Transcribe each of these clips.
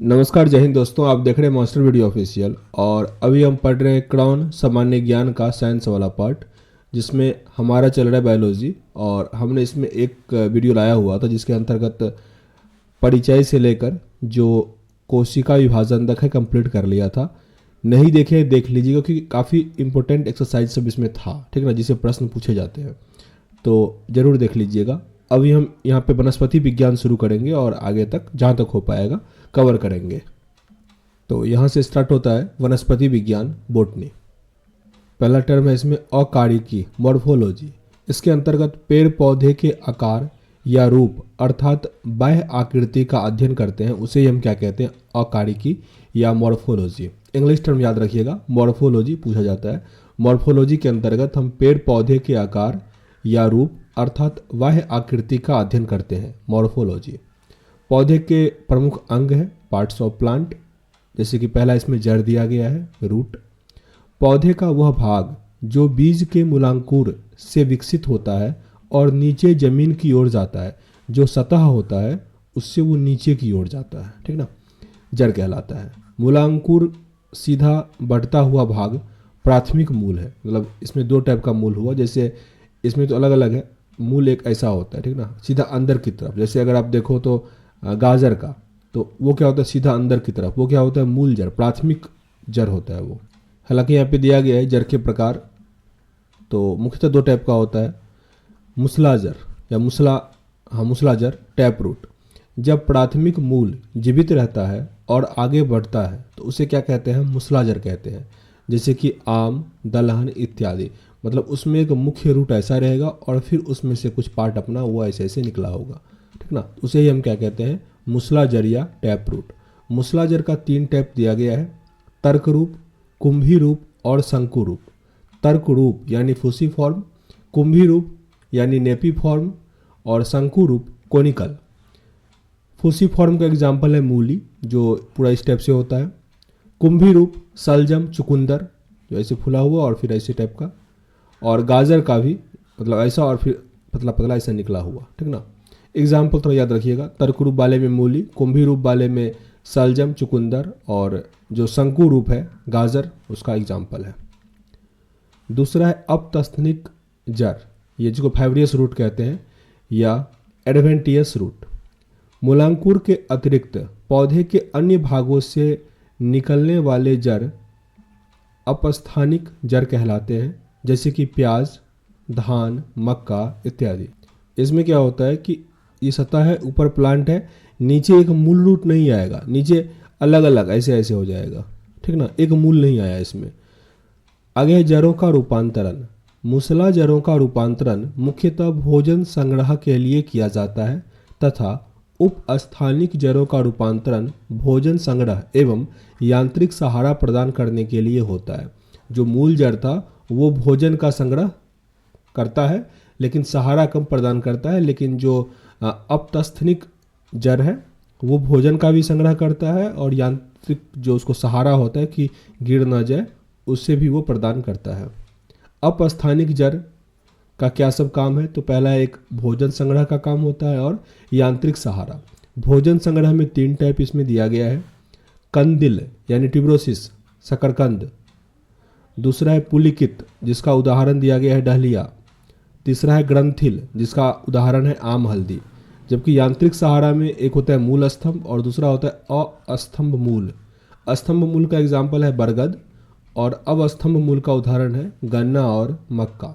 नमस्कार, जय हिंद दोस्तों। आप देख रहे हैं मास्टर वीडियो ऑफिशियल और अभी हम पढ़ रहे हैं क्राउन सामान्य ज्ञान का साइंस वाला पार्ट, जिसमें हमारा चल रहा है बायोलॉजी। और हमने इसमें एक वीडियो लाया हुआ था जिसके अंतर्गत परिचय से लेकर जो कोशिका विभाजन तक है कंप्लीट कर लिया था। नहीं देखे देख लीजिएगा क्योंकि काफ़ी इंपॉर्टेंट एक्सरसाइज सब इसमें था, ठीक ना, जिसे प्रश्न पूछे जाते हैं, तो ज़रूर देख लीजिएगा। अभी हम यहाँ पे वनस्पति विज्ञान शुरू करेंगे और आगे तक जहाँ तक हो पाएगा कवर करेंगे। तो यहाँ से स्टार्ट होता है वनस्पति विज्ञान बॉटनी। पहला टर्म है इसमें अकारिकी मॉर्फोलॉजी। इसके अंतर्गत पेड़ पौधे के आकार या रूप अर्थात बाह्य आकृति का अध्ययन करते हैं, उसे ही हम क्या कहते हैं, अकारिकी या मॉर्फोलॉजी। इंग्लिश टर्म याद रखिएगा, मॉर्फोलॉजी पूछा जाता है। मॉर्फोलॉजी के अंतर्गत हम पेड़ पौधे के आकार या रूप अर्थात बाह्य आकृति का अध्ययन करते हैं, मॉर्फोलॉजी। पौधे के प्रमुख अंग हैं पार्ट्स ऑफ प्लांट, जैसे कि पहला इसमें जड़ दिया गया है, रूट। पौधे का वह भाग जो बीज के मूलांकुर से विकसित होता है और नीचे जमीन की ओर जाता है, जो सतह होता है उससे वो नीचे की ओर जाता है, ठीक ना, जड़ कहलाता है। मूलांकुर सीधा बढ़ता हुआ भाग प्राथमिक मूल है। मतलब इसमें दो टाइप का मूल हुआ, जैसे इसमें तो अलग अलग है। मूल एक ऐसा होता है, ठीक ना, सीधा अंदर की तरफ। जैसे अगर आप देखो तो गाजर का, तो वो क्या होता है, सीधा अंदर की तरफ, वो क्या होता है, मूल जड़, प्राथमिक जड़ होता है वो। हालांकि यहाँ पे दिया गया है जड़ के प्रकार, तो मुख्यतः दो टाइप का होता है, मूसलाजर या मूसलाजर, टैप रूट। जब प्राथमिक मूल जीवित रहता है और आगे बढ़ता है तो उसे क्या कहते हैं, मूसलाजर कहते हैं। जैसे कि आम, दलहन इत्यादि। मतलब उसमें एक मुख्य रूट ऐसा रहेगा और फिर उसमें से कुछ पार्ट अपना वो ऐसे ऐसे निकला होगा, ठीक ना, उसे ही हम क्या कहते हैं, मूसलाजर या टैप रूट। मूसलाजर का 3 टाइप दिया गया है, तर्क रूप, कुंभी रूप और शंकु रूप। तर्क रूप यानी फूसी फॉर्म, कुंभी रूप यानी नेपी फॉर्म और शंकु रूप कोनिकल। फूसी फॉर्म का एग्जाम्पल है मूली, जो पूरा इस टाइप से होता है। कुंभी रूप सलजम, चुकुंदर, जो ऐसे फुला हुआ और फिर ऐसे टाइप का। और गाजर का भी मतलब ऐसा और फिर पतला पतला ऐसा निकला हुआ, ठीक ना। एग्जाम्पल थोड़ा याद रखिएगा, तर्क रूप वाले में मूली, कुंभी रूप वाले में सलजम, चुकुंदर, और जो शंकु रूप है गाजर, उसका एग्जाम्पल है। दूसरा है अपतस्थनिक जड़, ये जिसको फाइब्रियस रूट कहते हैं या एडवेंटियस रूट। मूलांकुर के अतिरिक्त पौधे के अन्य भागों से निकलने वाले जड़ अपस्थानिक जड़ कहलाते हैं, जैसे कि प्याज, धान, मक्का इत्यादि। इसमें क्या होता है कि ये सतह है, ऊपर प्लांट है, नीचे एक मूल रूट नहीं आएगा, नीचे अलग अलग ऐसे ऐसे हो जाएगा, ठीक ना, एक मूल नहीं आया इसमें। आगे है जड़ों का रूपांतरण। मूसला जड़ों का रूपांतरण मुख्यतः भोजन संग्रह के लिए किया जाता है तथा उपस्थानिक जड़ों का रूपांतरण भोजन संग्रह एवं यांत्रिक सहारा प्रदान करने के लिए होता है। जो मूल जड़ था वो भोजन का संग्रह करता है लेकिन सहारा कम प्रदान करता है, लेकिन जो अपतस्थनिक जड़ है वो भोजन का भी संग्रह करता है और यांत्रिक जो उसको सहारा होता है कि गिर ना जाए, उससे भी वो प्रदान करता है। अपस्थानिक जड़ का क्या सब काम है, तो पहला एक भोजन संग्रह का काम होता है और यांत्रिक सहारा। भोजन संग्रह में 3 टाइप इसमें दिया गया है, कंदिल यानी ट्यूबरोसिस, शकरकंद। दूसरा है पुलिकित, जिसका उदाहरण दिया गया है डहलिया। तीसरा है ग्रंथिल, जिसका उदाहरण है आम, हल्दी। जबकि यांत्रिक सहारा में एक होता है मूल स्तंभ और दूसरा होता है अस्तंभ मूल। स्तंभ मूल का एग्जाम्पल है बरगद और अवस्तंभ मूल का उदाहरण है गन्ना और मक्का।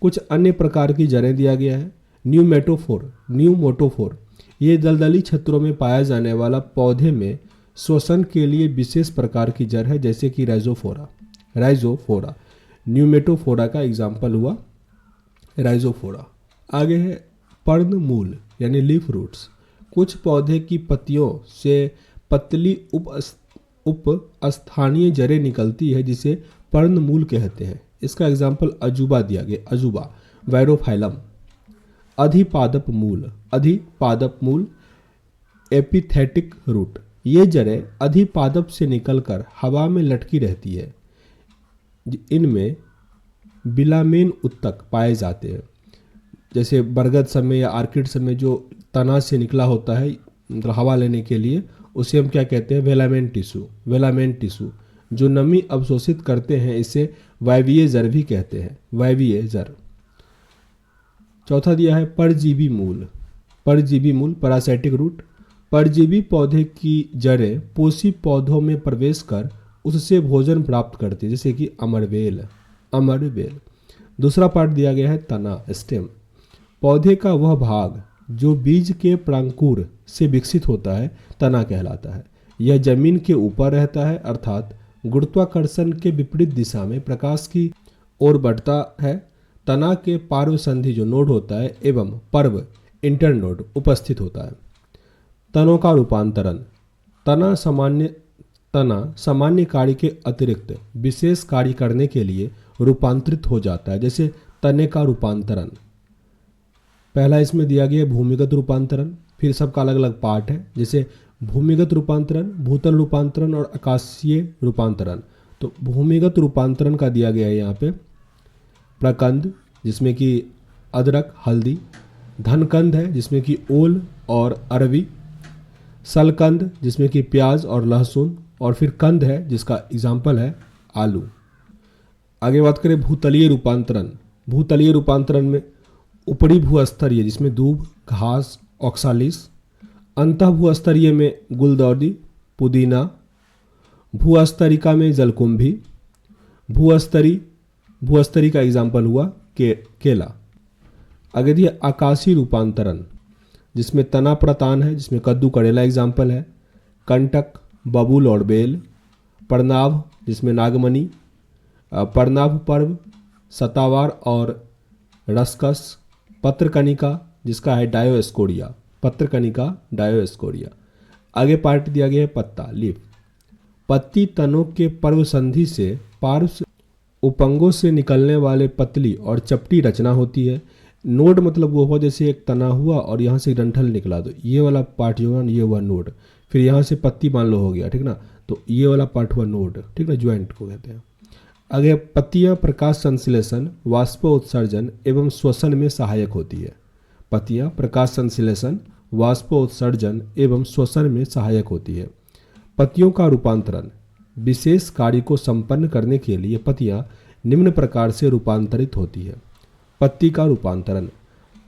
कुछ अन्य प्रकार की जड़ें दिया गया है, न्यूमोटोफोर। ये दलदली क्षेत्रों में पाया जाने वाला पौधे में श्वसन के लिए विशेष प्रकार की जड़ है, जैसे कि राइजोफोरा। न्यूमेटोफोरा का एग्जाम्पल हुआ राइजोफोरा। आगे है पर्णमूल यानी लीफ रूट्स। कुछ पौधे की पत्तियों से पतली उपस्थानीय जड़ें निकलती है जिसे पर्णमूल कहते हैं। इसका एग्जाम्पल अजूबा दिया गया, अजूबा, वैरोफाइलम। अधिपादप मूल एपिथेटिक रूट। ये जड़ें अधिपादप से निकलकर हवा में लटकी रहती है। इनमें बिलामेन उत्तक पाए जाते हैं, जैसे बरगद सब में या आर्किड सब में जो तना से निकला होता है हवा लेने के लिए, उसे हम क्या कहते हैं, वेलामेंट टिश्यू। वेलामेंट टिश्यू जो नमी अवशोषित करते हैं इसे वायवीय जर भी कहते हैं, वायवीय जर। चौथा दिया है परजीवी मूल। परजीवी मूल पैरासाइटिक रूट। परजीवी पौधे की जड़ें पोषी पौधों में प्रवेश कर उससे भोजन प्राप्त करती है, जैसे कि अमरवेल। अमरवेल। दूसरा पार्ट दिया गया है तना, स्टेम। पौधे का वह भाग जो बीज के प्रांकुर से विकसित होता है तना कहलाता है। यह जमीन के ऊपर रहता है, अर्थात गुरुत्वाकर्षण के विपरीत दिशा में प्रकाश की ओर बढ़ता है। तना के पार्व संधि जो नोड होता है एवं पर्व इंटरनोड उपस्थित होता है। तनों का रूपांतरण। तना सामान्य कार्य के अतिरिक्त विशेष कार्य करने के लिए रूपांतरित हो जाता है, जैसे तने का रूपांतरण। पहला इसमें दिया गया भूमिगत रूपांतरण, फिर सबका अलग अलग पार्ट है, जैसे भूमिगत रूपांतरण, भूतल रूपांतरण और आकाशीय रूपांतरण। तो भूमिगत रूपांतरण का दिया गया है यहाँ पे प्रकंद, जिसमें कि अदरक, हल्दी। धनकंद है जिसमें कि ओल और अरवी। सलकंद जिसमें कि प्याज और लहसुन। और फिर कंद है जिसका एग्जाम्पल है आलू। आगे बात करें भूतलीय रूपांतरण। भूतलीय रूपांतरण में ऊपरी भूस्तरीय जिसमें दूब, घास, ऑक्सालिस। अंतः भूस्तरीय में गुलदौदी, पुदीना। भूस्तरिका में जलकुंभी। भूस्तरी का एग्जाम्पल हुआ केला। आगे दिया आकाशीय रूपांतरण, जिसमें तना प्रतान है, जिसमें कद्दू, करेला एग्जाम्पल है। कंटक, बबूल और बेल। प्रनाभ जिसमें नागमणि। प्रनाभ पर्व, सतावार और रसकस। पत्रकनिका जिसका है डायोस्कोरिया। पत्रकनिका, डायोस्कोरिया। आगे पार्ट दिया गया है पत्ता, लीफ। पत्ती तनों के पर्व संधि से पार्श्व उपंगों से निकलने वाले पतली और चपटी रचना होती है। नोड मतलब वो हुआ जैसे एक तना हुआ और यहाँ से डंठल निकला, तो ये वाला पार्ट जो हुआ ये हुआ नोड। फिर यहाँ से पत्ती मान लो हो गया, ठीक ना, तो ये वाला पार्ट हुआ नोड, ठीक ना, ज्वाइंट को कहते हैं। आगे पत्तियाँ प्रकाश संश्लेषण, वाष्पोत्सर्जन एवं श्वसन में सहायक होती है। पत्तियाँ प्रकाश संश्लेषण, वाष्पोत्सर्जन एवं श्वसन में सहायक होती है। पत्तियों का रूपांतरण। विशेष कार्य को संपन्न करने के लिए पत्तियाँ निम्न प्रकार से रूपांतरित होती है। पत्ती का रूपांतरण।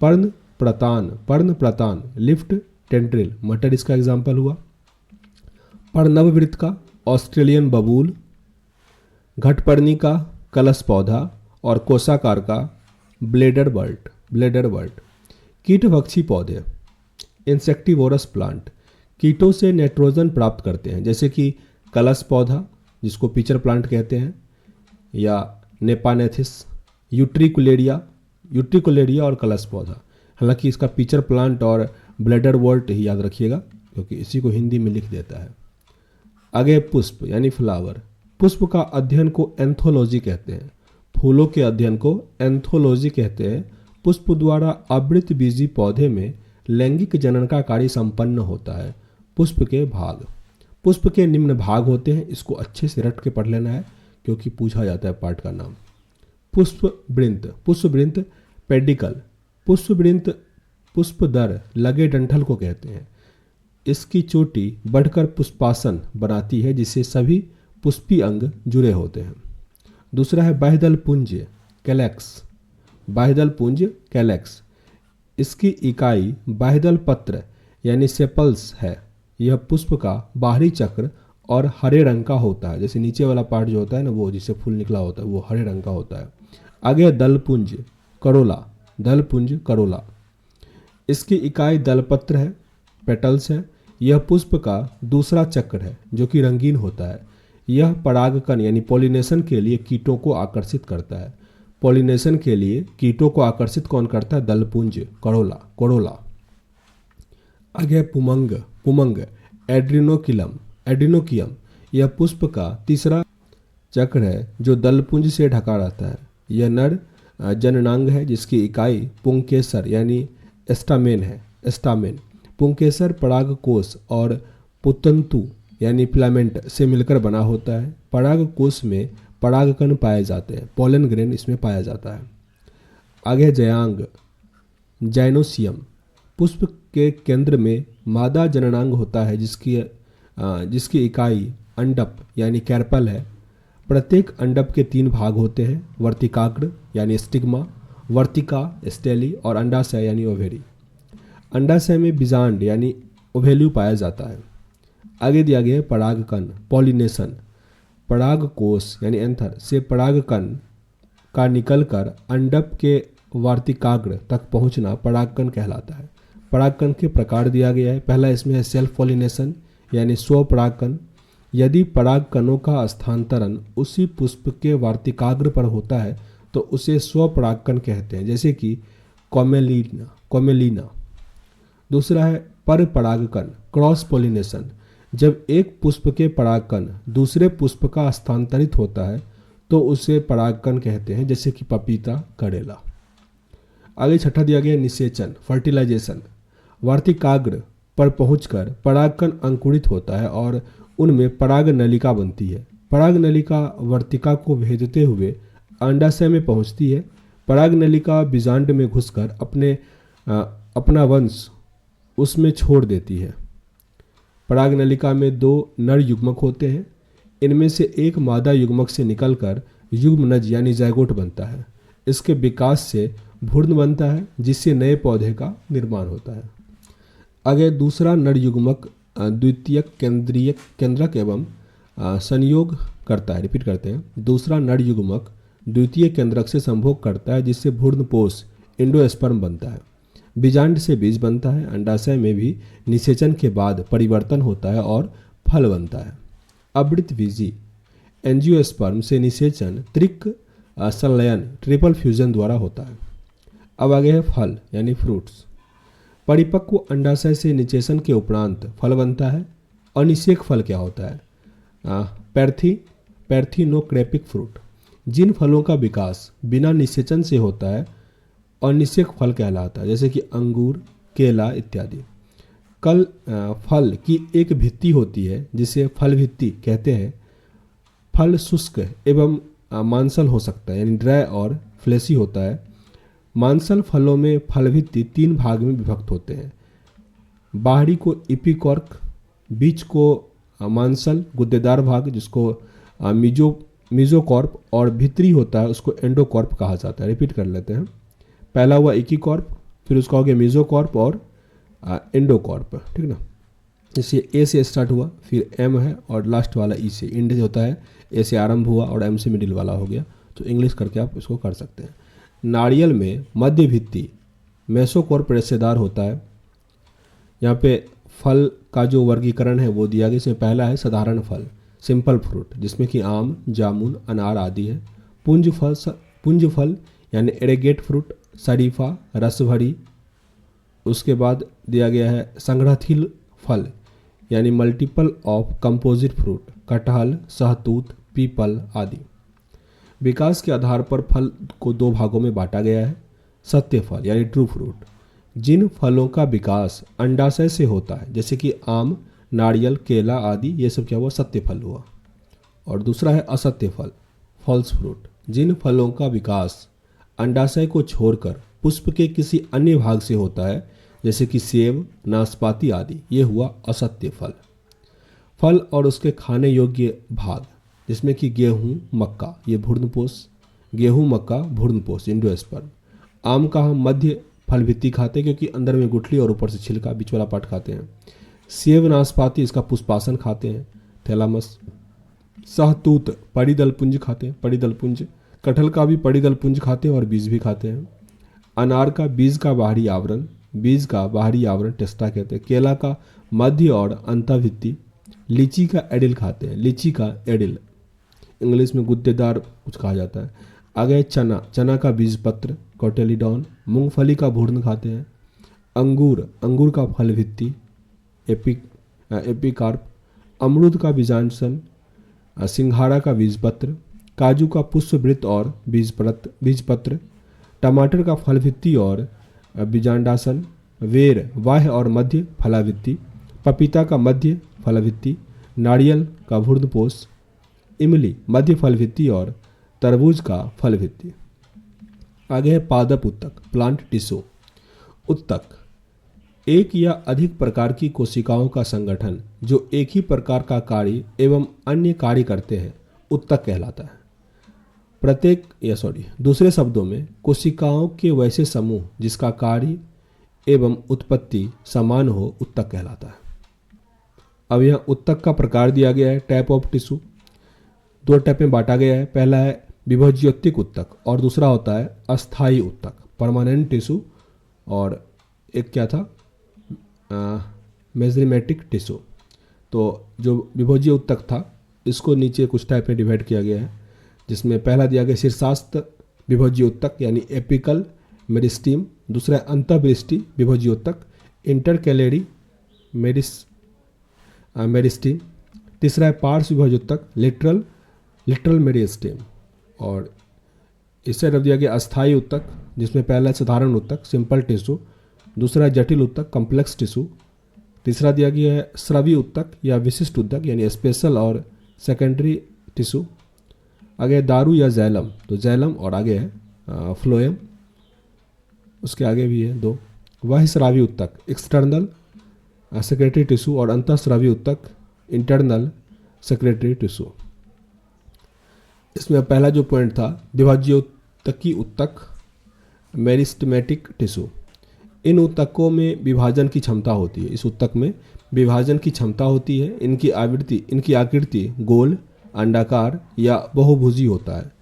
पर्णप्रतान, लिफ्ट, टेंड्रिल, मटर इसका एग्जाम्पल हुआ। पर्णववृत्त का ऑस्ट्रेलियन बबूल। घटपर्णी का कलश पौधा और कोषाकार का ब्लेडर बर्ड। कीटभक्षी पौधे, इंसेक्टिवोरस प्लांट, कीटों से नाइट्रोजन प्राप्त करते हैं, जैसे कि कलश पौधा जिसको पिचर प्लांट कहते हैं, या नेपानेथिस, यूट्रिकुलेरिया और कलश पौधा। हालांकि इसका पिचर प्लांट और ब्लेडर वर्ट ही याद रखिएगा क्योंकि इसी को हिंदी में लिख देता है। आगे पुष्प यानी फ्लावर। पुष्प का अध्ययन को एंथोलॉजी कहते हैं। फूलों के अध्ययन को एंथोलॉजी कहते हैं। पुष्प द्वारा आवृत बीजी पौधे में लैंगिक जनन का कार्य संपन्न होता है। पुष्प के भाग। पुष्प के निम्न भाग होते हैं, इसको अच्छे से रट के पढ़ लेना है क्योंकि पूछा जाता है पाठ का नाम। पुष्पवृंत, पेडिकल। पुष्पदर लगे डंठल को कहते हैं। इसकी चोटी बढ़कर पुष्पासन बनाती है जिससे सभी पुष्पी अंग जुड़े होते हैं। दूसरा है बाह्यदल पुंज, कैलेक्स। इसकी इकाई बाह्यदल पत्र यानी सेपल्स है। यह पुष्प का बाहरी चक्र और हरे रंग का होता है, जैसे नीचे वाला पार्ट जो होता है ना वो जिससे फूल निकला होता है वो हरे रंग का होता है। आगे दलपुंज, करोला। इसकी इकाई दलपत्र है, पेटल्स है। यह पुष्प का दूसरा चक्र है जो कि रंगीन होता है। यह परागकण यानी पॉलिनेशन के लिए कीटों को आकर्षित करता है। पॉलिनेशन के लिए कीटों को आकर्षित कौन करता है? दलपुंज, कोरोला। आगे पुमंग, एड्रिनोकियम। यह पुष्प का तीसरा चक्र है जो दलपुंज से ढका रहता है। यह नर जननांग है जिसकी इकाई पुंकेसर यानी एस्टामेन है। पुंकेसर परागकोश और पुतंतु यानी फिलामेंट से मिलकर बना होता है। परागकोश में परागकण पाए जाते हैं, पॉलन ग्रेन इसमें पाया जाता है। आगे जाइनोसियम। पुष्प के केंद्र में मादा जननांग होता है जिसकी जिसकी इकाई अंडप यानी कैरपल है। प्रत्येक अंडप के 3 भाग होते हैं, वर्तिकाग्र यानी स्टिग्मा, वर्तिका स्टेली और अंडाशय यानी ओवेरी। अंडाशय में बीजांड यानी ओवेल्यू पाया जाता है। आगे दिया गया है परागकण पॉलिनेशन। पराग कोश यानी एंथर से परागकण का निकलकर अंडप के वार्तिकाग्र तक पहुंचना परागकण कहलाता है। परागकण के प्रकार दिया गया है। पहला इसमें है सेल्फ पॉलिनेशन यानी स्व परागकण। यदि परागकणों का स्थानांतरण उसी पुष्प के वार्तिकाग्र पर होता है तो उसे स्व परागकण कहते हैं, जैसे कि कोमेलिना। दूसरा है पर परागकण क्रॉस पॉलिनेशन। जब एक पुष्प के परागकण दूसरे पुष्प का स्थानांतरित होता है तो उसे परागकण कहते हैं, जैसे कि पपीता, करेला। आगे छठा दिया गया निषेचन फर्टिलाइजेशन। वार्तिकाग्र पर पहुंचकर परागकण अंकुरित होता है और उनमें पराग नलिका बनती है। पराग नलिका वर्तिका को भेदते हुए अंडाशय में पहुंचती है। पराग नलिका बीजांड में घुसकर अपना वंश उसमें छोड़ देती है। पराग नलिका में 2 नर युग्मक होते हैं। इनमें से एक मादा युग्मक से निकलकर युग्मनज यानी ज़ायगोट बनता है। इसके विकास से भ्रूण बनता है, जिससे नए पौधे का निर्माण होता है। आगे दूसरा नर युग्मक द्वितीयक केंद्रक एवं संयोग करता है। रिपीट करते हैं। दूसरा नर युग्मक द्वितीय केंद्रक से संभोग करता है, जिससे भ्रूणपोष एंडोस्पर्म बनता है। बीजांड से बीज बनता है। अंडाशय में भी निषेचन के बाद परिवर्तन होता है और फल बनता है। आवृतबीजी एंजियोस्पर्म से निषेचन त्रिक संलयन ट्रिपल फ्यूजन द्वारा होता है। अब आगे है फल यानी फ्रूट्स। परिपक्व अंडाशय से निषेचन के उपरांत फल बनता है। अनिषेक फल क्या होता है? पैर्थेनोक्रेपिक फ्रूट। जिन फलों का विकास बिना निषेचन से होता है अनिषेक फल कहलाता है, जैसे कि अंगूर, केला इत्यादि। फल की एक भित्ति होती है जिसे फल भित्ति कहते हैं। फल शुष्क एवं मांसल हो सकता है, यानी ड्राई और फ्लेशी होता है। मांसल फलों में फल भित्ति 3 भाग में विभक्त होते हैं। बाहरी को इपिकॉर्क, बीच को मांसल गुद्देदार भाग जिसको मीजोकॉर्प और भीतरी होता है उसको एंडोकॉर्प कहा जाता है। रिपीट कर लेते हैं। पहला हुआ इकीकॉर्प, फिर उसका हो गया मीजोकॉर्प और एंडोकॉर्प, ठीक ना। जैसे ए से स्टार्ट हुआ, फिर एम है और लास्ट वाला ई से। इंड होता है ए से आरंभ हुआ और एम से मिडिल वाला हो गया, तो इंग्लिश करके आप इसको कर सकते हैं। नारियल में मध्य भित्ति मेसोकॉर्प रेशेदार होता है। यहाँ पे फल का जो वर्गीकरण है वो दिया गया। इसमें पहला है साधारण फल सिंपल फ्रूट, जिसमें कि आम, जामुन, अनार आदि है। पुंज फल यानी एरेगेट फ्रूट, शरीफा, रसभरी। उसके बाद दिया गया है संग्रहशील फल यानी मल्टीपल ऑफ कंपोजिट फ्रूट, कटहल, सहतूत, पीपल आदि। विकास के आधार पर फल को 2 भागों में बांटा गया है। सत्य फल यानी ट्रू फ्रूट, जिन फलों का विकास अंडाशय से होता है, जैसे कि आम, नारियल, केला आदि, ये सब क्या हुआ? सत्य फल हुआ। और दूसरा है असत्य फल फॉल्स फ्रूट, जिन फलों का विकास अंडाशय को छोड़कर पुष्प के किसी अन्य भाग से होता है, जैसे कि सेब, नाशपाती आदि, ये हुआ असत्य फल। फल और उसके खाने योग्य भाग, जिसमें कि गेहूं, मक्का, ये भ्रूणपोष। गेहूं, मक्का भ्रूणपोष एंडोस्पर्म। आम का हम मध्य फल भित्ति खाते हैं क्योंकि अंदर में गुठली और ऊपर से छिलका, बीच वाला पार्ट खाते हैं। सेब, नाशपाती इसका पुष्पासन खाते हैं, थैलामस। सहतूत परिदल पुंज खाते हैं, परिदल पुंज। कटहल का भी परिदल पुंज खाते हैं और बीज भी खाते हैं। अनार का बीज का बाहरी आवरण, बीज का बाहरी आवरण टेस्टा कहते हैं। केला का मध्य और अंतःभित्ति। लीची का एडिल खाते हैं, लीची का एडिल, इंग्लिश में गुद्देदार कुछ कहा जाता है। आगे चना, चना का बीज पत्र कोटेलिडॉन। मूंगफली का भूर्ण खाते हैं। अंगूर, अंगूर का फल भित्ति एपिकार्प। अमरूद का बीजांशन, सिंघाड़ा का बीजपत्र। काजू का पुष्पवृत्त और बीजपत्र। टमाटर का फल भित्ति और बीजांडासन। वेर बाह्य और मध्य फलाभित्ति। पपीता का मध्य फलाभित्ति। नारियल का भ्रूणपोष। इमली मध्य फलभित्ति और तरबूज का फलभित्ति। आगे है पादप उत्तक प्लांट टिश्यू। उत्तक एक या अधिक प्रकार की कोशिकाओं का संगठन जो एक ही प्रकार का कार्य एवं अन्य कार्य करते हैं उत्तक कहलाता है। दूसरे शब्दों में कोशिकाओं के वैसे समूह जिसका कार्य एवं उत्पत्ति समान हो उत्तक कहलाता है। अब यह उत्तक का प्रकार दिया गया है, टाइप ऑफ टिश्यू। दो टाइप में बांटा गया है। पहला है विभज्योतिक उत्तक और दूसरा होता है अस्थायी उत्तक, परमानेंट टिश्यू। और एक क्या था, मेजमेटिक टिश्यू। तो जो विभज्य उत्तक था इसको नीचे कुछ टाइप में डिवाइड किया गया है, जिसमें पहला दिया गया शीर्षास्थ विभज्य उत्तक यानी एपिकल मेरिस्टीम, दूसरा अंतःवृष्टि विभज्य उत्तक इंटरकैलेरी मेरिस्टीम, तीसरा है पार्श्व विभज्य उत्तक लिटरल मेरिस्टीम। और इस तरफ दिया गया अस्थायी उत्तक, जिसमें पहला साधारण उत्तक सिंपल टिश्यू, दूसरा जटिल उत्तक कॉम्प्लेक्स टिश्यू, तीसरा दिया गया है स्रवी उत्तक या विशिष्ट उत्तक यानी स्पेशल और सेकेंडरी टिश्यू। आगे दारू या जैलम, तो जैलम और आगे है फ्लोएम, उसके आगे भी है दो। वह स्रावी उत्तक एक्सटर्नल सेक्रेटरी टिश्यू और अंतःस्रावी उत्तक इंटरनल सेक्रेटरी टिश्यू। इसमें पहला जो पॉइंट था विभाज्योत्तकी उत्तक मेरिस्टेमेटिक टिश्यू। इन उत्तकों में विभाजन की क्षमता होती है। इस उत्तक में विभाजन की क्षमता होती है। इनकी आकृति गोल, अंडाकार या बहुभुजी होता है।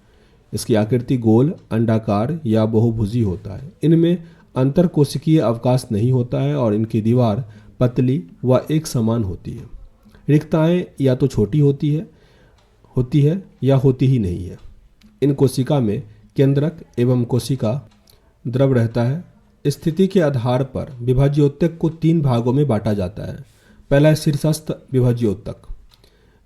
इसकी आकृति गोल, अंडाकार या बहुभुजी होता है। इनमें अंतरकोशिकीय अवकाश नहीं होता है और इनकी दीवार पतली व एक समान होती है। रिक्ताएं या तो छोटी होती है या होती ही नहीं है। इन कोशिका में केंद्रक एवं कोशिका द्रव रहता है। स्थिति के आधार पर विभाज्योत्तक को 3 भागों में बांटा जाता है। पहला है शीर्षस्थ विभाज्योत्तक।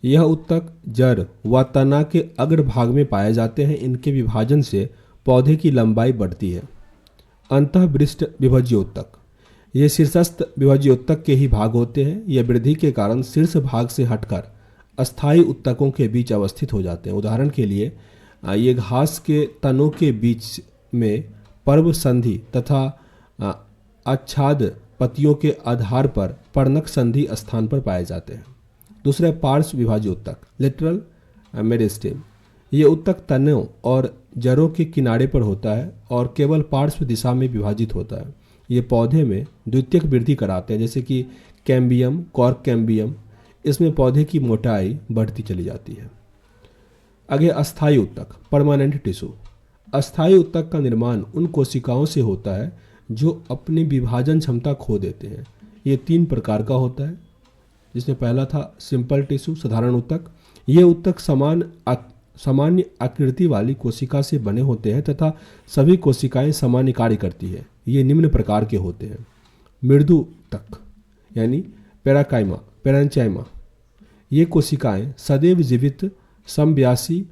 यह उत्तक जड़ व तना के अग्र भाग में पाए जाते हैं। इनके विभाजन से पौधे की लंबाई बढ़ती है। अंतःवृष्ट विभाज्योत्तक, ये शीर्षस्थ विभाज्योत्तक के ही भाग होते हैं। यह वृद्धि के कारण शीर्ष भाग से हटकर अस्थायी उत्तकों के बीच अवस्थित हो जाते हैं। उदाहरण के लिए ये घास के तनों के बीच में पर्व संधि तथा आच्छाद पत्तियों के आधार पर पर्णक संधि स्थान पर पाए जाते हैं। दूसरा पार्श्व विभाज्योत्तक लिटरल मेरिस्टेम। ये उत्तक तनों और जड़ों के किनारे पर होता है और केवल पार्श्व दिशा में विभाजित होता है। ये पौधे में द्वितीयक वृद्धि कराते हैं, जैसे कि कैम्बियम, कॉर्क कैम्बियम। इसमें पौधे की मोटाई बढ़ती चली जाती है। आगे अस्थायी उत्तक परमानेंट टिश्यू। अस्थायी उत्तक का निर्माण उन कोशिकाओं से होता है जो अपनी विभाजन क्षमता खो देते हैं। ये 3 प्रकार का होता है, जिसमें पहला था सिंपल टिश्यू साधारण उत्तक। ये उत्तक सामान्य आकृति वाली कोशिका से बने होते हैं तथा सभी कोशिकाएं सामान्य कार्य करती है। ये निम्न प्रकार के होते हैं। मृदु उत्तक यानी पेरेन्चाइमा। ये कोशिकाएं सदैव जीवित समव्यासी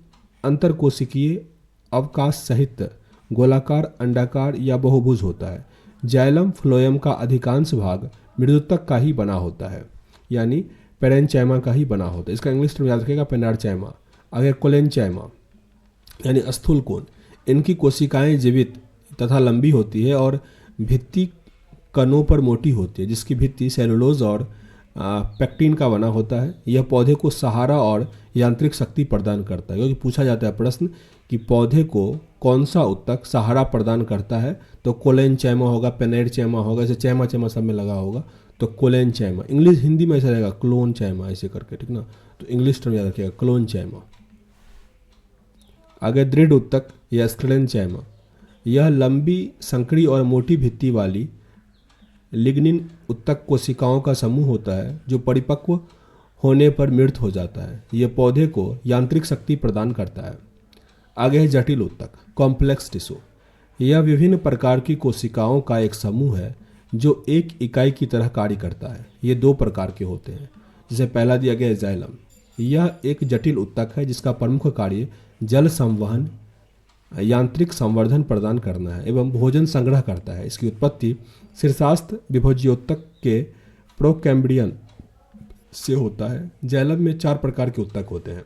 अंतरकोशिकीय अवकाश सहित गोलाकार, अंडाकार या बहुभुज होता है। जाइलम फ्लोएम का अधिकांश भाग मृदुतक का ही बना होता है, यानी पेरेन्चाइमा का ही बना होता है। इसका इंग्लिश टर्म याद रखिएगा, पेनार्चाइमा। आगे कोलेन्चाइमा यानी स्थूल कोण। इनकी कोशिकाएं जीवित तथा लंबी होती है और भित्ति कणों पर मोटी होती है, जिसकी भित्ति सेलुलोज और पेक्टिन का बना होता है। यह पौधे को सहारा और यांत्रिक शक्ति प्रदान करता है। क्योंकि पूछा जाता है प्रश्न कि पौधे को कौन सा उत्तक सहारा प्रदान करता है, तो कोलेन्चाइमा होगा, पेनेरचाइमा होगा, जैसे चैमा चैमा सब में लगा होगा तो कोलेन्चाइमा। इंग्लिश हिंदी में ऐसा रहेगा क्लोनचाइमा ऐसे करके, ठीक ना। तो इंग्लिश टर्म याद रखिएगा क्लोनचाइमा। आगे दृढ़ उत्तक या स्क्लेन्चाइमा। यह लंबी, संकरी और मोटी भित्ति वाली लिग्निन उत्तक कोशिकाओं का समूह होता है जो परिपक्व होने पर मृत हो जाता है। यह पौधे को यांत्रिक शक्ति प्रदान करता है। आगे है जटिल उत्तक कॉम्प्लेक्स टिश्यू। यह विभिन्न प्रकार की कोशिकाओं का एक समूह है जो एक इकाई की तरह कार्य करता है। ये 2 प्रकार के होते हैं। जिसे पहला दिया गया है जाइलम। यह एक जटिल उत्तक है जिसका प्रमुख कार्य जल संवहन, यांत्रिक संवर्धन प्रदान करना है एवं भोजन संग्रह करता है। इसकी उत्पत्ति शीर्षास्थ विभज्योत्तक के प्रोकैम्बियम से होता है। जाइलम में 4 प्रकार के उत्तक होते हैं।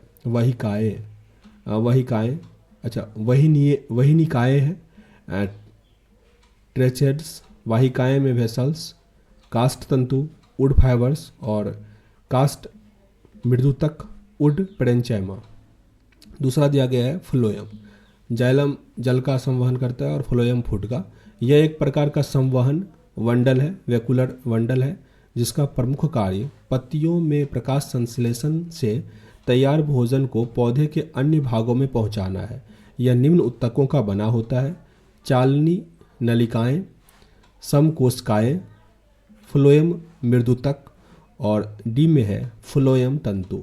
वहिनिकाएँ हैं, ट्रेचेड्स, वाहिकाएँ में वेसल्स, कास्ट तंतु, वुड फाइबर्स और कास्ट मृदुतक, वुड पेरेंचाइमा। दूसरा दिया गया है फ्लोएम। जाइलम जल का संवहन करता है और फ्लोएम फूड का। यह एक प्रकार का संवहन वंडल है, वैक्यूलर वंडल है, जिसका प्रमुख कार्य पत्तियों में प्रकाश संश्लेषण से तैयार भोजन को पौधे के अन्य भागों में पहुंचाना है। यह निम्न उत्तकों का बना होता है: चालनी नलिकाएं, समकोशिकाएं, फ्लोएम मृदुतक और डी में है फ्लोएम तंतु।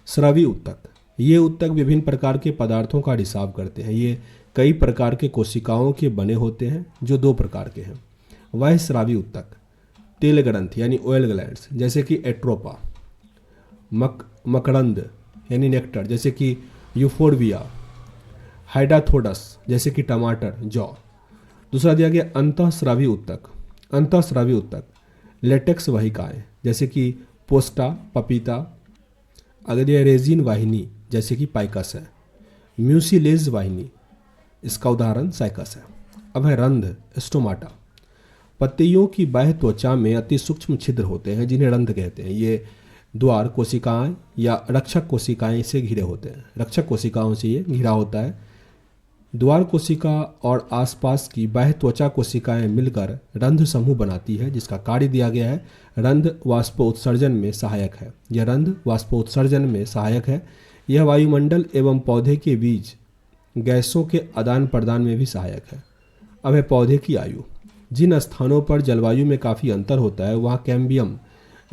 स्रावी उत्तक। ये उत्तक विभिन्न प्रकार के पदार्थों का रिसाव करते हैं। ये कई प्रकार के कोशिकाओं के बने होते हैं, जो दो प्रकार के हैं। वह स्रावी उत्तक तेल ग्रंथि यानी ऑयल ग्लैंड्स जैसे कि एट्रोपा, मकरंद यानी नेक्टर जैसे कि यूफोरबिया, हाइडाथोडस जैसे कि टमाटर, जौ। दूसरा दिया गया अंतःस्रावी उत्तक। अंतःस्रावी उत्तक लेटेक्स वाहिकाएं जैसे कि पोस्टा, पपीता। अगर दिया रेजिन वाहिनी जैसे कि पाइकस है। म्यूसिलेज वाहिनी, इसका उदाहरण साइकस है। अब है रंध्र, स्टोमाटा। पत्तियों की बाह्य त्वचा में अति सूक्ष्म छिद्र होते हैं जिन्हें रंध्र कहते हैं। ये द्वार कोशिकाएं या रक्षक कोशिकाएं से घिरे होते हैं। रक्षक कोशिकाओं से ये घिरा होता है। द्वार कोशिका और आसपास की बाह्य त्वचा कोशिकाएं मिलकर रंध्र समूह बनाती है, जिसका कार्य दिया गया है रंध्र वाष्पोत्सर्जन में सहायक है। यह रंध्र वाष्पोत्सर्जन में सहायक है। यह वायुमंडल एवं पौधे के बीच गैसों के आदान प्रदान में भी सहायक है। अब है पौधे की आयु। जिन स्थानों पर जलवायु में काफ़ी अंतर होता है वहाँ कैम्बियम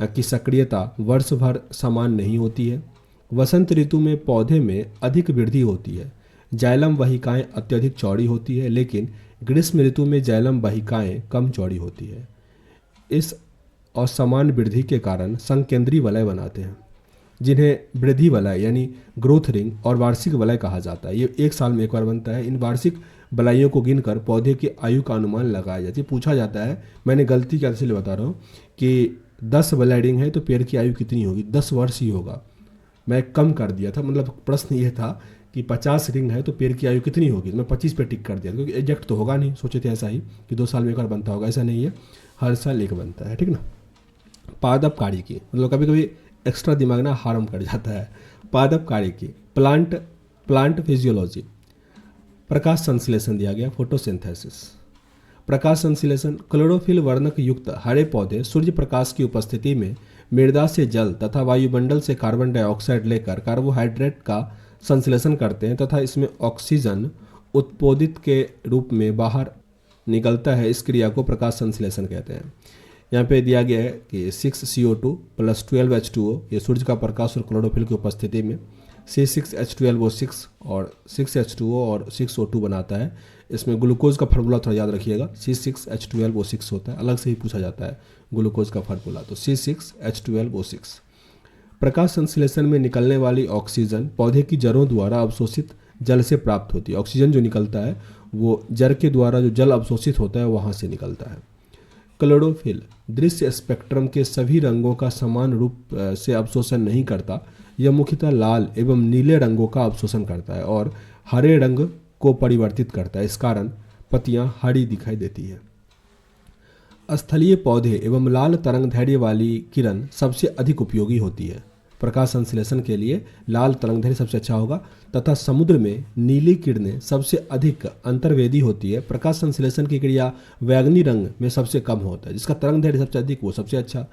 की सक्रियता वर्ष भर समान नहीं होती है। वसंत ऋतु में पौधे में अधिक वृद्धि होती है। जाइलम वाहिकाएं अत्यधिक चौड़ी होती है, लेकिन ग्रीष्म ऋतु में जाइलम वाहिकाएं कम चौड़ी होती है। इस असमान वृद्धि के कारण संकेंद्री वलय बनाते हैं, जिन्हें वृद्धि वलय यानी ग्रोथ रिंग और वार्षिक वलय कहा जाता है। ये एक साल में एक बार बनता है। इन वार्षिक वलयों को गिनकर पौधे की आयु का अनुमान लगाया जाता है। पूछा जाता है, मैंने गलती क्या इसलिए बता रहा हूँ कि 10 वलय रिंग है तो पेड़ की आयु कितनी होगी? 10 वर्ष ही होगा। मैं कम कर दिया था, मतलब प्रश्न ये था कि 50 रिंग है तो पेड़ की आयु कितनी होगी, मैं 25 पे टिक कर दिया, क्योंकि एग्जैक्ट तो होगा नहीं। सोचे थे ऐसा ही कि 2 साल में एक बार बनता होगा, ऐसा नहीं है, हर साल एक बनता है, ठीक ना। पादप कार्य की, मतलब कभी कभी एक्स्ट्रा दिमाग ना हार्म कर जाता है। पादप कार्य की प्लांट फिजियोलॉजी। प्रकाश संश्लेषण दिया गया, फोटोसिंथेसिस। प्रकाश संश्लेषण क्लोरोफिल वर्णक युक्त हरे पौधे सूर्य प्रकाश की उपस्थिति में मृदा से जल तथा वायुमंडल से कार्बन डाइऑक्साइड लेकर कार्बोहाइड्रेट का संश्लेषण करते हैं तथा इसमें ऑक्सीजन उत्पोदित के रूप में बाहर निकलता है। इस क्रिया को प्रकाश संश्लेषण कहते हैं। यहाँ पे दिया गया है कि 6CO2 + 12H2O, ये सूर्य का प्रकाश और क्लोरोफिल की उपस्थिति में C6H12O6 और 6H2O और 6O2 बनाता है। इसमें ग्लूकोज का फार्मूला थोड़ा याद रखिएगा, C6H12O6 होता है, अलग से ही पूछा जाता है ग्लूकोज का फार्मूला, तो C6H12O6। प्रकाश संश्लेषण में निकलने वाली ऑक्सीजन पौधे की जड़ों द्वारा अवशोषित जल से प्राप्त होती है। ऑक्सीजन जो निकलता है वो जड़ के द्वारा जो जल अवशोषित होता है वहाँ से निकलता है। क्लोरोफिल दृश्य स्पेक्ट्रम के सभी रंगों का समान रूप से अवशोषण नहीं करता। यह मुख्यतः लाल एवं नीले रंगों का अवशोषण करता है और हरे रंग को परिवर्तित करता है। इस कारण पत्तियां हरी दिखाई देती है। स्थलीय पौधे एवं लाल तरंगदैर्घ्य वाली किरण सबसे अधिक उपयोगी होती है। प्रकाश संश्लेषण के लिए लाल तरंगदैर्घ्य सबसे अच्छा होगा तथा समुद्र में नीली किरणें सबसे अधिक अंतर्वेदी होती है। प्रकाश संश्लेषण की क्रिया बैंगनी रंग में सबसे कम होता है। जिसका तरंगदैर्घ्य सबसे अधिक वो सबसे अच्छा,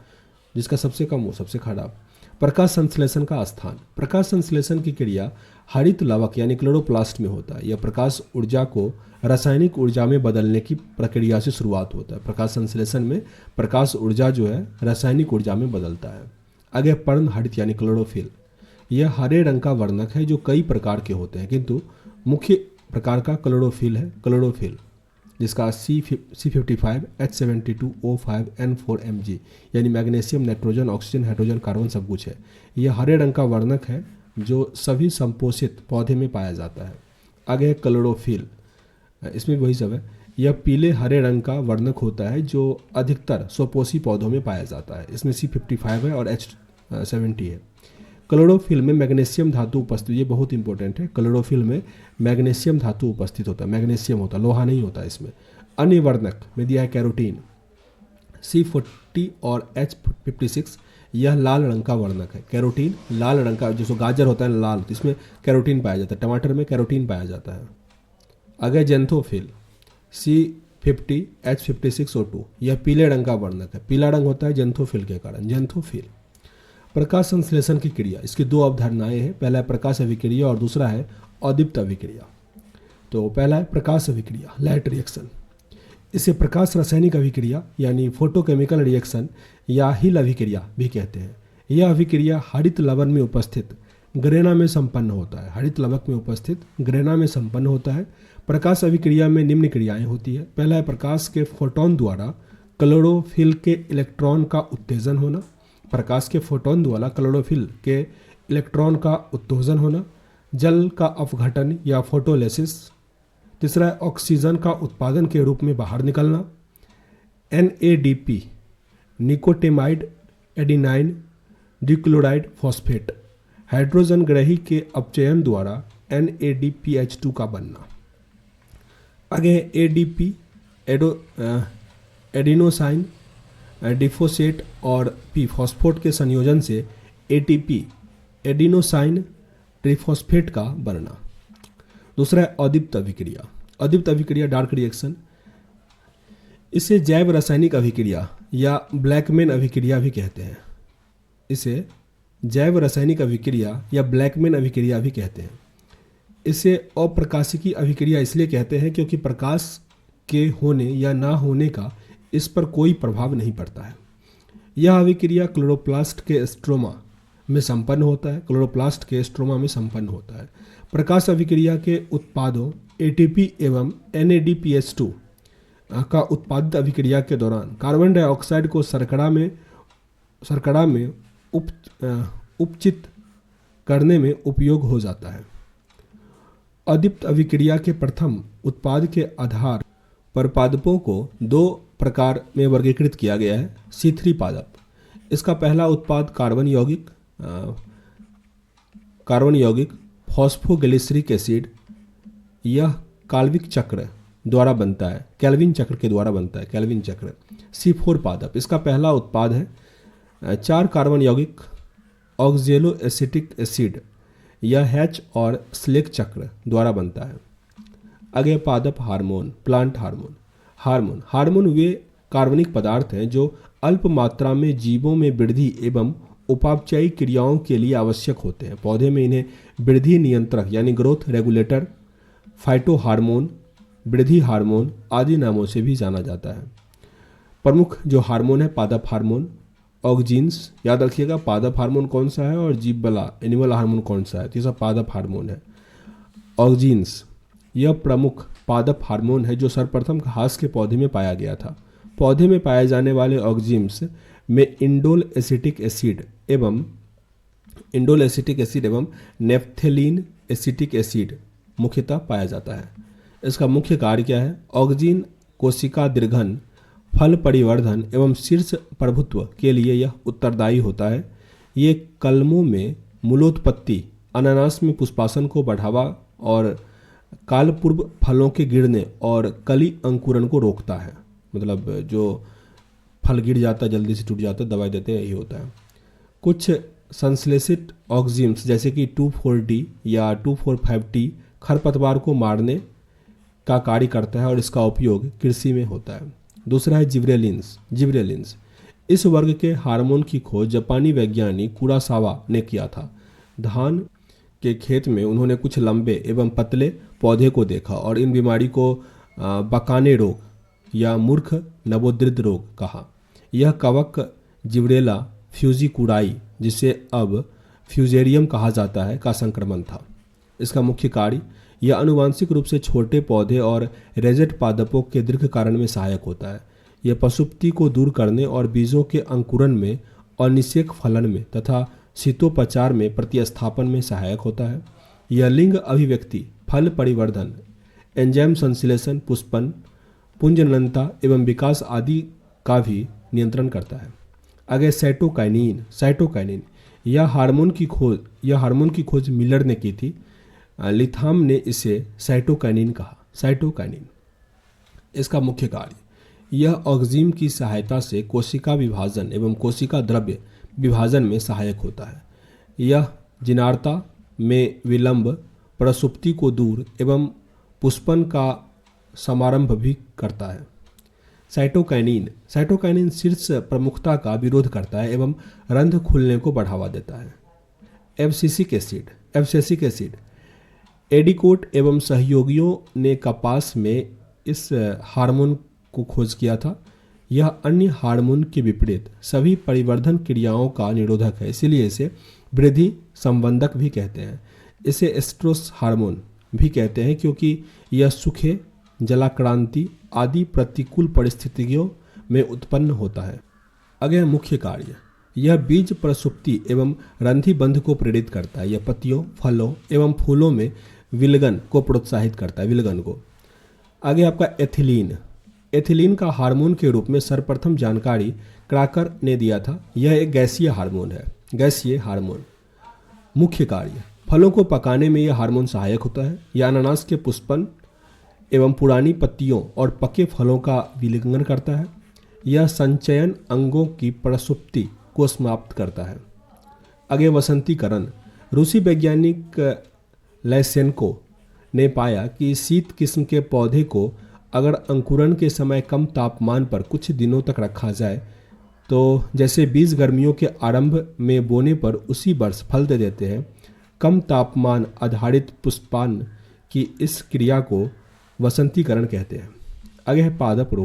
जिसका सबसे कम वो सबसे खराब। प्रकाश संश्लेषण का स्थान। प्रकाश संश्लेषण की क्रिया हरित लवक यानी क्लोरोप्लास्ट में होता है। यह प्रकाश ऊर्जा को रासायनिक ऊर्जा में बदलने की प्रक्रिया से शुरुआत होता है। प्रकाश संश्लेषण में प्रकाश ऊर्जा जो है रासायनिक ऊर्जा में बदलता है। आगे पर्ण हरित यानी क्लोरोफिल। यह हरे रंग का वर्णक है जो कई प्रकार के होते हैं, किंतु मुख्य प्रकार का क्लोरोफिल है। क्लोरोफिल जिसका C55 H72O5 N4 Mg यानी magnesium, nitrogen, oxygen, hydrogen, carbon सब कुछ है। यह हरे रंग का वर्णक है जो सभी संपोषित पौधे में पाया जाता है। आगे है क्लोरोफिल, इसमें भी वही सब है। यह पीले हरे रंग का वर्णक होता है जो अधिकतर स्वपोषी पौधों में पाया जाता है। इसमें C55 है और H70 है। क्लोरोफिल में मैग्नीशियम धातु उपस्थित, ये बहुत इंपॉर्टेंट है। क्लोरोफिल में मैग्नीशियम धातु उपस्थित होता है, मैग्नीशियम होता है, लोहा नहीं होता इसमें। अन्य वर्णक में दिया है कैरोटीन, C40 और H56 यह लाल रंग का वर्णक है। कैरोटीन लाल रंग का, जैसे गाजर होता है लाल, तो इसमें कैरोटीन पाया जाता है, टमाटर में कैरोटीन पाया जाता है। आगे जेंथोफिल C50 H56O2 यह पीले रंग का वर्णक है। पीला रंग होता है जेंथोफिल के कारण। जेंथोफिल प्रकाश संश्लेषण की क्रिया, इसकी दो अवधारणाएं हैं। पहला है प्रकाश अभिक्रिया और दूसरा है अदीप्त अभिक्रिया। तो पहला है प्रकाश अभिक्रिया, लाइट रिएक्शन। इसे प्रकाश रासायनिक अभिक्रिया यानी फोटोकेमिकल रिएक्शन या हिल अभिक्रिया भी कहते हैं। यह अभिक्रिया हरित लवण में उपस्थित ग्रेना में संपन्न होता है। हरित लवक में उपस्थित ग्रेना में संपन्न होता है। प्रकाश अभिक्रिया में निम्न क्रियाएं होती है। पहला है प्रकाश के फोटोन द्वारा क्लोरोफिल के इलेक्ट्रॉन का उत्तेजन होना। प्रकाश के फोटोन द्वारा क्लोरोफिल के इलेक्ट्रॉन का उत्तेजन होना। जल का अपघटन या फोटोलिसिस। तीसरा है ऑक्सीजन का उत्पादन के रूप में बाहर निकलना। NADP निकोटेमाइड एडिनाइन डिक्लोराइड फॉस्फेट हाइड्रोजन ग्रही के अपचयन द्वारा NADPH2 का बनना। आगे ADP एडिनोसाइन डिफोसेट और P फॉस्फोट के संयोजन से ATP एडिनोसाइन ट्रिफॉस्फेट का बनना। दूसरा है अदीप्त अभिक्रिया। अदीप्त अभिक्रिया डार्क रिएक्शन। इसे जैव रासायनिक अभिक्रिया या ब्लैकमैन अभिक्रिया भी कहते हैं। इसे जैव रासायनिक अभिक्रिया या ब्लैकमैन अभिक्रिया भी कहते हैं। इसे अप्रकाशिकी अभिक्रिया इसलिए कहते हैं क्योंकि प्रकाश के होने या ना होने का इस पर कोई प्रभाव नहीं पड़ता है। यह अभिक्रिया क्लोरोप्लास्ट के स्ट्रोमा में संपन्न होता है। क्लोरोप्लास्ट के स्ट्रोमा में संपन्न होता है। प्रकाश अभिक्रिया के उत्पादों ATP एवं NADPH2 का उत्पादित अभिक्रिया के दौरान कार्बन डाइऑक्साइड को शर्करा में उपचित करने में उपयोग हो जाता है। अदीप्त अभिक्रिया के प्रथम उत्पाद के आधार पर पादपों को दो प्रकार में वर्गीकृत किया गया है। C3 पादप। इसका पहला उत्पाद कार्बन यौगिक फॉस्फोग्लिसरिक एसिड यह काल्विक चक्र द्वारा बनता है, कैल्विन चक्र के द्वारा बनता है, कैल्विन चक्र। C4 पादप। इसका पहला उत्पाद है 4 कार्बन यौगिक ऑक्जेलो एसिटिक एसिड यह H और स्लेक चक्र द्वारा बनता है। आगे पादप हार्मोन, प्लांट हार्मोन वे कार्बनिक पदार्थ हैं जो अल्प मात्रा में जीवों में वृद्धि एवं उपापचयी क्रियाओं के लिए आवश्यक होते हैं। पौधे में इन्हें वृद्धि नियंत्रक यानी ग्रोथ रेगुलेटर, फाइटो हार्मोन, वृद्धि हार्मोन आदि नामों से भी जाना जाता है। प्रमुख जो हार्मोन है पादप हार्मोन, ऑक्जीन्स। याद रखिएगा पादप हार्मोन कौन सा है और जीव वाला एनिमल हार्मोन कौन सा है, तो ये सब पादप हार्मोन है। ऑक्जीन्स यह प्रमुख पादप हार्मोन है जो सर्वप्रथम घास के पौधे में पाया गया था। पौधे में पाए जाने वाले ऑक्जीन्स में इंडोल एसिटिक एसिड एवं नेफ्थेलीन एसिटिक एसिड मुख्यतः पाया जाता है। इसका मुख्य कार्य क्या है? ऑक्जीन कोशिका दीर्घन, फल परिवर्धन एवं शीर्ष प्रभुत्व के लिए यह उत्तरदायी होता है। ये कलमों में मूलोत्पत्ति, अनानास में पुष्पासन को बढ़ावा और कालपूर्व फलों के गिरने और कली अंकुरण को रोकता है। मतलब जो फल गिर जाता है, जल्दी से टूट जाता है, दवाई देते हैं, यही होता है। कुछ संश्लेषित ऑक्जीन्स जैसे कि 2,4-D या 2,4,5-T खरपतवार को मारने का कार्य करता है और इसका उपयोग कृषि में होता है। दूसरा है जिब्रेलिन्स। इस वर्ग के हार्मोन की खोज जापानी वैज्ञानिक कुरासावा ने किया था। धान के खेत में उन्होंने कुछ लंबे एवं पतले पौधे को देखा और इन बीमारी को बकाने रोग या मूर्ख नवोदृत रोग कहा। यह कवक जिब्रेला फ्यूजिकुराई, जिसे अब फ्यूजेरियम कहा जाता है, का संक्रमण था। इसका मुख्य कार्य यह आनुवांशिक रूप से छोटे पौधे और रेजेट पादपों के दीर्घकारण में सहायक होता है। यह पशुप्ति को दूर करने और बीजों के अंकुरन में और निषेक फलन में तथा शीतोपचार में प्रतिस्थापन में सहायक होता है। यह लिंग अभिव्यक्ति, फल परिवर्धन, एंजाइम संश्लेषण, पुष्पन, पुंजननता एवं विकास आदि का भी नियंत्रण करता है। आगे साइटोकाइनिन यह हार्मोन की खोज मिलर ने की थी। लिथाम ने इसे साइटोकाइनिन कहा। साइटोकाइनिन इसका मुख्य कार्य यह ऑक्जिन की सहायता से कोशिका विभाजन एवं कोशिका द्रव्य विभाजन में सहायक होता है। यह जिनार्ता में विलंब, प्रसुप्ति को दूर एवं पुष्पन का समारंभ भी करता है। साइटोकाइनिन शीर्ष प्रमुखता का विरोध करता है एवं रंध्र खुलने को बढ़ावा देता है। एब्सिसिक एसिड एडिकोट एवं सहयोगियों ने कपास में इस हार्मोन को खोज किया था। यह अन्य हार्मोन के विपरीत सभी परिवर्धन क्रियाओं का निरोधक है, इसीलिए इसे वृद्धि संबंधक भी कहते हैं। इसे एस्ट्रोस हार्मोन भी कहते हैं क्योंकि यह सूखे, जलाक्रांति आदि प्रतिकूल परिस्थितियों में उत्पन्न होता है। अगला मुख्य कार्य, यह बीज प्रसुप्ति एवं रंध्री बंध को प्रेरित करता है। यह पत्तियों, फलों एवं फूलों में विलगन को प्रोत्साहित करता है, विलगन को। आगे आपका एथिलीन का हार्मोन के रूप में सर्वप्रथम जानकारी क्राकर ने दिया था। यह एक गैसीय हार्मोन। मुख्य कार्य, फलों को पकाने में यह हार्मोन सहायक होता है। यह अनानास के पुष्पन एवं पुरानी पत्तियों और पके फलों का विलगन करता है। यह संचयन अंगों की प्रसुप्ति को समाप्त करता है। आगे वसंतीकरण, रूसी वैज्ञानिक लैसेनको ने पाया कि शीत किस्म के पौधे को अगर अंकुरण के समय कम तापमान पर कुछ दिनों तक रखा जाए तो जैसे बीज गर्मियों के आरंभ में बोने पर उसी वर्ष फल दे देते हैं। कम तापमान आधारित पुष्पान की इस क्रिया को वसंतीकरण कहते हैं। आगे है पादप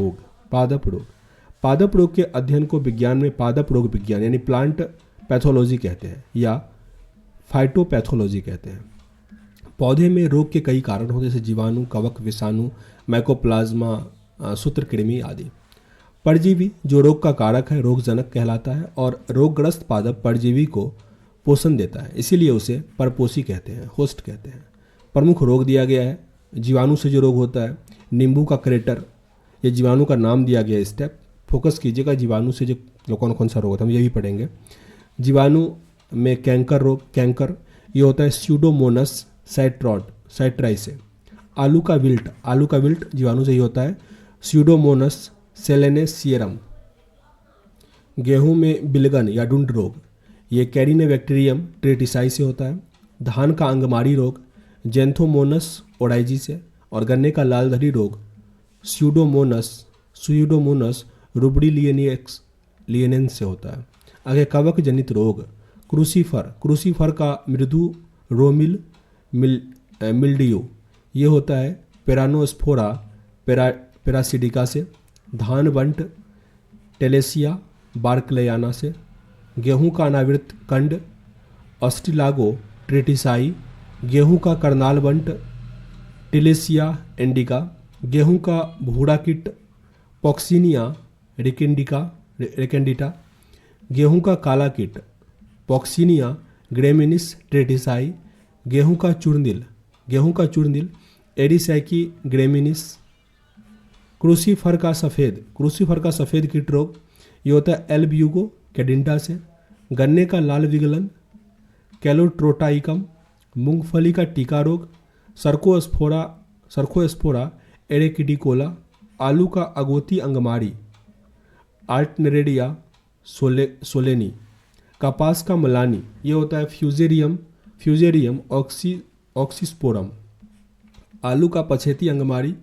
रोग के अध्ययन को विज्ञान में पादप रोग विज्ञान यानी प्लांट पैथोलॉजी कहते हैं या फाइटोपैथोलॉजी कहते हैं। पौधे में रोग के कई कारण होते हैं, जैसे जीवाणु, कवक, विषाणु, माइकोप्लाज्मा, सूत्रकृमि आदि। परजीवी जो रोग का कारक है रोगजनक कहलाता है और रोगग्रस्त पादप परजीवी को पोषण देता है, इसीलिए उसे परपोषी कहते हैं, होस्ट कहते हैं। प्रमुख रोग दिया गया है, जीवाणु से जो रोग होता है, नींबू का क्रेटर, ये जीवाणु का नाम दिया गया है। स्टेप फोकस कीजिएगा, जीवाणु से जो कौन कौन सा रोग होता है हम ये भी पढ़ेंगे। जीवाणु में कैंकर ये होता है स्यूडोमोनस साइट्राइसे। आलू का विल्ट जीवाणु से ही होता है, स्यूडोमोनस सेलेनेसियरम। गेहूं में बिलगन या डुंड रोग, ये कैरिनेबैक्टीरियम ट्रेटिसाई से होता है। धान का अंगमारी रोग जेंथोमोनस ओडाइजी से, और गन्ने का लालधरी रोग स्यूडोमोनस रुब्रीलियनेंस से होता है। आगे कवक जनित रोग, क्रूसीफर का मृदु रोमिल मिल्डियो ये होता है पेरानोस्फोरा पेरासिडिका से। धान बंट टेलेसिया बार्कलेयाना से। गेहूं का अनावृत कंड ऑस्टिलागो ट्रेटिसाई। गेहूं का करनाल बंट टिलेसिया इंडिका। गेहूं का भूरा कीट पॉक्सीनिया रेकेंडिटा। गेहूं का काला कीट पॉक्सीनिया ग्रेमिनिस ट्रेटिसाई। गेहूं का चूर्णिल एरिसैकी ग्रेमिनिस। क्रूसीफर का सफ़ेद कीट रोग ये होता है एल्ब्यूगो कैडिंटा से। गन्ने का लाल विगलन कैलोट्रोटाइकम। मूंगफली का टीका रोग सर्कोस्फोरा एरेकिडिकोला। आलू का अगोती अंगमारी आर्टनेरेडिया सोलेनी। कपास का मलानी ये होता है फ्यूजेरियम ऑक्सीस्पोरम। आलू का पछेती अंगमारी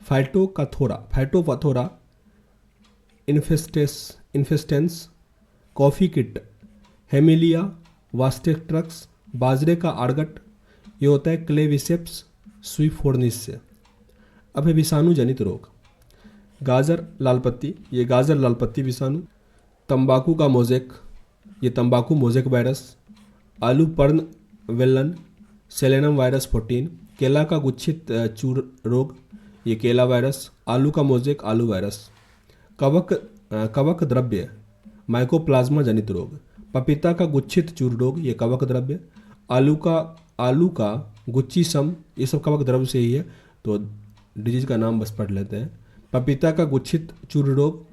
फाइटोपथोरा इन्फेस्टेंस। कॉफ़ी किट हेमिलिया वास्टेक्ट्रक्स। बाजरे का आर्गट ये होता है क्लेविसेप्स स्वीफोर्निस से। अब है विषाणु जनित रोग, गाजर लाल पत्ती विषाणु। तंबाकू का मोजेक, ये तंबाकू मोजेक वायरस। आलू पर्ण वेलन सेलेनम वायरस 14। केला का गुच्छित चूर रोग, ये केला वायरस। आलू का मोजेक आलू वायरस। कवक द्रव्य माइकोप्लाज्मा जनित रोग। पपीता का गुच्छित चूर रोग, ये कवक द्रव्य। आलू का गुच्ची सम, ये सब कवक द्रव्य से ही है, तो डिजीज का नाम बस पढ़ लेते हैं। पपीता का गुच्छित चूर रोग,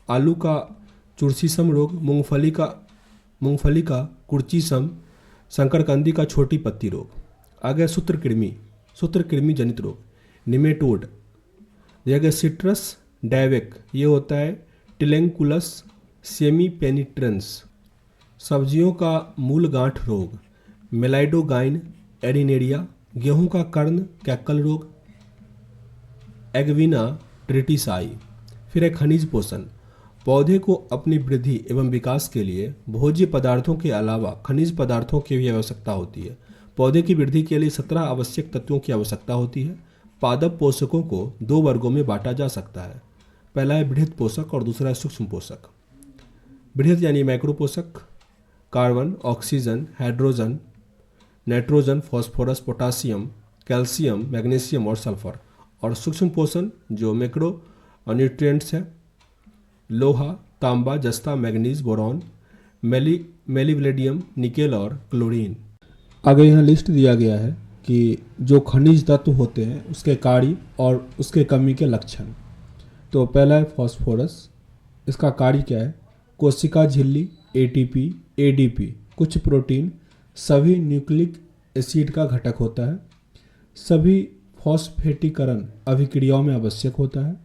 आलू का चुरसीसम रोग, मूंगफली का कुर्चीसम, शंकरकंदी का छोटी पत्ती रोग। आगे सूत्रकृमि जनित रोग, निमेटोड। दिया गया सिट्रस डैवेक ये होता है टिलेंकुलस सेमीपेनिट्रेंस। सब्जियों का मूल गांठ रोग मेलाइडोगाइन एरिनेरिया। गेहूं का कर्ण कैक्कल रोग एगविना ट्रिटिसाई। फिर है खनिज पोषण। पौधे को अपनी वृद्धि एवं विकास के लिए भोज्य पदार्थों के अलावा खनिज पदार्थों की भी आवश्यकता होती है। पौधे की वृद्धि के लिए 17 आवश्यक तत्वों की आवश्यकता होती है। पादप पोषकों को 2 वर्गों में बांटा जा सकता है। पहला है बृहद पोषक और दूसरा है सूक्ष्म पोषक। बृहद यानी मैक्रो पोषक carbon, oxygen, hydrogen, nitrogen, phosphorus, potassium, calcium, magnesium और सल्फर। और सूक्ष्म पोषण जो मैक्रो न्यूट्रिएंट्स है लोहा, तांबा, जस्ता, मैग्नीज, बोरॉन, मेलिवलेडियम, निकेल और क्लोरीन। आगे यहाँ लिस्ट दिया गया है कि जो खनिज तत्व होते हैं उसके कार्य और उसके कमी के लक्षण। तो पहला है फास्फोरस। इसका कार्य क्या है? कोशिका झिल्ली, एटीपी, एडीपी, कुछ प्रोटीन, सभी न्यूक्लिक एसिड का घटक होता है। सभी फॉस्फेटीकरण अभिक्रियाओं में आवश्यक होता है।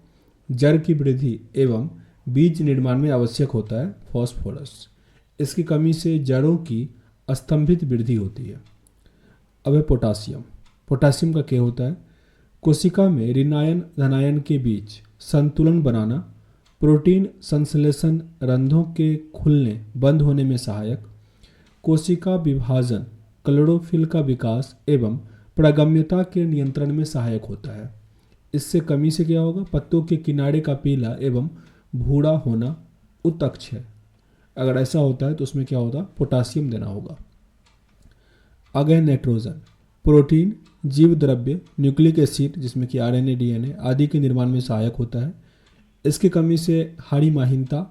जड़ की वृद्धि एवं बीज निर्माण में आवश्यक होता है फॉस्फोरस। इसकी कमी से जड़ों की स्तंभित वृद्धि होती है। अब है पोटासियम। पोटासियम का क्या होता है? कोशिका में ऋणायन धनायन के बीच संतुलन बनाना, प्रोटीन संश्लेषण, रंध्रों के खुलने बंद होने में सहायक, कोशिका विभाजन, क्लोरोफिल का विकास एवं प्रगम्यता के नियंत्रण में सहायक होता है। इससे कमी से क्या होगा? पत्तों के किनारे का पीला एवं भूरा होना उत्तक्ष है। अगर ऐसा होता है तो उसमें क्या होता? पोटासियम देना होगा। आगे है नाइट्रोजन। प्रोटीन, जीव द्रव्य, न्यूक्लिक एसिड जिसमें कि आरएनए, डीएनए आदि के निर्माण में सहायक होता है। इसकी कमी से हाड़ी माहीनता,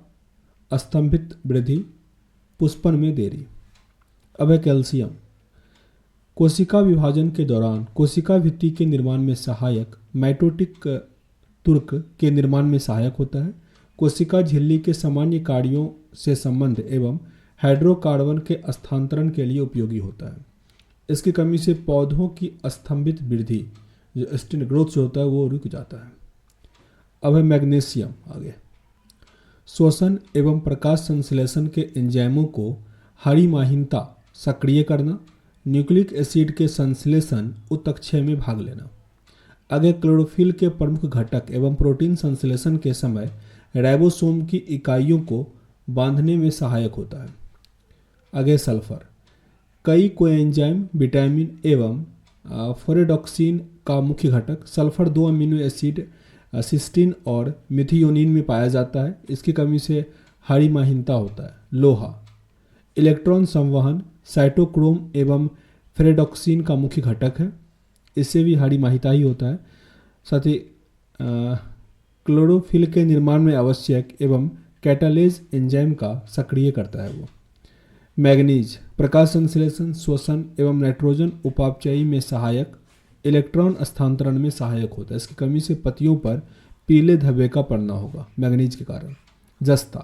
स्तंभित वृद्धि, पुष्पन में देरी। अब है कैल्शियम। कोशिका विभाजन के दौरान कोशिका भित्ति के निर्माण में सहायक, माइटोटिक तुर्क के निर्माण में सहायक होता है। कोशिका झिल्ली के सामान्य कार्यों से संबंध एवं हाइड्रोकार्बन के स्थानांतरण के लिए उपयोगी होता है। इसकी कमी से पौधों की स्तंभित वृद्धि, जो स्टेन ग्रोथ जो होता है वो रुक जाता है। अब है मैग्नीशियम। आगे श्वसन एवं प्रकाश संश्लेषण के एंजाइमों को हरिमाहीनता सक्रिय करना, न्यूक्लिक एसिड के संश्लेषण उत्तक्षय में भाग लेना। आगे क्लोरोफिल के प्रमुख घटक एवं प्रोटीन संश्लेषण के समय राइबोसोम की इकाइयों को बांधने में सहायक होता है। आगे सल्फर। कई कोएंजाइम, विटामिन एवं फोरेडॉक्सिन का मुख्य घटक सल्फर 2 अमीनो एसिड सिस्टीन और मिथियोनिन में पाया जाता है। इसकी कमी से हरिमाहीनता होता है। लोहा। इलेक्ट्रॉन संवहन, साइटोक्रोम एवं फेरेडॉक्सिन का मुख्य घटक है। इससे भी हरिमाहीता ही होता है। साथ ही क्लोरोफिल के निर्माण में आवश्यक एवं कैटालेज एंजाइम का सक्रिय करता है वो। मैग्नीज। प्रकाश संश्लेषण, श्वसन एवं नाइट्रोजन उपापचयी में सहायक, इलेक्ट्रॉन स्थानांतरण में सहायक होता है। इसकी कमी से पत्तियों पर पीले धब्बे का पड़ना होगा मैग्नीज के कारण। जस्ता।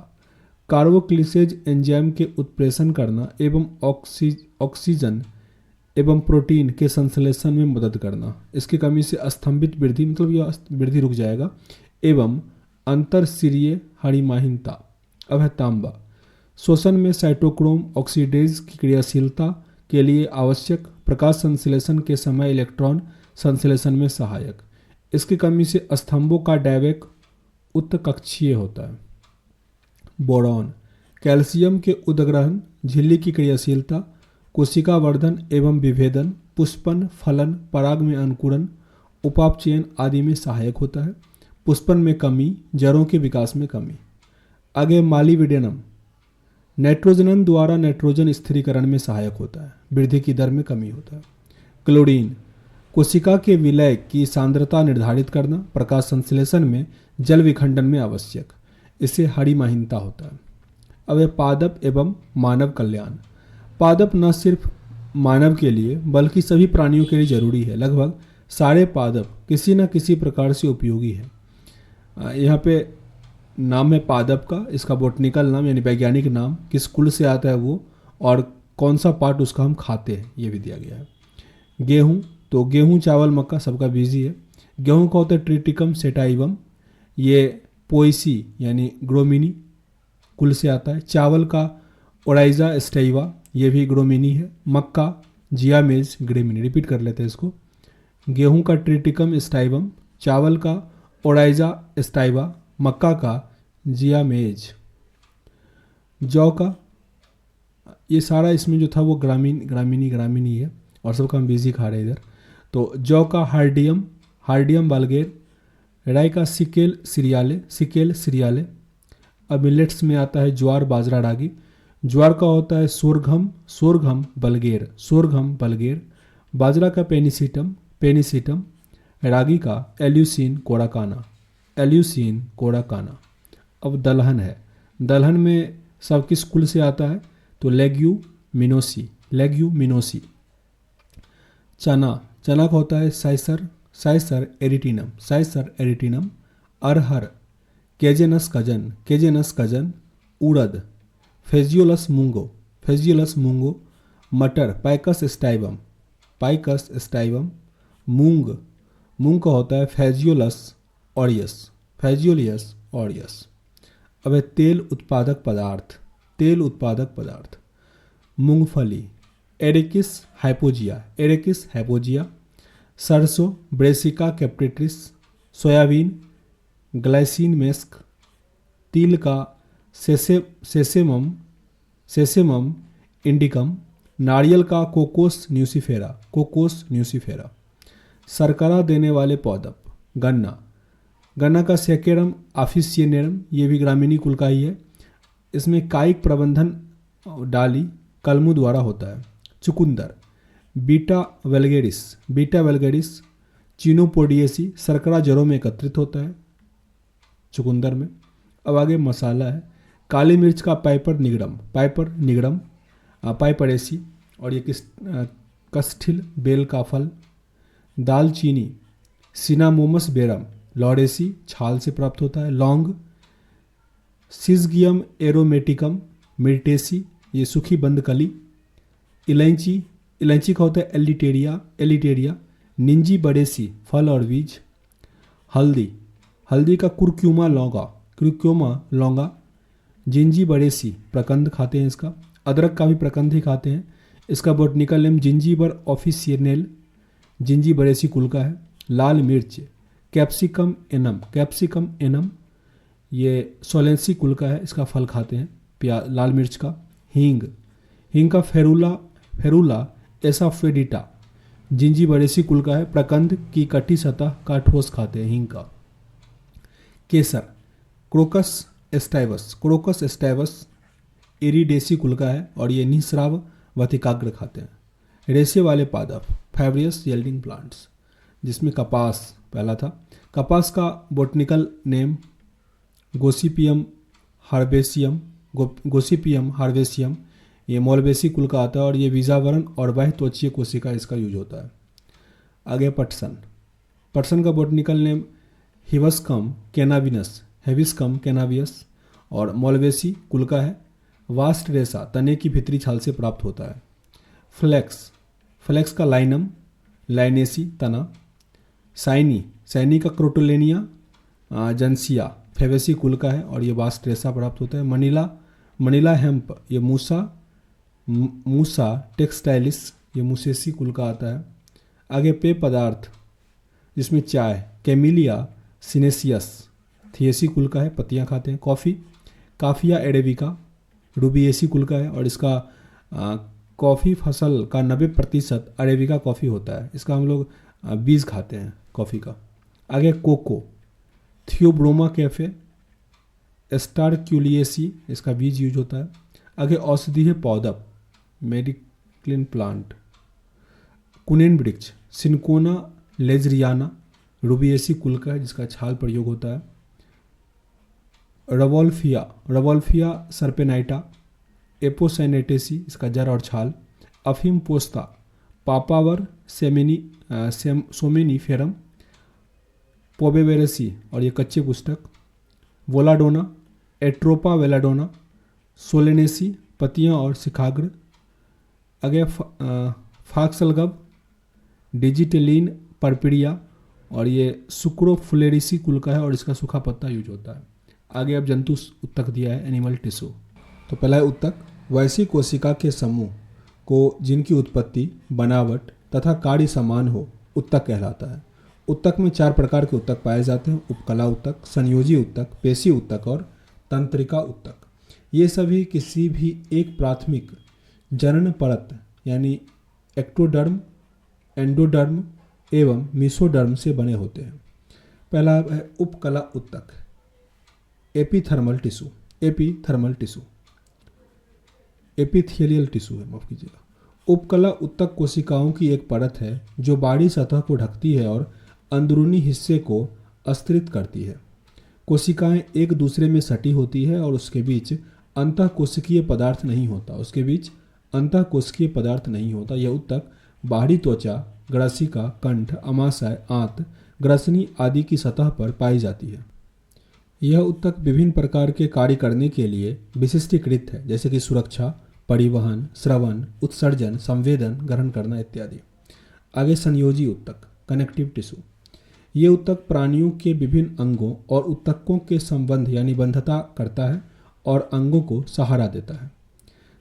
कार्बोक्लिसेज एंजाइम के उत्प्रेषण करना एवं ऑक्सीजन एवं प्रोटीन के संश्लेषण में मदद करना। इसकी कमी से स्तंभित वृद्धि, मतलब यह वृद्धि रुक जाएगा, एवं अंतरशिरीय हरिमाहीनता। अब है तांबा। श्वसन में साइटोक्रोम ऑक्सीडेज की क्रियाशीलता के लिए आवश्यक, प्रकाश संश्लेषण के समय इलेक्ट्रॉन संश्लेषण में सहायक। इसकी कमी से स्तंभों का डैवेक उत्कक्षीय होता है। बोरॉन। कैल्शियम के उदग्रहण, झिल्ली की क्रियाशीलता, कोशिका वर्धन एवं विभेदन, पुष्पन, फलन, पराग में अंकुरण, उपापचयन आदि में सहायक होता है। पुष्पन में कमी, जड़ों के विकास में कमी। आगे मालिविडेनम। नाइट्रोजनन द्वारा नाइट्रोजन स्थिरीकरण में सहायक होता है, वृद्धि की दर में कमी होता है। क्लोरीन। कोशिका के विलय की सांद्रता निर्धारित करना, प्रकाश संश्लेषण में जल विखंडन में आवश्यक। इससे हरिमाहीनता होता है। अब है पादप एवं मानव कल्याण। पादप न सिर्फ मानव के लिए बल्कि सभी प्राणियों के लिए जरूरी है। लगभग सारे पादप किसी न किसी प्रकार से उपयोगी है। यहाँ पे नाम है पादप का, इसका बोटनिकल नाम यानी वैज्ञानिक नाम, किस कुल से आता है वो, और कौन सा पार्ट उसका हम खाते हैं ये भी दिया गया है। गेहूँ, तो गेहूँ, चावल, मक्का सबका बीजी है। गेहूँ का होता है ट्रिटिकम सेटाइवम, ये पोएसी यानी ग्रोमिनी कुल से आता है। चावल का ओराइजा स्टेइवा, ये भी ग्रोमिनी है। मक्का जियामेज ग्रेमिनी, रिपीट कर लेते हैं इसको। गेहूं का ट्रिटिकम स्टाइवम, चावल का ओराइजा स्टाइवा, मक्का का जियामेज। जौ का, ये सारा इसमें जो था वो ग्रामीणी है और सबका हम बिजी खा रहे हैं इधर। तो जौ का हार्डियम बालगेर, राई का सिकेल सीरियाले। अब मिलेट्स में आता है ज्वार बाजरा रागी। ज्वार का होता है सोरघम बलगेर। बाजरा का पेनिसिटम। रागी का एल्यूसिन कोडाकाना। अब दलहन है। दलहन में सब किस कुल से आता है? तो लेग्यूमिनोसी। चना का होता है साइसर एरिटिनम। अरहर केजेनस कजन। उड़द फेजियोलस मूंगो। मटर पाइकस स्टाइवम। मूंग का होता है फेजियोलियस ऑरियस। अब है तेल उत्पादक पदार्थ। मूंगफली एरेकिस हाइपोजिया। सरसों ब्रेसिका कैप्टिट्रिस। सोयाबीन ग्लाइसिन मेस्क। तिल का सेसेमम इंडिकम। नारियल का कोकोस न्यूसीफेरा। सरकरा देने वाले पौधे गन्ना का सेकेरम ऑफिसियनेरम, ये भी ग्रामीणी कुल का ही है। इसमें कायिक प्रबंधन डाली कलमों द्वारा होता है। चुकंदर बीटा वेलगेरिस चिनोपोडिएसी, सरकरा जड़ों में एकत्रित होता है चुकंदर में। अब आगे मसाला है। काली मिर्च का पाइपर निगडम पाइपरेसी, और ये कस्टिल बेल का फल। दालचीनी सिनामोमस बेरम लॉरेसी, छाल से प्राप्त होता है। लौंग सिजगियम एरोमेटिकम मिर्टेसी, ये सूखी बंद कली। इलायची का होता है एलिटेरिया। निंजी बड़ेसी, फल और बीज। हल्दी का कुर्क्यूमा लौंगा। जिंजी बड़ेसी, प्रकंद खाते हैं इसका। अदरक का भी प्रकंद ही खाते हैं। इसका बोटनिकल नेम जिंजीबर ऑफिसियनेल, जिंजी बड़ेसी कुल का है। लाल मिर्च कैप्सिकम एनम, ये सोलेंसी कुल का है, इसका फल खाते हैं लाल मिर्च का। हींग का फेरुला एसाफेडिटा, जिंजी बड़ेसी कुल का है, प्रकंद की कटी सतह का ठोस खाते हैं हींग का। केसर क्रोकस एस्टाइवस इरिडेसी कुल का है और ये निस्राव वतिकाग्र खाते हैं। रेशे वाले पादप फैब्रियस यील्डिंग प्लांट्स, जिसमें कपास पहला था। कपास का बोटनिकल नेम गोसिपियम हार्वेसियम, ये मोलबेसी कुल का आता है और ये बीजावरण और बाह्य त्वचीय कोशिका इसका यूज होता है। आगे पटसन का बोटनिकल नेम हिबिस्कम कैनाबियस और मोलबेसी कुल का है। वास्ट रेशा तने की भीतरी छाल से प्राप्त होता है। फ्लेक्स का लाइनेसी तना। साइनी का क्रोटोलेनिया जंसिया फेवेसी कुल का है और ये वास्ट रेशा प्राप्त होता है। मनीला हेम्प, ये मूसा टेक्सटाइलिस, ये मूसेसी कुल का आता है। आगे पेय पदार्थ जिसमें चाय कैमिलिया सिनेसियस थिएसी कुल का है, पत्तियां खाते हैं। कॉफ़ी काफिया एरेबिका रूबिएसी कुल का है और इसका कॉफ़ी फसल का 90% अरेबिका कॉफ़ी होता है। इसका हम लोग बीज खाते हैं कॉफ़ी का। आगे कोको थियोब्रोमा कैफे एस्टारक्यूलिएसी, इसका बीज यूज होता है। आगे औषधीय पौधा मेडिक्लिन प्लांट कुनेन वृक्ष सिनकोना लेजरियाना रूबिएसी कुल का है, जिसका छाल प्रयोग होता है। रवोल्फिया सर्पेनाइटा एपोसाइनेटेसी, इसका जड़ और छाल। अफीम पोस्ता पापावर सोमेनिफेरम पोबेवेरेसी, और ये कच्चे पुस्तक। वोलाडोना एट्रोपा वेलाडोना सोलेनेसी, पत्तियां और शिखाग्र। आगे फाक्सलगब डिजिटेलिन परपिडिया, और ये सुक्रोफुलेरिसी कुल का है और इसका सूखा पत्ता यूज होता है। आगे अब जंतु ऊतक दिया है, एनिमल टिश्यू। तो पहला है ऊतक, वैसी कोशिका के समूह को जिनकी उत्पत्ति, बनावट तथा कार्य समान हो, ऊतक कहलाता है। ऊतक में 4 प्रकार के ऊतक पाए जाते हैं: उपकला ऊतक, संयोजी ऊतक, पेशी ऊतक और तंत्रिका ऊतक। ये सभी किसी भी एक प्राथमिक जनन परत यानी एक्टोडर्म, एंडोडर्म एवं मेसोडर्म से बने होते हैं। पहला है उपकला ऊतक, एपिथर्मल टिश्यू। एपिथर्मल टिश्यू एपिथेलियल टिश्यू है, माफ कीजिएगा। उपकला ऊतक कोशिकाओं की एक परत है जो बाहरी सतह को ढकती है और अंदरूनी हिस्से को अस्थिरित करती है। कोशिकाएं एक दूसरे में सटी होती है और उसके बीच अंतःकोशिकीय पदार्थ नहीं होता। यह ऊतक बाहरी त्वचा, ग्रसिका, कंठ, अमाशय, आंत, ग्रसनी आदि की सतह पर पाई जाती है। यह ऊतक विभिन्न प्रकार के कार्य करने के लिए विशिष्टीकृत है, जैसे कि सुरक्षा, परिवहन, श्रवण, उत्सर्जन, संवेदन, ग्रहण करना इत्यादि। आगे संयोजी ऊतक, कनेक्टिव टिश्यू। ये ऊतक प्राणियों के विभिन्न अंगों और ऊतकों के संबंध यानी बंधता करता है और अंगों को सहारा देता है।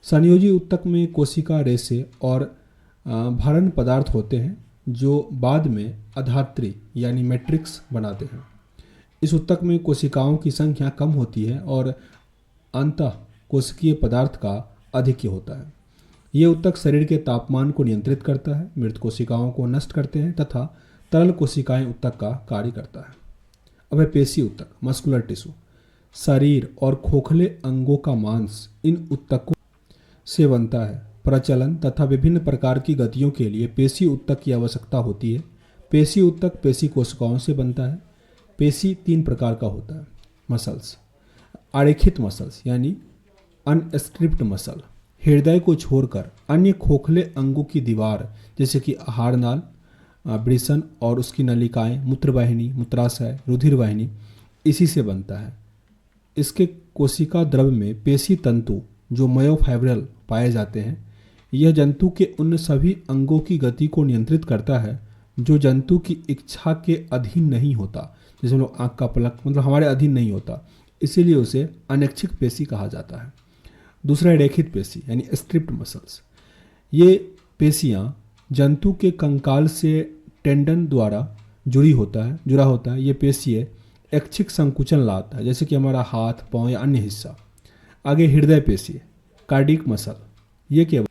संयोजी ऊतक में कोशिका रेशे और भरण पदार्थ होते हैं जो बाद में अधात्री यानी मैट्रिक्स बनाते हैं। इस ऊतक में कोशिकाओं की संख्या कम होती है और अंतः कोशिकीय पदार्थ का आधिक्य होता है। ये ऊतक शरीर के तापमान को नियंत्रित करता है, मृत कोशिकाओं को नष्ट करते हैं तथा तरल कोशिकाएं ऊतक का कार्य करता है। अब है पेशी ऊतक, मस्कुलर टिश्यू। शरीर और खोखले अंगों का मांस इन ऊतकों से बनता है। प्रचलन तथा विभिन्न प्रकार की गतियों के लिए पेशी ऊतक की आवश्यकता होती है। पेशी ऊतक पेशी कोशिकाओं से बनता है। पेशी 3 प्रकार का होता है। मसल्स, आरेखित मसल्स यानी अनस्ट्रिप्ड मसल। हृदय को छोड़कर अन्य खोखले अंगों की दीवार जैसे कि आहार नाल, वृषण और उसकी नलिकाएं, मूत्रवाहिनी, मूत्राशय, रुधिर वाहिनी इसी से बनता है। इसके कोशिका द्रव में पेशी तंतु जो मायोफाइब्रल पाए जाते हैं। यह जंतु के उन सभी अंगों की गति को नियंत्रित करता है जो जंतु की इच्छा के अधीन नहीं होता। जैसे हम लोग आँख का पलक मतलब हमारे अधीन नहीं होता, इसीलिए उसे अनैच्छिक पेशी कहा जाता है। दूसरा है रेखित पेशी यानी स्ट्रिप्ड मसल्स। ये पेशियाँ जंतु के कंकाल से टेंडन द्वारा जुड़ा होता है। ये पेशी ऐच्छिक संकुचन लाता है, जैसे कि हमारा हाथ, पाँव या अन्य हिस्सा। आगे हृदय पेशी, कार्डिक मसल। ये केवल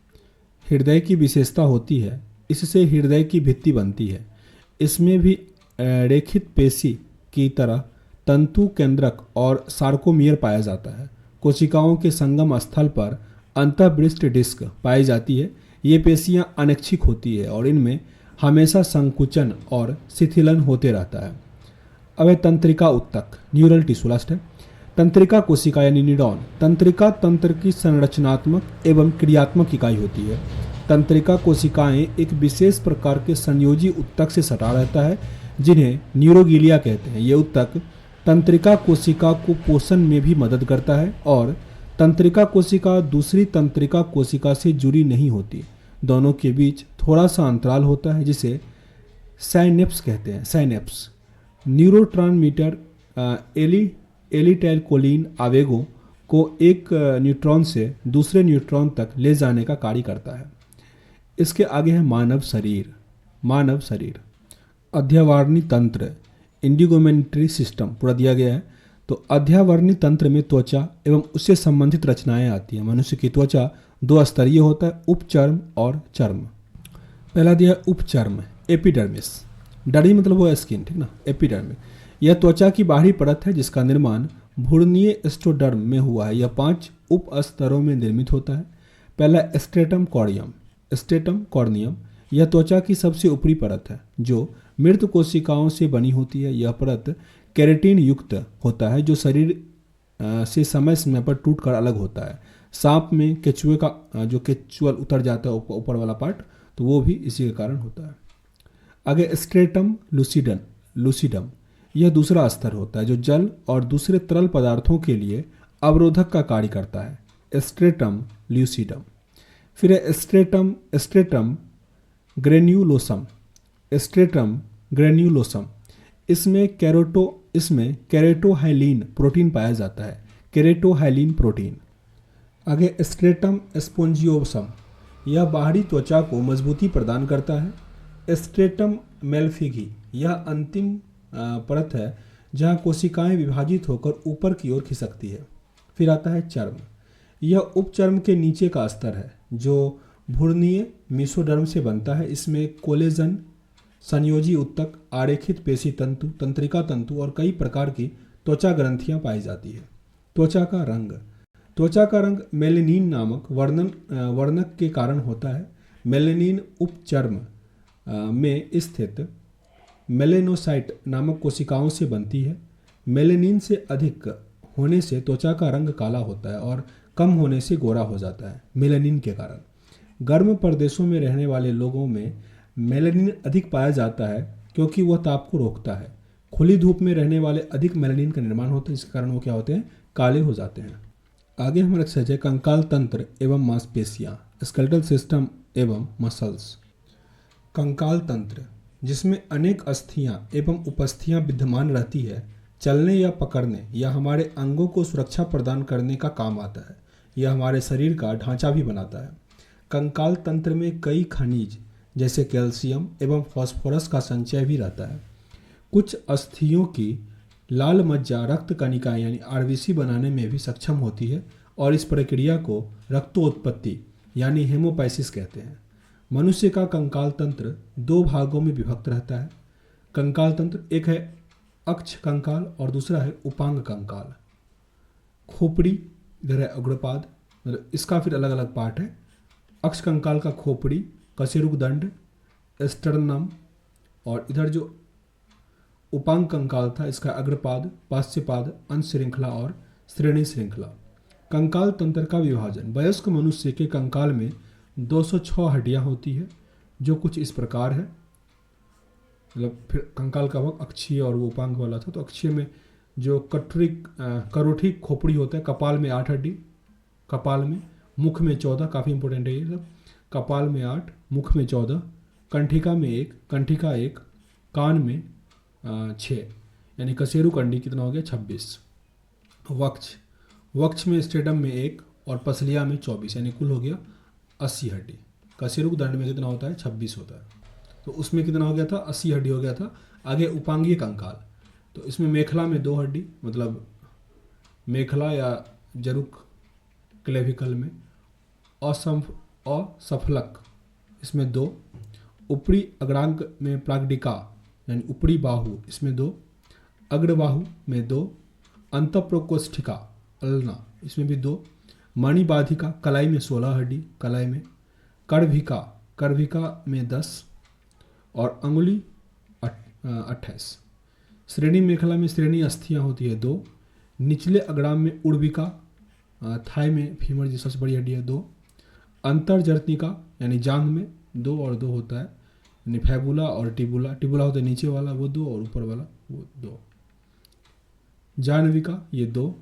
हृदय की विशेषता होती है, इससे हृदय की भित्ति बनती है। इसमें भी रेखित पेशी की तरह तंतु केंद्रक और सार्कोमियर पाया जाता है। कोशिकाओं के संगम स्थल पर अंतःपृष्ठ डिस्क पाई जाती है। ये पेशियां अनैच्छिक होती है और इनमें हमेशा संकुचन और शिथिलन होते रहता है। अब है तंत्रिका ऊतक, न्यूरल टिश्यू। लास्ट है तंत्रिका कोशिका यानी न्यूरॉन। तंत्रिका तंत्र की संरचनात्मक एवं क्रियात्मक इकाई होती है। तंत्रिका कोशिकाएं एक विशेष प्रकार के संयोजी ऊतक से सटा रहता है जिन्हें न्यूरोगिलिया कहते हैं। ये ऊतक तंत्रिका कोशिका को पोषण में भी मदद करता है और तंत्रिका कोशिका दूसरी तंत्रिका कोशिका से जुड़ी नहीं होती। दोनों के बीच थोड़ा सा अंतराल होता है जिसे साइनेप्स कहते हैं। साइनेप्स न्यूरोट्रांसमीटर एलिटाइलकोलिन आवेगों को एक न्यूट्रॉन से दूसरे न्यूट्रॉन तक ले जाने का कार्य करता है। इसके आगे है मानव शरीर। मानव शरीर अध्यावरणी तंत्र, इंडिगोमेंट्री सिस्टम पूरा दिया गया है। तो अध्यावरणी तंत्र में त्वचा एवं उससे संबंधित रचनाएं आती हैं। मनुष्य की त्वचा 2 स्तरीय होता है, उपचर्म और चर्म। पहला दिया उपचर्म, एपिडर्मिस। डर्मी मतलब वो स्किन, ठीक ना। एपिडर्मिस यह त्वचा की बाहरी परत है जिसका निर्माण भ्रूणीय एस्टोडर्म में हुआ है। यह 5 उप स्तरों में निर्मित होता है। पहला स्ट्रेटम कॉर्नियम। स्ट्रेटम कॉर्नियम यह त्वचा की सबसे ऊपरी परत है जो मृत कोशिकाओं से बनी होती है। यह परत केराटिन युक्त होता है जो शरीर से समय समय पर टूटकर अलग होता है। सांप में केचुए का जो केचुअल उतर जाता है ऊपर वाला पार्ट, तो वो भी इसी के कारण होता है। आगे स्ट्रेटम लूसिडम यह दूसरा स्तर होता है जो जल और दूसरे तरल पदार्थों के लिए अवरोधक का कार्य करता है। Stratum lucidum. फिर है स्ट्रेटम ग्रेन्यूलोसम। स्ट्रेटम ग्रेन्यूलोसम इसमें इसमें केरेटोहाइलिन प्रोटीन पाया जाता है, केरेटोहाइलिन प्रोटीन। आगे स्ट्रेटम स्पोंजियोसम, यह बाहरी त्वचा को मजबूती प्रदान करता है। स्ट्रेटम मेलफिगी, यह अंतिम परत है जहाँ कोशिकाएं विभाजित होकर ऊपर की ओर खिसकती है। फिर आता है चर्म, यह उपचर्म के नीचे का स्तर है जो भ्रूणीय मेसोडर्म से बनता है। इसमें कोलेजन, संयोजी ऊतक, आरेखित पेशी तंतु, तंत्रिका तंतु और कई प्रकार की त्वचा ग्रंथियां पाई जाती है। त्वचा का रंग, त्वचा का रंग मेलेनिन नामक वर्णक के कारण होता है। मेलेनिन उपचर्म में स्थित मेलेनोसाइट नामक कोशिकाओं से बनती है। मेलेनिन से अधिक होने से त्वचा का रंग काला होता है और कम होने से गोरा हो जाता है मेलेनिन के कारण। गर्म प्रदेशों में रहने वाले लोगों में मेलेनिन अधिक पाया जाता है क्योंकि वह ताप को रोकता है। खुली धूप में रहने वाले अधिक मेलेनिन का निर्माण होता है, इसके कारण वो क्या होते हैं, काले हो जाते हैं। आगे हमारा एक्सरसाइज है कंकाल तंत्र एवं मांसपेशियाँ, स्केलेटल सिस्टम एवं मसल्स। कंकाल तंत्र, जिसमें अनेक अस्थियां एवं उपस्थियां विद्यमान रहती है, चलने या पकड़ने या हमारे अंगों को सुरक्षा प्रदान करने का काम आता है। यह हमारे शरीर का ढांचा भी बनाता है। कंकाल तंत्र में कई खनिज जैसे कैल्शियम एवं फास्फोरस का संचय भी रहता है। कुछ अस्थियों की लाल मज्जा रक्त कणिकाएं यानी आरबीसी बनाने में भी सक्षम होती है और इस प्रक्रिया को रक्तोत्पत्ति यानी हेमोपाइसिस कहते हैं। मनुष्य का कंकाल तंत्र दो भागों में विभक्त रहता है। कंकाल तंत्र, एक है अक्ष कंकाल और दूसरा है उपांग कंकाल। खोपड़ी, इधर है अग्रपाद, मतलब इसका फिर अलग अलग पार्ट है। अक्ष कंकाल का खोपड़ी, कशेरुक दंड, स्टर्नम, और इधर जो उपांग कंकाल था इसका अग्रपाद, पार्श्वपाद, अंश श्रृंखला और श्रेणी श्रृंखला। कंकाल तंत्र का विभाजन, वयस्क मनुष्य के कंकाल में 206 हड्डियां होती है जो कुछ इस प्रकार है। मतलब फिर कंकाल का भाग अक्षीय और वो उपांग वाला था, तो अक्षीय में जो करोठी खोपड़ी होता है, कपाल में 8 हड्डी, कपाल में, मुख में 14, काफ़ी इंपॉर्टेंट है ये सब। कपाल में 8, मुख में 14, कंठिका में 1, कंठिका 1, कान में 6, यानी कशेरु कंडी कितना हो गया 26। वक्ष, वक्ष में स्टेडम में 1 और पसलिया में 24, यानी कुल हो गया 80 हड्डी। कशेरुक दंड में कितना होता है 26 होता है, तो उसमें कितना हो गया था 80 हड्डी हो गया था। आगे उपांगीय कंकाल, तो इसमें मेखला में 2 हड्डी, मतलब मेखला या जरुक क्लेविकल में, असफलक इसमें 2, ऊपरी अग्रांग में प्रागडिका यानी ऊपरी बाहु इसमें 2, अग्रबाहु में 2, अंतःप्रोकोष्ठिका अल्ना इसमें भी 2, मणिबाधिका कलाई में 16 हड्डी, कलाई में, करभिका, करभिका में 10 और अंगुली 28। श्रेणी मेखला में श्रेणी अस्थियाँ होती है 2, निचले अग्राम में उर्विका, थाई में फीमर जी सबसे बड़ी हड्डी है 2, अंतर्जर्तिका यानी जांघ में 2 और 2 होता है, यानी फैबुला और टिबुला, टिबुला होता है नीचे वाला वो 2 और ऊपर वाला वो 2, जानविका ये 2,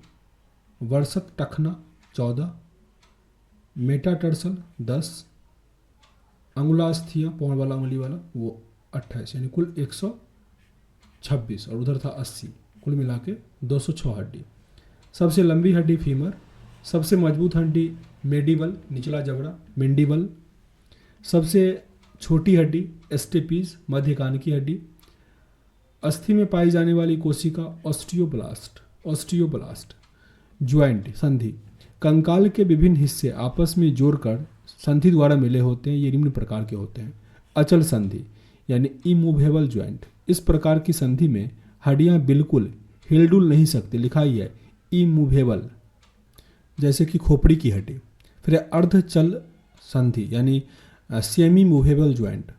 वर्षत टखना 14, मेटाटर्सल 10, अंगुलास्थियाँ पौड़ वाला उंगली वाला वो 28, यानी कुल 126 और उधर था 80, कुल मिला के 206 हड्डी। सबसे लंबी हड्डी फीमर, सबसे मजबूत हड्डी मेडिबल निचला जबड़ा मेंडिबल, सबसे छोटी हड्डी एस्टेपीज मध्य कान की हड्डी। अस्थि में पाई जाने वाली कोशिका ऑस्टियोब्लास्ट, ऑस्टियोब्लास्ट। ज्वाइंट संधि, कंकाल के विभिन्न हिस्से आपस में जोड़कर संधि द्वारा मिले होते हैं, ये निम्न प्रकार के होते हैं। अचल संधि यानी इमूवेबल ज्वाइंट, इस प्रकार की संधि में हड्डियां बिल्कुल हिलडुल नहीं सकती, लिखा ही है इमूवेबल, जैसे कि खोपड़ी की हड्डी। फिर अर्धचल संधि यानी सेमी मूवेबल ज्वाइंट,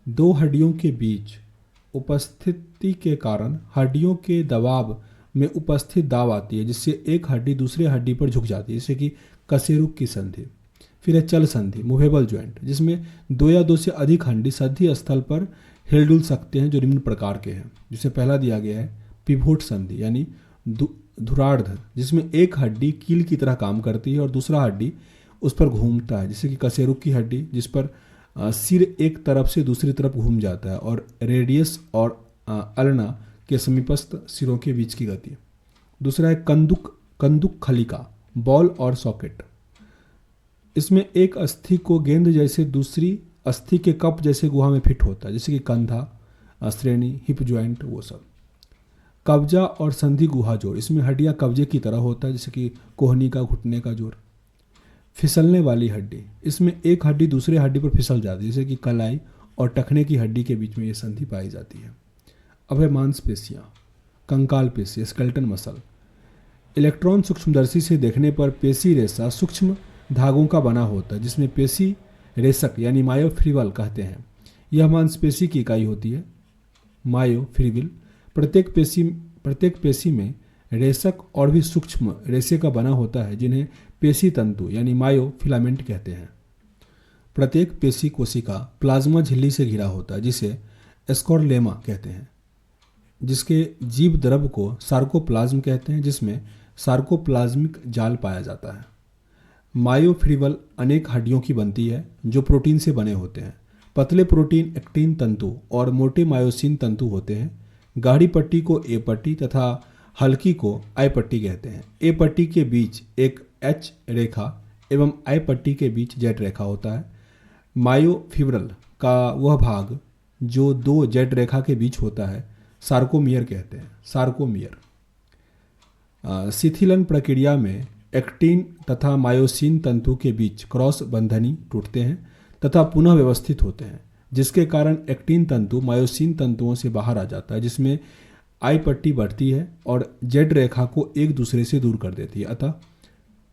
दो हड्डियों के बीच उपस्थिति के कारण हड्डियों के दबाव में उपस्थित दाब आती है, जिससे एक हड्डी दूसरे हड्डी पर झुक जाती है, जैसे कि कशेरुक की संधि। फिर है चल संधि मूवेबल ज्वाइंट, जिसमें 2 या 2 से अधिक हड्डी संधि स्थल पर हिलडुल सकते हैं, जो निम्न प्रकार के हैं। जिसे पहला दिया गया है पिवोट संधि यानी धुरार्ध, जिसमें एक हड्डी कील की तरह काम करती है और दूसरा हड्डी उस पर घूमता है, जैसे कि कशेरुक की हड्डी जिस पर सिर एक तरफ से दूसरी तरफ घूम जाता है, और रेडियस और अल्ना के समीपस्थ सिरों के बीच की गति। दूसरा है कंदुक खलिका, बॉल और सॉकेट। इसमें एक अस्थि को गेंद जैसे दूसरी अस्थि के कप जैसे गुहा में फिट होता है, जैसे कि कंधा, श्रेणी, हिप ज्वाइंट, वो सब। कब्जा और संधि गुहा जोड़, इसमें हड्डियां कब्जे की तरह होता है, जैसे कि कोहनी का, घुटने का जोड़। फिसलने वाली हड्डी, इसमें एक हड्डी दूसरे हड्डी पर फिसल जाती है, जैसे कि कलाई और टखने की हड्डी के बीच में ये संधि पाई जाती है। अब है मांसपेशियाँ, कंकाल पेशी, स्केलेटन मसल। इलेक्ट्रॉन सूक्ष्मदर्शी से देखने पर पेशी रेशा सूक्ष्म धागों का बना होता है, जिसमें पेशी रेशक यानी मायोफिब्रिल कहते हैं। यह मांसपेशी की इकाई होती है, मायोफिब्रिल। प्रत्येक पेशी में रेशक और भी सूक्ष्म रेशे का बना होता है, जिन्हें पेशी तंतु यानी मायोफिलामेंट कहते हैं। प्रत्येक पेशी कोशिका प्लाज्मा झिल्ली से घिरा होता है, जिसे स्कोरलेमा कहते हैं, जिसके जीव द्रव को सार्कोप्लाज्म कहते हैं, जिसमें सार्कोप्लाज्मिक जाल पाया जाता है। मायोफिब्रिल अनेक हड्डियों की बनती है जो प्रोटीन से बने होते हैं। पतले प्रोटीन एक्टिन तंतु और मोटे मायोसिन तंतु होते हैं। गाढ़ी पट्टी को ए पट्टी तथा हल्की को आई पट्टी कहते हैं। ए पट्टी के बीच एक एच रेखा एवं आई पट्टी के बीच जेड रेखा होता है। मायोफिब्रिल का वह भाग जो दो जेड रेखा के बीच होता है सार्कोमियर कहते हैं, सार्कोमियर। शिथिलन प्रक्रिया में एक्टिन तथा मायोसिन तंतु के बीच क्रॉस बंधनी टूटते हैं तथा पुनः व्यवस्थित होते हैं, जिसके कारण एक्टिन तंतु मायोसिन तंतुओं से बाहर आ जाता है, जिसमें आई पट्टी बढ़ती है और जेड रेखा को एक दूसरे से दूर कर देती है। अतः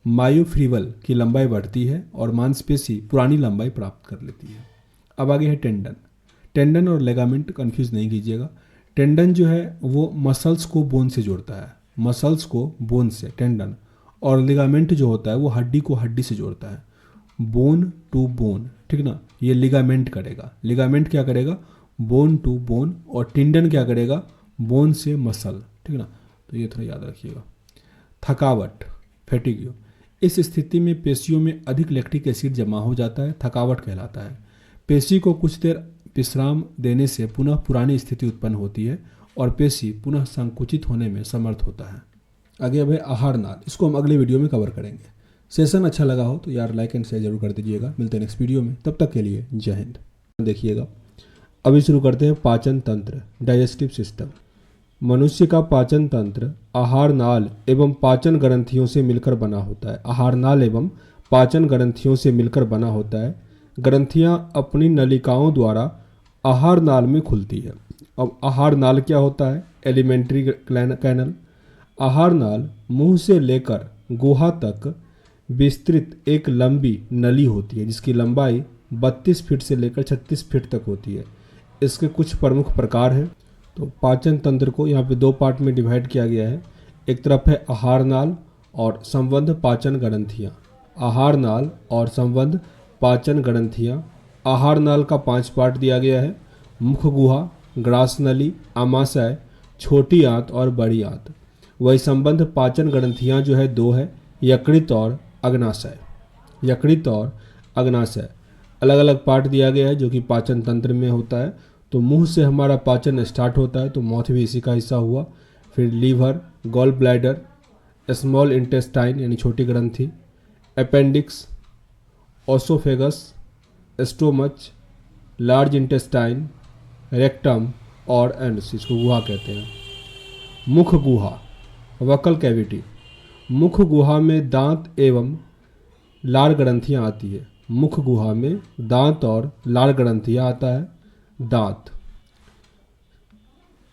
मायोफिब्रिल की लंबाई बढ़ती है और मांसपेशी पुरानी लंबाई प्राप्त कर लेती है। अब आगे है टेंडन। टेंडन और लेगामेंट कंफ्यूज नहीं कीजिएगा। टेंडन जो है वो मसल्स को बोन से जोड़ता है, मसल्स को बोन से, टेंडन। और लिगामेंट जो होता है वो हड्डी को हड्डी से जोड़ता है, बोन टू बोन, ठीक ना। ये लिगामेंट करेगा, लिगामेंट क्या करेगा, बोन टू बोन, और टेंडन क्या करेगा, बोन से मसल, ठीक ना। तो ये थोड़ा याद रखिएगा। थकावट, फैटिग, इस स्थिति में पेशियों में अधिक लैक्टिक एसिड जमा हो जाता है, थकावट कहलाता है। पेशी को कुछ देर विश्राम देने से पुनः पुरानी स्थिति उत्पन्न होती है और पेशी पुनः संकुचित होने में समर्थ होता है। आगे अब है आहार नाल, इसको हम अगले वीडियो में कवर करेंगे। सेशन अच्छा लगा हो तो यार लाइक एंड शेयर जरूर कर दीजिएगा। मिलते हैं नेक्स्ट वीडियो में, तब तक के लिए जय हिंद। देखिएगा, अभी शुरू करते हैं पाचन तंत्र, डाइजेस्टिव सिस्टम। मनुष्य का पाचन तंत्र आहार नाल एवं पाचन ग्रंथियों से मिलकर बना होता है। आहार नाल एवं पाचन ग्रंथियों से मिलकर बना होता है। ग्रंथियां अपनी नलिकाओं द्वारा आहार नाल में खुलती है। अब आहार नाल क्या होता है, एलिमेंट्री कैनल। आहार नाल मुंह से लेकर गुहा तक विस्तृत एक लंबी नली होती है, जिसकी लंबाई 32 फीट से लेकर 36 फीट तक होती है। इसके कुछ प्रमुख प्रकार हैं। तो पाचन तंत्र को यहाँ पे दो पार्ट में डिवाइड किया गया है। एक तरफ है आहार नाल और संबंध पाचन ग्रंथियाँ। आहार नाल और संबंध पाचन ग्रंथियाँ। आहार नाल का 5 पार्ट दिया गया है, मुख गुहा, ग्रास नली, आमाशय, छोटी आंत और बड़ी आंत। वही संबंध पाचन ग्रंथियाँ जो है 2 है, यकृत और अग्नाशय। यकृत और अग्नाशय अलग अलग पार्ट दिया गया है जो कि पाचन तंत्र में होता है। तो मुंह से हमारा पाचन स्टार्ट होता है, तो माउथ भी इसी का हिस्सा हुआ। फिर liver, gall bladder, small intestine यानी छोटी ग्रंथि, appendix, oesophagus, stomach, large intestine, rectum और एंड्स, इसको गुहा कहते हैं। मुख गुहा, वकल कैविटी। मुख गुहा में दांत एवं लार ग्रंथियाँ आती है। मुख गुहा में दांत और लार ग्रंथियाँ आता है। दांत,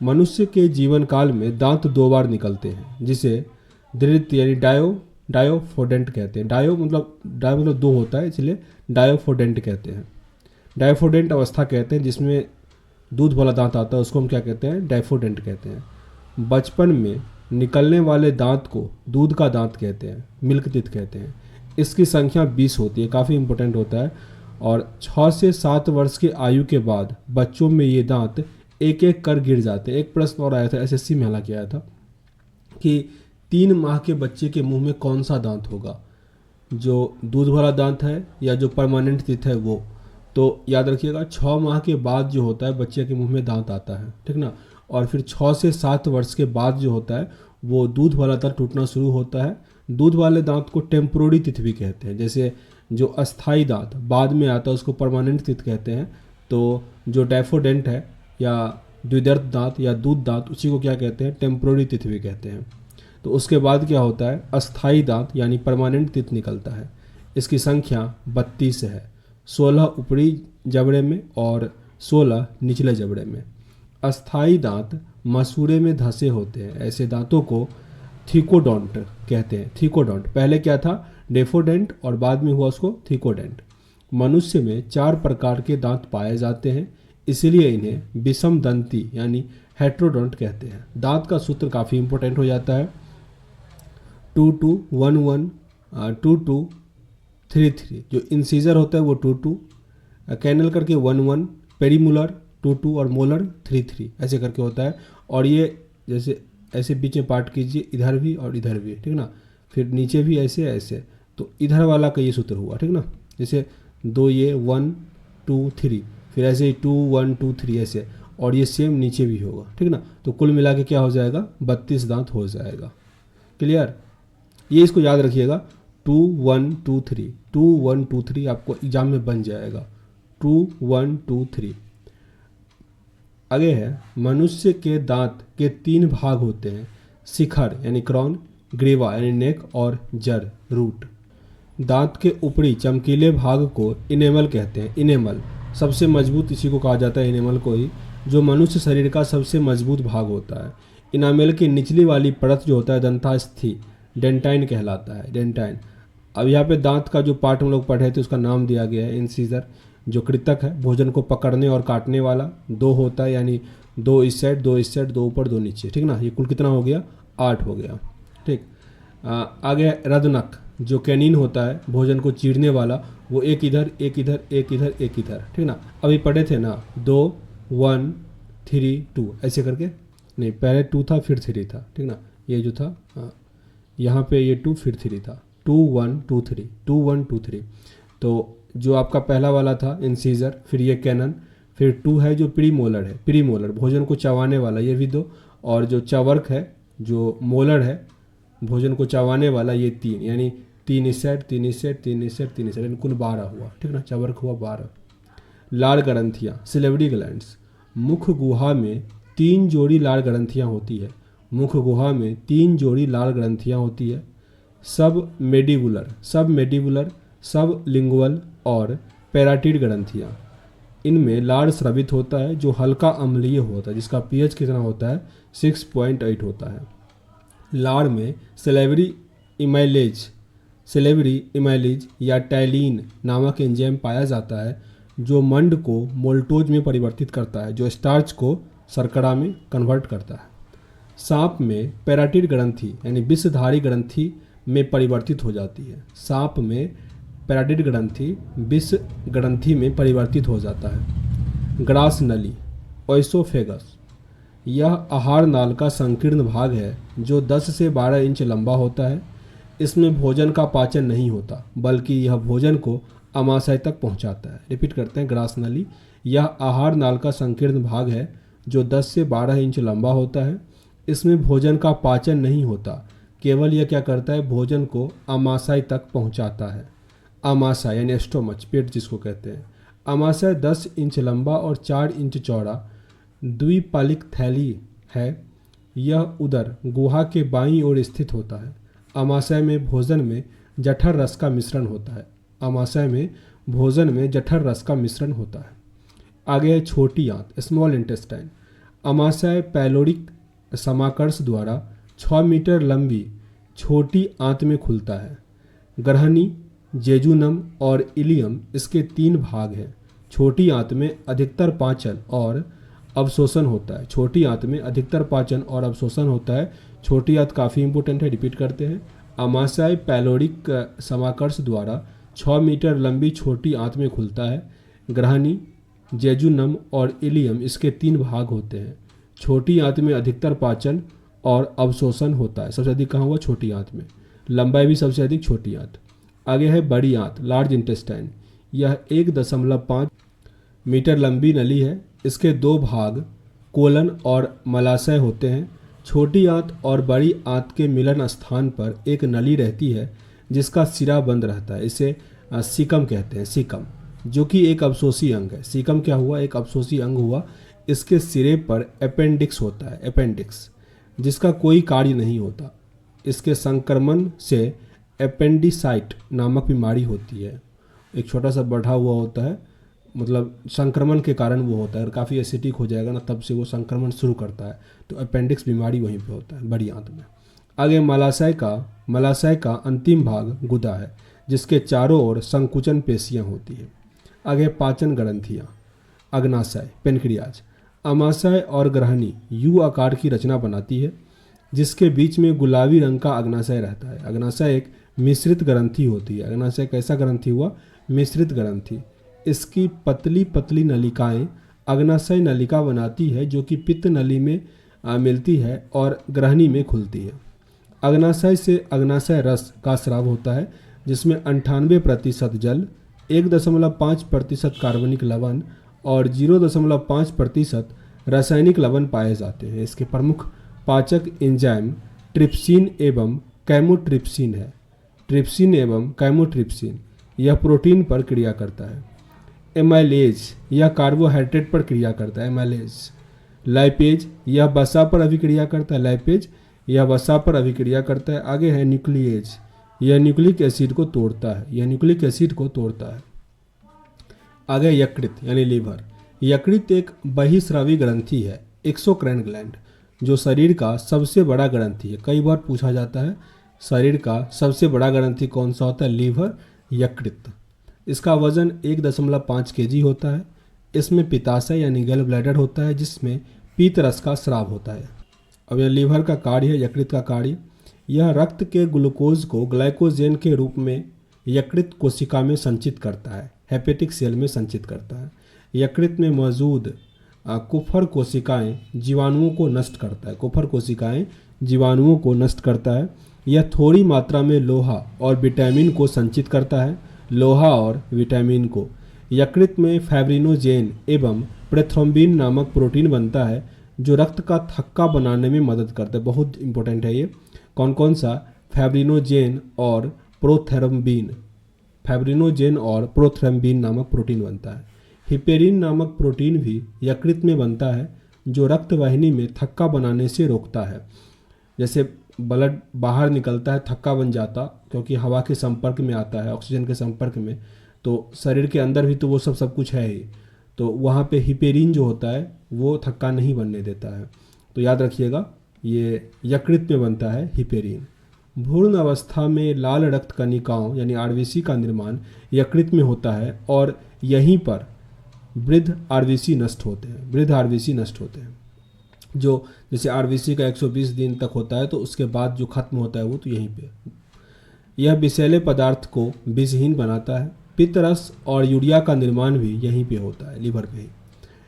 मनुष्य के जीवन काल में दांत 2 बार निकलते हैं, जिसे दृढ़ यानी डायोफोडेंट कहते हैं। डायो मतलब 2 होता है, इसलिए डायोफोडेंट कहते हैं। डायोफोडेंट अवस्था कहते हैं जिसमें दूध वाला दांत आता है, उसको हम क्या कहते हैं, डायोफोडेंट कहते हैं। बचपन में निकलने वाले दांत को दूध का दांत कहते हैं, मिल्क टीथ कहते हैं। इसकी संख्या 20 होती है, काफ़ी इंपॉर्टेंट होता है। और 6 से 7 वर्ष की आयु के बाद बच्चों में ये दांत एक एक कर गिर जाते हैं। एक प्रश्न और आया था, एसएससी में हालांकि आया था, कि 3 माह के बच्चे के मुंह में कौन सा दांत होगा, जो दूध वाला दांत है या जो परमानेंट टीथ है वो। तो याद रखिएगा 6 माह के बाद जो होता है बच्चे के मुंह में दांत आता है, ठीक ना। और फिर 6 से 7 वर्ष के बाद जो होता है वो दूध वाला दांत टूटना शुरू होता है। दूध वाले दांत को टेम्पोररी टिथ भी कहते हैं। जैसे जो अस्थाई दांत बाद में आता है उसको परमानेंट टिथ कहते हैं। तो जो डैफोडेंट है या द्विदर्थ दांत या दूध दांत, उसी को क्या कहते हैं, टेम्पोररी टिथ भी कहते हैं। तो उसके बाद क्या होता है, अस्थाई दांत यानी परमानेंट टिथ निकलता है। इसकी संख्या 32 है, 16 ऊपरी जबड़े में और 16 निचले जबड़े में। अस्थाई दांत मसूड़े में धंसे होते हैं। ऐसे दांतों को थीकोडोंट कहते हैं। थीकोडोंट पहले क्या था, डेफोडेंट, और बाद में हुआ उसको थीकोडेंट। मनुष्य में 4 प्रकार के दांत पाए जाते हैं, इसलिए इन्हें विषम दंती यानी हेट्रोडोंट कहते हैं। दांत का सूत्र काफ़ी इंपॉर्टेंट हो जाता है। 2211 2233। जो इंसीजर होता है वो 22, कैनल करके 11, पेरीमुलर 22 और मोलर 33 ऐसे करके होता है। और ये जैसे ऐसे बीच में पार्ट कीजिए, इधर भी और इधर भी, ठीक ना। फिर नीचे भी ऐसे ऐसे, तो इधर वाला का ये सूत्र हुआ, ठीक ना। जैसे 2 ये 1 2 3, फिर ऐसे ही 2 1 2 3 ऐसे, और ये सेम नीचे भी होगा, ठीक ना। तो कुल मिला के क्या हो जाएगा, 32 दांत हो जाएगा। क्लियर, ये इसको याद रखिएगा। 2 1 2 3 2 1 2 3 आपको एग्जाम में बन जाएगा। 2 1 2 3। आगे है, मनुष्य के दांत के 3 भाग होते हैं, शिखर यानी क्रॉन, ग्रीवा यानी नेक और जड़ रूट। दांत के ऊपरी चमकीले भाग को इनेमल कहते हैं। इनेमल सबसे मजबूत इसी को कहा जाता है, इनेमल को ही, जो मनुष्य शरीर का सबसे मजबूत भाग होता है। इनामेल की निचली वाली परत जो होता है दंतास्थि, डेंटाइन कहलाता है। डेंटाइन। अब यहाँ पे दांत का जो पार्ट हम लोग पढ़े थे उसका नाम दिया गया है इंसीजर। जो कृतक है, भोजन को पकड़ने और काटने वाला, 2 होता है, यानी 2 इस साइड 2 इस साइड 2 ऊपर 2 नीचे, ठीक ना। ये कुल कितना हो गया, 8 हो गया, ठीक। आगे रदनक, जो कैनिन होता है, भोजन को चीरने वाला, वो एक इधर एक इधर एक इधर एक इधर, ठीक ना। अभी पढ़े थे ना 2 1 3 2 ऐसे करके, नहीं पहले 2 था फिर 3 था, ठीक ना। ये जो था यहाँ पे ये 2 फिर 3 था, 2 1 2 3 2 1 2 3। तो जो आपका पहला वाला था इंसीजर, फिर ये कैनन, फिर 2 है जो प्री मोलर है, प्री मोलर भोजन को चबाने वाला, ये भी 2, और जो चवर्क है जो मोलर है भोजन को चबाने वाला, ये 3, यानी 3 इस साइड 3 इस साइड 3 इस साइड 3 इस साइड, कुल 12 हुआ, ठीक ना। चवर्क हुआ 12। लार ग्रंथियाँ, सिलेवरी ग्लैंड्स। मुख गुहा में 3 जोड़ी लार ग्रंथियाँ होती है। मुख गुहा में 3 जोड़ी लार ग्रंथियाँ होती है। सब मेडिबुलर, सब लिंगुअल और पैराटिड ग्रंथियाँ। इनमें लार स्रावित होता है जो हल्का अम्लीय होता है, जिसका पीएच कितना होता है, 6.8 होता है। लार में सेलेवरी इमाइलेज या टैलिन नामक एंजाइम पाया जाता है, जो मंड को मोल्टोज में परिवर्तित करता है, जो स्टार्च को शर्करा में कन्वर्ट करता है। सांप में पैराटिड ग्रंथि यानी विषधारी ग्रंथि में परिवर्तित हो जाती है। सांप में पैराटिड ग्रंथि विष ग्रंथि में परिवर्तित हो जाता है। ग्रास नली, ओइसोफेगस, यह आहार नाल का संकीर्ण भाग है जो 10 से 12 इंच लंबा होता है। इसमें भोजन का पाचन नहीं होता, बल्कि यह भोजन को अमाशय तक पहुंचाता है। रिपीट करते हैं, ग्रास नली यह आहार नाल का संकीर्ण भाग है जो 10 से 12 इंच लंबा होता है। इसमें भोजन का पाचन नहीं होता, केवल यह क्या करता है, भोजन को अमाशय तक पहुंचाता है। अमाशय यानी स्टोमच, पेट जिसको कहते हैं। अमाशय 10 इंच लंबा और 4 इंच चौड़ा द्विपालिक थैली है। यह उदर गुहा के बाईं ओर स्थित होता है। अमाशय में भोजन में जठर रस का मिश्रण होता है। अमाशय में भोजन में जठर रस का मिश्रण होता है। आगे है छोटी आंत, स्मॉल इंटेस्टाइन। अमाशय पैलोरिक समाकर्ष द्वारा 6 मीटर लंबी छोटी आंत में खुलता है। ग्रहणी, जेजुनम और इलियम इसके 3 भाग हैं। छोटी आंत में अधिकतर पाचन और अवशोषण होता है। छोटी आंत में अधिकतर पाचन और अवशोषण होता है। छोटी आंत काफ़ी इंपॉर्टेंट है, रिपीट करते हैं। अमाशय पैलोरिक समाकर्ष द्वारा 6 मीटर लंबी छोटी आंत में खुलता है। ग्रहणी, जेजुनम और इलियम इसके 3 भाग होते हैं। छोटी आंत में अधिकतर पाचन और अवशोषण होता है। सबसे अधिक कहाँ हुआ, छोटी आंत में। लंबाई भी सबसे अधिक छोटी आंत। आगे है बड़ी आंत, लार्ज इंटेस्टाइन। यह 1.5 मीटर लंबी नली है। इसके 2 भाग कोलन और मलाशय होते हैं। छोटी आंत और बड़ी आंत के मिलन स्थान पर एक नली रहती है जिसका सिरा बंद रहता है। इसे सीकम कहते हैं, सीकम, जो कि एक अवशोषी अंग है। सीकम क्या हुआ? एक अवशोषी अंग हुआ। इसके सिरे पर अपेंडिक्स होता है, अपेंडिक्स, जिसका कोई कार्य नहीं होता। इसके संक्रमण से अपेंडिसाइट नामक बीमारी होती है। एक छोटा सा बढ़ा हुआ होता है, मतलब संक्रमण के कारण वो होता है, और काफ़ी एसिडिक हो जाएगा ना तब से वो संक्रमण शुरू करता है। तो अपेंडिक्स बीमारी वहीं पे होता है, बड़ी आंत में। आगे मलाशय का अंतिम भाग गुदा है जिसके चारों ओर संकुचन पेशियां होती है। आगे पाचन ग्रंथियाँ, अग्नाशय, पेनक्रियाज, अमाशय और ग्रहणी यू आकार की रचना बनाती है जिसके बीच में गुलाबी रंग का अग्नाशय रहता है। अग्नाशय एक मिश्रित ग्रंथि होती है। अग्नाशय कैसा ग्रंथि हुआ? मिश्रित ग्रंथि। इसकी पतली पतली नलिकाएं अग्नाशय नलिका बनाती है जो कि पित्त नली में मिलती है और ग्रहणी में खुलती है। अग्नाशय से अग्नाशय रस का स्राव होता है जिसमें 98% जल, 1.5% कार्बनिक लवण और 0.5% रासायनिक लवण पाए जाते हैं। इसके प्रमुख पाचक एंजाइम ट्रिप्सिन एवं कैमोट्रिप्सिन है। ट्रिप्सिन एवं कैमोट्रिप्सिन यह प्रोटीन पर क्रिया करता है। एमाइलेज यह कार्बोहाइड्रेट पर क्रिया करता है, एमाइलेज। लाइपेज यह वसा पर अभिक्रिया करता है, लाइपेज यह वसा पर अभिक्रिया करता है। आगे है न्यूक्लिएज, यह न्यूक्लिक एसिड को तोड़ता है, यह न्यूक्लिक एसिड को तोड़ता है। आगे यकृत यानी लीवर। यकृत एक बहिस्रावी ग्रंथि है, एक्सोक्राइन ग्लैंड, जो शरीर का सबसे बड़ा ग्रंथि है। कई बार पूछा जाता है शरीर का सबसे बड़ा ग्रंथि कौन सा होता है? लीवर, यकृत। इसका वजन 1.5 kg होता है। इसमें पित्ताशय यानी गैल ब्लैडर होता है जिसमें पीत रस का स्राव होता है। अब यह लीवर का कार्य है, यकृत का कार्य। यह रक्त के ग्लूकोज को ग्लाइकोजेन के रूप में यकृत कोशिका में संचित करता है, हेपेटिक सेल में संचित करता है। यकृत में मौजूद कुफर कोशिकाएं जीवाणुओं को नष्ट करता है, कुफर कोशिकाएं जीवाणुओं को नष्ट करता है। यह थोड़ी मात्रा में लोहा और विटामिन को संचित करता है, लोहा और विटामिन को। यकृत में फाइब्रिनोजेन एवं प्रोथ्रोम्बिन नामक प्रोटीन बनता है जो रक्त का थक्का बनाने में मदद करता है। बहुत इंपॉर्टेंट है ये। कौन कौन सा? फाइब्रिनोजेन और प्रोथ्रोम्बिन, फाइब्रिनोजेन और प्रोथ्रोम्बिन नामक प्रोटीन बनता है। हिपेरिन नामक प्रोटीन भी यकृत में बनता है जो रक्त वाहिनी में थक्का बनाने से रोकता है। जैसे ब्लड बाहर निकलता है, थक्का बन जाता, क्योंकि हवा के संपर्क में आता है, ऑक्सीजन के संपर्क में, तो शरीर के अंदर भी तो वो सब कुछ है ही, तो वहाँ पे हिपेरिन जो होता है वो थक्का नहीं बनने देता है। तो याद रखिएगा, ये यकृत में बनता है हिपेरिन। भ्रूण अवस्था में लाल रक्त कणिकाओं यानी आरबीसी का निर्माण यकृत में होता है और यहीं पर वृद्ध आरबीसी नष्ट होते हैं, वृद्ध आरबीसी नष्ट होते हैं। जो जैसे आरबीसी का 120 दिन तक होता है तो उसके बाद जो खत्म होता है वो तो यहीं पे। यह विषैले पदार्थ को विषहीन बनाता है। पित्त रस और यूरिया का निर्माण भी यहीं पे होता है, लीवर पे ही।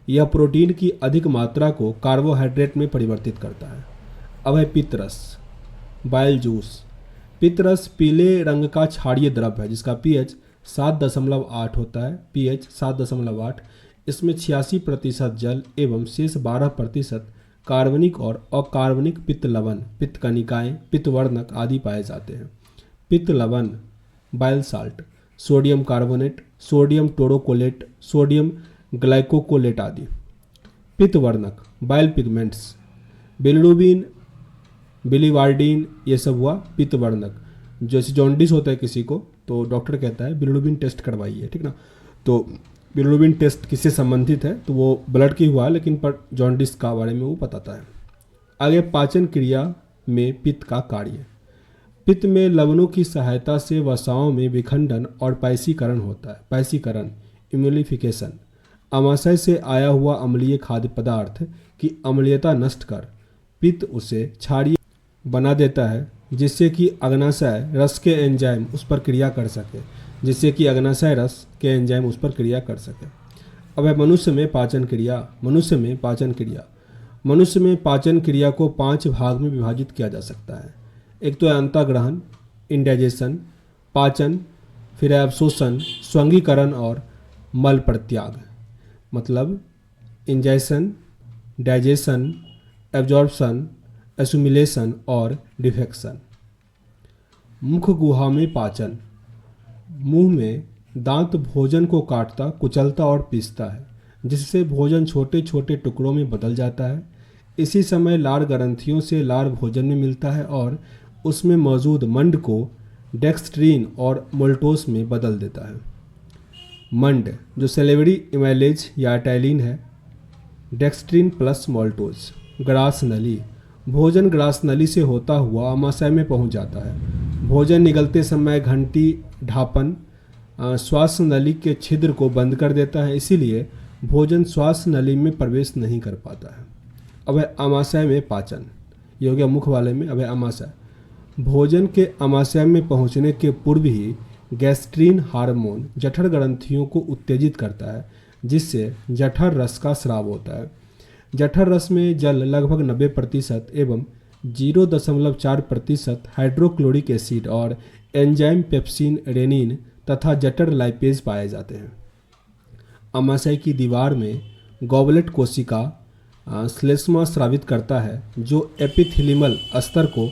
यह प्रोटीन की अधिक मात्रा को कार्बोहाइड्रेट में परिवर्तित करता है। अब है पित्त रस, बाइल जूस। पित्त रस पीले रंग का क्षारीय द्रव है जिसका पीएच 7.8 होता है, पीएच 7.8। इसमें 86% जल एवं शेष 12% कार्बनिक और अकार्बनिक पित्त लवण, पित्त कणिकाएं, पित्त वर्णक आदि पाए जाते हैं। पित्त लवण, bile salt, sodium carbonate, sodium taurocholate, sodium ग्लाइकोकोलेट आदि। पित्त वर्णक, बाइल पिगमेंट्स, बिलिरुबिन, बिलीवार्डिन, ये सब हुआ पित्त वर्णक। जैसे जॉन्डिस होता है किसी को तो डॉक्टर कहता है बिलिरुबिन टेस्ट करवाइए, ठीक ना। तो बिलिरुबिन टेस्ट किससे संबंधित है? तो वो ब्लड की हुआ, लेकिन पर जॉन्डिस का बारे में वो बताता है। आगे पाचन क्रिया में पित्त का कार्य। पित्त में लवणों की सहायता से वसाओं में विखंडन और पैसीकरण होता है, पैसीकरण, इम्यूलिफिकेशन। अमाशय से आया हुआ अम्लीय खाद्य पदार्थ की अम्लीयता नष्ट कर पित्त उसे क्षारीय बना देता है जिससे कि अग्नाशय रस के एंजाइम उस पर क्रिया कर सके, जिससे कि अग्नाशय रस के एंजाइम उस पर क्रिया कर सके। अब है मनुष्य में पाचन क्रिया। मनुष्य में पाचन क्रिया, मनुष्य में पाचन क्रिया को 5 भाग में विभाजित किया जा सकता है। एक तो है अंतःग्रहण, इंडाइजेशन, पाचन, फिर है अवशोषण, स्वंगीकरण और मल प्रत्याग। मतलब इंजेशन, डाइजेशन, एब्जॉर्प्शन, एसिमिलेशन और डिफेक्शन। मुख गुहा में पाचन। मुंह में दांत भोजन को काटता, कुचलता और पीसता है, जिससे भोजन छोटे छोटे टुकड़ों में बदल जाता है। इसी समय लार ग्रंथियों से लार भोजन में मिलता है और उसमें मौजूद मंड को डेक्स्ट्रीन और मोल्टोस में बदल देता है। मंड जो सेलेवरी इमाइलेज या टैलिन है, डेक्स्ट्रीन प्लस मोल्टोस। ग्रास नली, भोजन ग्रास नली से होता हुआ आमाशय में पहुंच जाता है। भोजन निगलते समय घंटी ढापन श्वास नली के छिद्र को बंद कर देता है, इसीलिए भोजन श्वास नली में प्रवेश नहीं कर पाता है। अब है आमाशय में पाचन। ये हो गया मुख वाले में। अब है आमाशय। भोजन के आमाशय में पहुंचने के पूर्व ही गैस्ट्रीन हार्मोन जठर ग्रंथियों को उत्तेजित करता है, जिससे जठर रस का स्राव होता है। जठर रस में जल लगभग 90% एवं 0.4% हाइड्रोक्लोरिक एसिड और एंजाइम पेप्सिन, रेनिन तथा जठर लाइपेज पाए जाते हैं। आमाशय की दीवार में गॉबलेट कोशिका श्लेष्मा स्रावित करता है, जो एपिथेलिमल स्तर को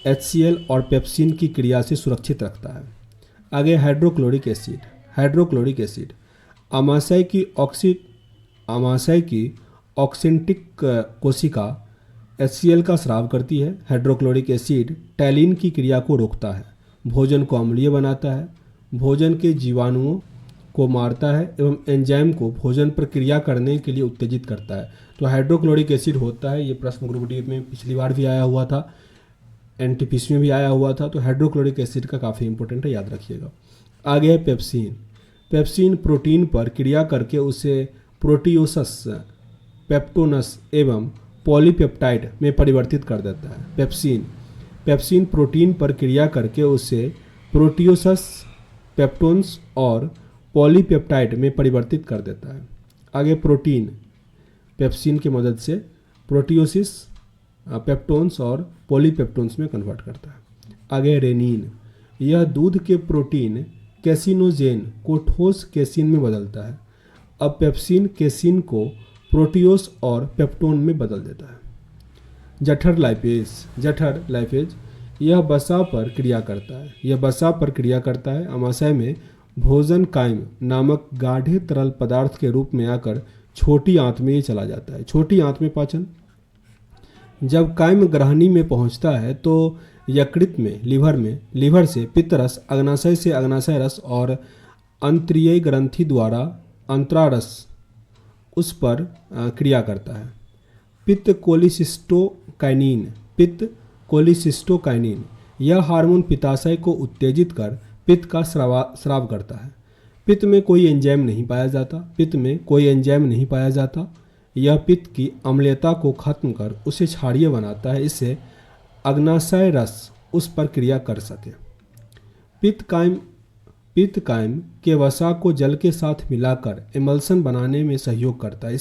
HCl और पेप्सिन की क्रिया से सुरक्षित रखता है। आगे हाइड्रोक्लोरिक एसिड। हाइड्रोक्लोरिक एसिड आमाशय की ऑक्सेंटिक कोशिका HCl का स्राव करती है। हाइड्रोक्लोरिक एसिड टैलिन की क्रिया को रोकता है, भोजन को अम्लीय बनाता है, भोजन के जीवाणुओं को मारता है एवं एंजाइम को भोजन पर क्रिया करने के लिए उत्तेजित करता है। तो हाइड्रोक्लोरिक एसिड होता है, ये प्रश्न ग्रुप डी में पिछली बार भी आया हुआ था, NTPC में भी आया हुआ था। तो हाइड्रोक्लोरिक एसिड का काफ़ी इंपॉर्टेंट है, याद रखिएगा। आगे है पेप्सिन। पेप्सिन प्रोटीन पर क्रिया करके उसे प्रोटियोसस, पेप्टोनस एवं पॉलीपेप्टाइड में परिवर्तित कर देता है। पेप्सिन प्रोटीन पर क्रिया करके उसे प्रोटियोसस, पेप्टोन्स और पॉलीपेप्टाइड में परिवर्तित कर देता है। आगे प्रोटीन पेप्सिन की मदद से प्रोटियोसिस, पेप्टोन्स और पॉलीपेप्टोन्स में कन्वर्ट करता है। आगे रेनिन, यह दूध के प्रोटीन कैसिनोजेन को ठोस केसिन में बदलता है। अब पेप्सिन केसिन को प्रोटियोस और पेप्टोन में बदल देता है। जठर लाइपेज यह वसा पर क्रिया करता है। आमाशय में भोजन काइम नामक गाढ़े तरल पदार्थ के रूप में आकर छोटी आंत में चला जाता है। छोटी आंत में पाचन। जब काइम ग्रहणी में पहुंचता है तो यकृत में, लीवर से पित्तरस, अग्नाशय से अग्नाशय रस और अंत्रिय ग्रंथि द्वारा अंतरारस उस पर क्रिया करता है। पित्त कोलिसिस्टोकाइनिन यह हार्मोन पित्ताशय को उत्तेजित कर पित्त का स्राव करता है। पित्त में कोई एंजाइम नहीं पाया जाता। यह पित्त की अम्लता को खत्म कर उसे क्षारीय बनाता है, इससे अग्नाशय रस उस पर क्रिया कर सके। पित्त काइम के वसा को जल के साथ मिलाकर एमल्सन बनाने में सहयोग करता है।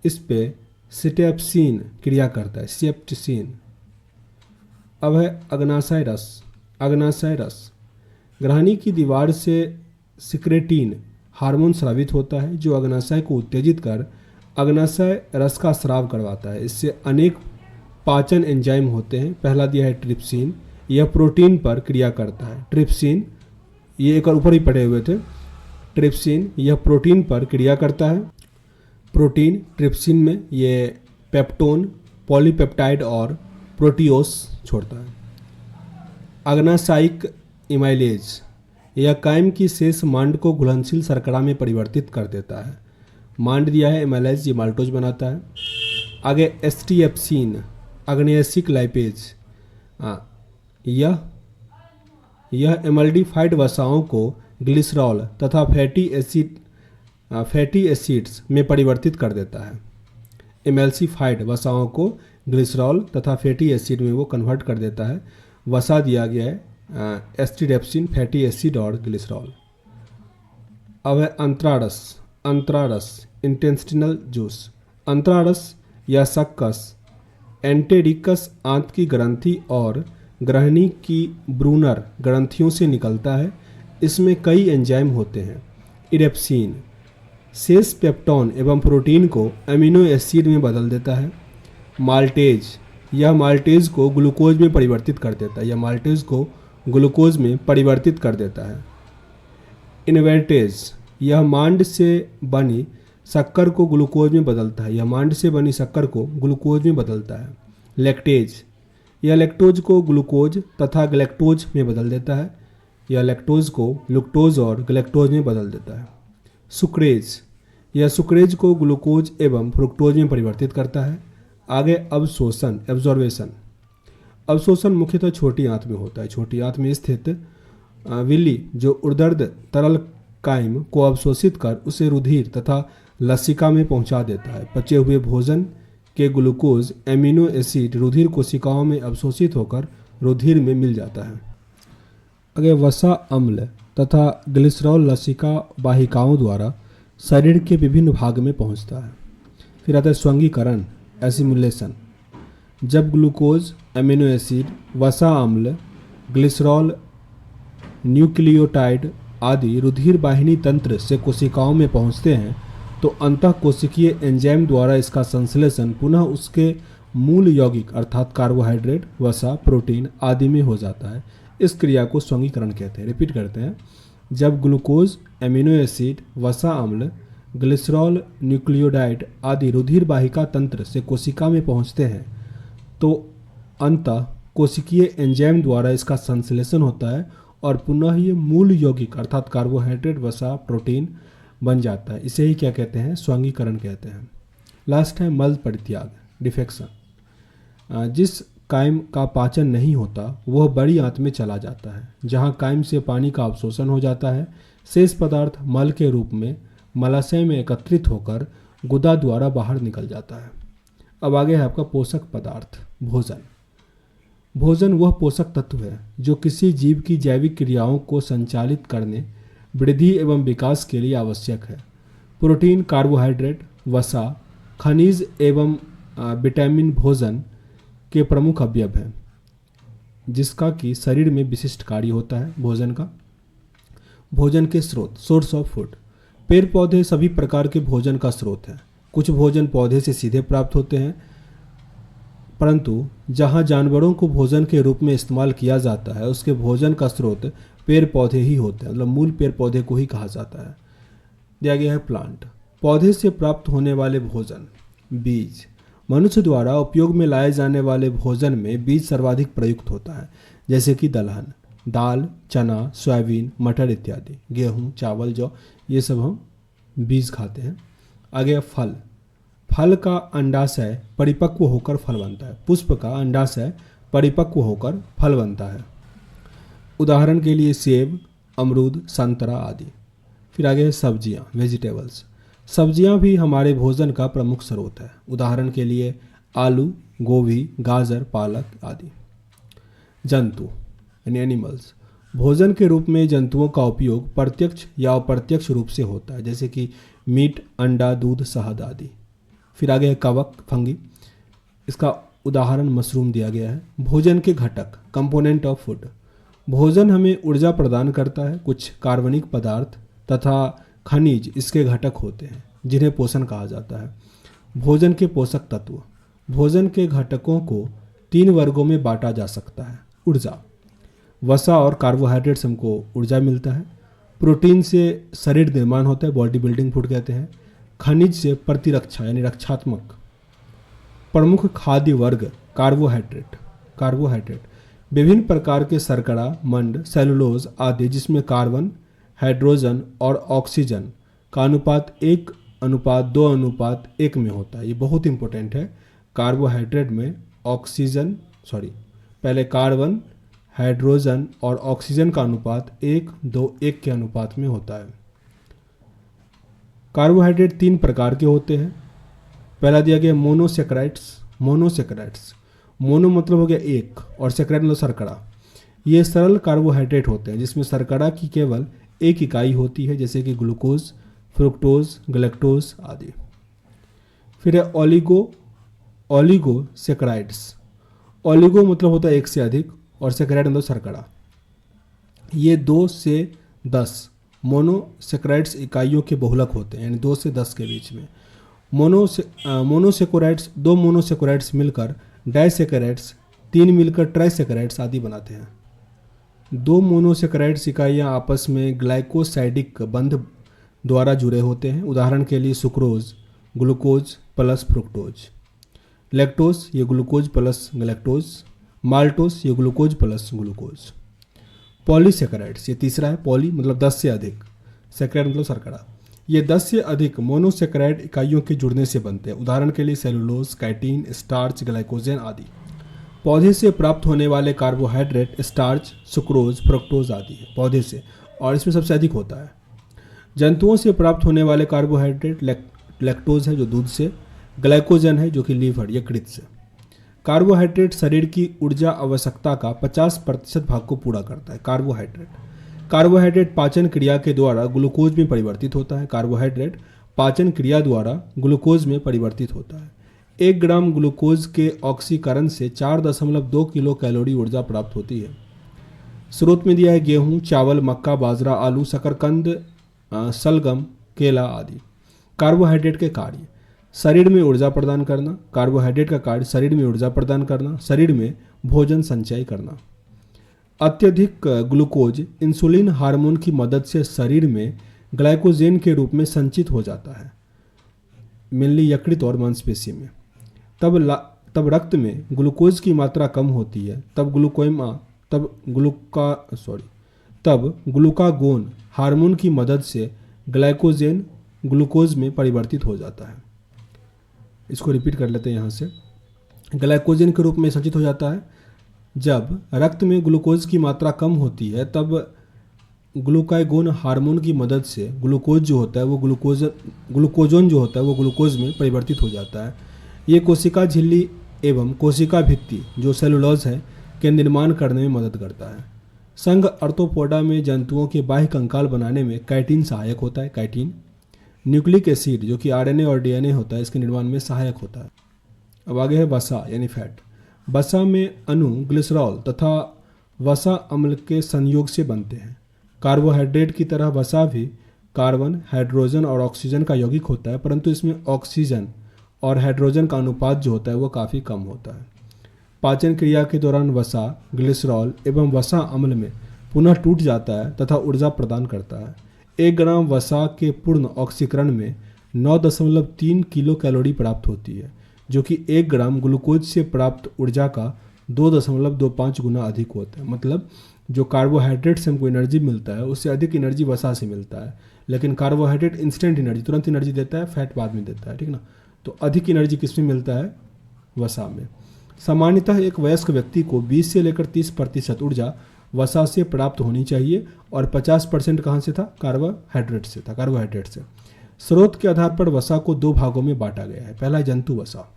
इस पे सिटेप्सिन क्रिया करता है, सेप्टिसिन। अब है अग्नाशय रस। ग्रहणी की दीवार से सिक्रेटिन हार्मोन स्रावित होता है, जो अग्नाशय को उत्तेजित कर अग्नाशय रस का स्राव करवाता है। इससे अनेक पाचन एंजाइम होते हैं। पहला दिया है ट्रिप्सिन, यह प्रोटीन पर क्रिया करता है। ट्रिप्सिन, ये एक और ऊपर ही पढ़े हुए थे। ट्रिप्सिन यह प्रोटीन पर क्रिया करता है। ट्रिप्सिन में ये पेप्टोन, पॉलीपेप्टाइड और प्रोटियोस छोड़ता है। अग्नाशयिक इमाइलेज यह काइम की शेष मांड को घुलनशील शर्करा में परिवर्तित कर देता है। मांड दिया है, इमाइलेज ये माल्टोज बनाता है। आगे एस्टिएप्सिन, अग्नेयसिक लाइपेज, यह एमल्डिफाइड वसाओं को ग्लिसरॉल तथा फैटी एसिड्स में परिवर्तित कर देता है। एमल्सिफाइड वसाओं को ग्लिसरॉल तथा फैटी एसिड में वो कन्वर्ट कर देता है। वसा दिया गया है एस्टिडेप्सिन, फैटी एसिड और ग्लिसरॉल। अब है अंतरारस, इंटेस्टिनल जूस। अंतरारस या सक्कस एंटेरिकस आंत की ग्रंथि और ग्रहणी की ब्रूनर ग्रंथियों से निकलता है। इसमें कई एंजाइम होते हैं। इरेप्सिन, शेष पेप्टोन एवं प्रोटीन को अमीनो एसिड में बदल देता है। माल्टेज, यह माल्टेज को ग्लूकोज में परिवर्तित कर देता है, यह माल्टेज को ग्लूकोज में परिवर्तित कर देता है। इन्वर्टेज, यह मांड से बनी शक्कर को ग्लूकोज में बदलता है, यह मांड से बनी शक्कर को ग्लूकोज में बदलता है। लैक्टेज, यह लैक्टोज को ग्लूकोज तथा ग्लैक्टोज में बदल देता है, यह लैक्टोज को लुक्टोज और ग्लैक्टोज में बदल देता है। सुक्रेज, यह सुक्रेज को ग्लूकोज एवं फ्रुक्टोज में परिवर्तित करता है। आगे अवशोषण, एब्जॉर्बेशन। अवशोषण मुख्यतः छोटी आंत में होता है। छोटी आंत में स्थित विली जो उर्दर्द तरल कायम को अवशोषित कर उसे रुधिर तथा लसिका में पहुंचा देता है। पचे हुए भोजन के ग्लूकोज एमिनो एसिड रुधिर कोशिकाओं में अवशोषित होकर रुधिर में मिल जाता है। आगे वसा अम्ल तथा ग्लिसरॉल लसिका वाहिकाओं द्वारा शरीर के विभिन्न भाग में पहुंचता है। फिर आता है स्वंगीकरण, एसिमुलेशन। जब ग्लूकोज, एमिनो एसिड, वसा अम्ल, ग्लिसरॉल, न्यूक्लियोटाइड आदि रुधिर वाहिनी तंत्र से कोशिकाओं में पहुंचते हैं तो अंतः कोशिकीय एंजाइम द्वारा इसका संश्लेषण पुनः उसके मूल यौगिक अर्थात कार्बोहाइड्रेट, वसा, प्रोटीन आदि में हो जाता है। इस क्रिया को स्वंगीकरण कहते हैं। रिपीट करते हैं। जब ग्लूकोज, एमिनो एसिड, वसा अम्ल, ग्लिसरॉल, न्यूक्लियोटाइड आदि रुधिर वाहिका तंत्र से कोशिका में पहुंचते हैं तो अंतः कोशिकीय एंजाइम द्वारा इसका संश्लेषण होता है और पुनः ये मूल यौगिक अर्थात कार्बोहाइड्रेट, वसा, प्रोटीन बन जाता है। इसे ही क्या कहते हैं? स्वंगीकरण कहते हैं। लास्ट है मल परित्याग, डिफेक्शन। जिस कायम का पाचन नहीं होता वह बड़ी आंत में चला जाता है, जहाँ कायम से पानी का अवशोषण हो जाता है। शेष पदार्थ मल के रूप में मलाशय में एकत्रित होकर गुदा द्वारा बाहर निकल जाता है। अब आगे है आपका पोषक पदार्थ, भोजन। भोजन वह पोषक तत्व है जो किसी जीव की जैविक क्रियाओं को संचालित करने, वृद्धि एवं विकास के लिए आवश्यक है। प्रोटीन, कार्बोहाइड्रेट, वसा, खनिज एवं विटामिन भोजन के प्रमुख अवयव हैं, जिसका कि शरीर में विशिष्ट कार्य होता है। भोजन का, भोजन के स्रोत, सोर्स ऑफ फूड। पेड़ पौधे सभी प्रकार के भोजन का स्रोत है। कुछ भोजन पौधे से सीधे प्राप्त होते हैं, परंतु जहाँ जानवरों को भोजन के रूप में इस्तेमाल किया जाता है उसके भोजन का स्रोत पेड़ पौधे ही होते हैं, मतलब मूल पेड़ पौधे को ही कहा जाता है। दिया गया है प्लांट। पौधे से प्राप्त होने वाले भोजन, बीज। मनुष्य द्वारा उपयोग में लाए जाने वाले भोजन में बीज सर्वाधिक प्रयुक्त होता है, जैसे कि दलहन, दाल, चना, सोयाबीन, मटर इत्यादि। गेहूँ, चावल, जौ, ये सब हम बीज खाते हैं। आगे फल। फल का अंडाशय परिपक्व होकर फल बनता है। पुष्प का अंडाशय परिपक्व होकर फल बनता है। उदाहरण के लिए सेब, अमरूद, संतरा आदि। फिर आगे है सब्जियां, वेजिटेबल्स। सब्जियां भी हमारे भोजन का प्रमुख स्रोत है। उदाहरण के लिए आलू, गोभी, गाजर, पालक आदि। जंतु यानी एनिमल्स। भोजन के रूप में जंतुओं का उपयोग प्रत्यक्ष या अप्रत्यक्ष रूप से होता है, जैसे कि मीट, अंडा, दूध, शहद आदि। फिर आगे है कवक, फंगी। इसका उदाहरण मशरूम दिया गया है। भोजन के घटक, कंपोनेंट ऑफ फूड। भोजन हमें ऊर्जा प्रदान करता है। कुछ कार्बनिक पदार्थ तथा खनिज इसके घटक होते हैं, जिन्हें पोषण कहा जाता है। भोजन के पोषक तत्व। भोजन के घटकों को 3 वर्गों में बांटा जा सकता है। ऊर्जा, वसा और कार्बोहाइड्रेट से हमको ऊर्जा मिलता है। प्रोटीन से शरीर निर्माण होता है, बॉडी बिल्डिंग फूड कहते हैं। खनिज से प्रतिरक्षा यानी रक्षात्मक। प्रमुख खाद्य वर्ग, कार्बोहाइड्रेट। विभिन्न प्रकार के शर्करा, मंड, सेलुलोज आदि, जिसमें कार्बन, हाइड्रोजन और ऑक्सीजन का अनुपात 1:2:1 में होता है। ये बहुत इंपॉर्टेंट है। कार्बोहाइड्रेट में पहले कार्बन, हाइड्रोजन और ऑक्सीजन का अनुपात 1:2:1 के अनुपात में होता है। कार्बोहाइड्रेट 3 प्रकार के होते हैं। पहला दिया गया मोनोसेक्राइड्स। मोनो मतलब हो गया एक और सेक्राइड मतलब शर्करा। ये सरल कार्बोहाइड्रेट होते हैं जिसमें शर्करा की केवल एक इकाई होती है, जैसे कि ग्लूकोज, फ्रुक्टोज, गैलेक्टोज आदि। फिर है ओलिगोसेक्राइड्स। ओलिगो मतलब होता है एक से अधिक और सेक्राइड मतलब शर्करा। ये 2 से 10 मोनोसेक्राइड्स इकाइयों के बहुलक होते हैं, यानी 2 से 10 के बीच में। मोनोसेक्राइड्स 2 मोनोसेक्राइड्स मिलकर डाइसेक्राइड्स, 3 मिलकर ट्राइसेक्राइड्स आदि बनाते हैं। 2 मोनोसेक्राइड्स इकाइयाँ आपस में ग्लाइकोसाइडिक बंध द्वारा जुड़े होते हैं। उदाहरण के लिए sucrose glucose plus fructose, lactose ये ग्लूकोज प्लस गैलेक्टोज, माल्टोज ये ग्लूकोज प्लस ग्लूकोज। पॉलीसेक्राइड्स ये तीसरा है, पॉली मतलब 10 से अधिक, सेक्राइड मतलब शर्करा। ये 10 से अधिक मोनोसेक्राइड इकाइयों के जुड़ने से बनते हैं। उदाहरण के लिए सेलुलोज, काइटिन, स्टार्च, ग्लाइकोजन आदि। पौधे से प्राप्त होने वाले कार्बोहाइड्रेट स्टार्च, सुक्रोज, फ्रुक्टोज आदि है पौधे से, और इसमें सबसे अधिक होता है। जंतुओं से प्राप्त होने वाले कार्बोहाइड्रेट लैक्टोज है जो दूध से, ग्लाइकोजन है जो कि लीवर यकृत से। कार्बोहाइड्रेट शरीर की ऊर्जा आवश्यकता का 50% भाग को पूरा करता है। कार्बोहाइड्रेट पाचन क्रिया के द्वारा ग्लूकोज में परिवर्तित होता है। कार्बोहाइड्रेट पाचन क्रिया द्वारा ग्लूकोज में परिवर्तित होता है। 1 ग्राम ग्लूकोज के ऑक्सीकरण से 4.2 किलो कैलोरी ऊर्जा प्राप्त होती है। स्रोत में दिया है गेहूं, चावल, मक्का, बाजरा, आलू, शकरकंद, सलगम, केला आदि। कार्बोहाइड्रेट के कार्य: शरीर में ऊर्जा प्रदान करना। कार्बोहाइड्रेट का कार्य शरीर में ऊर्जा प्रदान करना, शरीर में भोजन संचय करना। अत्यधिक ग्लूकोज इंसुलिन हार्मोन की मदद से शरीर में ग्लाइकोजेन के रूप में संचित हो जाता है, मेनली यकृत और मांसपेशी में। तब रक्त में ग्लूकोज की मात्रा कम होती है। तब ग्लूकागोन हार्मोन की मदद से ग्लाइकोजेन ग्लूकोज में परिवर्तित हो जाता है। इसको रिपीट कर लेते हैं यहाँ से। ग्लाइकोजन के रूप में संचित हो जाता है। जब रक्त में ग्लूकोज की मात्रा कम होती है तब ग्लूकागोन हार्मोन की मदद से ग्लूकोज जो होता है वो ग्लूकोजोन जो होता है वो ग्लूकोज में परिवर्तित हो जाता है। ये कोशिका झिल्ली एवं कोशिका भित्ति जो सेलुलोज है के निर्माण करने में मदद करता है। संघ आर्थ्रोपोडा में जंतुओं के बाह्य कंकाल बनाने में काइटिन सहायक होता है। काइटिन न्यूक्लिक एसिड जो कि आरएनए और डीएनए होता है इसके निर्माण में सहायक होता है। अब आगे है वसा यानी फैट। वसा में अणु ग्लिसरॉल तथा वसा अम्ल के संयोग से बनते हैं। कार्बोहाइड्रेट की तरह वसा भी कार्बन, हाइड्रोजन और ऑक्सीजन का यौगिक होता है, परंतु इसमें ऑक्सीजन और हाइड्रोजन का अनुपात जो होता है वो काफ़ी कम होता है। पाचन क्रिया के दौरान वसा ग्लिसरॉल एवं वसा अम्ल में पुनः टूट जाता है तथा ऊर्जा प्रदान करता है। 1 ग्राम वसा के पूर्ण ऑक्सीकरण में 9.3 किलो कैलोरी प्राप्त होती है, जो कि 1 ग्राम ग्लूकोज से प्राप्त ऊर्जा का 2.25 गुना अधिक होता है। मतलब जो कार्बोहाइड्रेट से हमको एनर्जी मिलता है उससे अधिक एनर्जी वसा से मिलता है, लेकिन कार्बोहाइड्रेट इंस्टेंट एनर्जी, तुरंत एनर्जी देता है, फैट बाद में देता है, ठीक ना। तो अधिक एनर्जी किस में मिलता है? वसा में। सामान्यतः एक वयस्क व्यक्ति को 20 से लेकर 30% ऊर्जा वसा से प्राप्त होनी चाहिए और 50% कहाँ से था? कार्बोहाइड्रेट से। स्रोत के आधार पर वसा को 2 भागों में बांटा गया है। पहला जंतु वसा,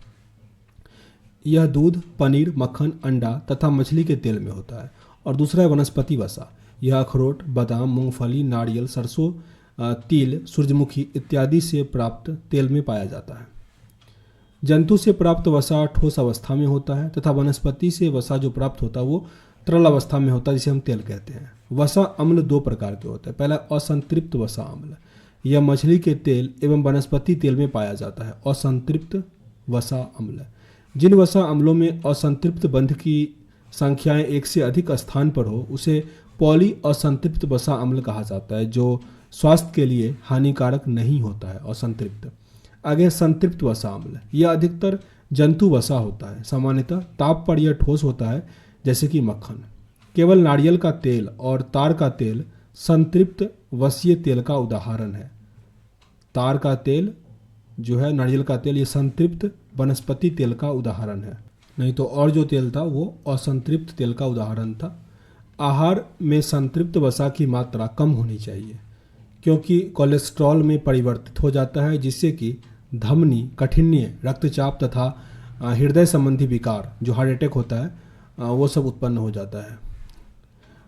यह दूध, पनीर, मक्खन, अंडा तथा मछली के तेल में होता है। और दूसरा है वनस्पति वसा, यह अखरोट, बादाम, मूंगफली, नारियल, सरसों, तिल, सूरजमुखी इत्यादि से प्राप्त तेल में पाया जाता है। जंतु से प्राप्त वसा ठोस अवस्था में होता है तथा वनस्पति से वसा जो प्राप्त होता है वो तरल अवस्था में होता है, जिसे हम तेल कहते हैं। वसा अम्ल 2 प्रकार के होते हैं। पहला असंतृप्त वसा अम्ल, यह मछली के तेल एवं वनस्पति तेल में पाया जाता है। असंतृप्त वसा अम्ल, जिन वसा अम्लों में असंतृप्त बंध की संख्याएं 1 से अधिक स्थान पर हो उसे पॉली असंतृप्त वसा अम्ल कहा जाता है, जो स्वास्थ्य के लिए हानिकारक नहीं होता है। असंतृप्त। आगे संतृप्त वसा अम्ल, यह अधिकतर जंतु वसा होता है। सामान्यतः ताप पर यह ठोस होता है, जैसे कि मक्खन। केवल नारियल का तेल और तार का तेल संतृप्त वसीय तेल का उदाहरण है। तार का तेल जो है, नारियल का तेल, ये संतृप्त वनस्पति तेल का उदाहरण है। नहीं तो और जो तेल था वो असंतृप्त तेल का उदाहरण था। आहार में संतृप्त वसा की मात्रा कम होनी चाहिए, क्योंकि कोलेस्ट्रॉल में परिवर्तित हो जाता है, जिससे कि धमनी, काठिन्य, रक्तचाप तथा हृदय संबंधी विकार जो हार्ट अटैक होता है वो सब उत्पन्न हो जाता है।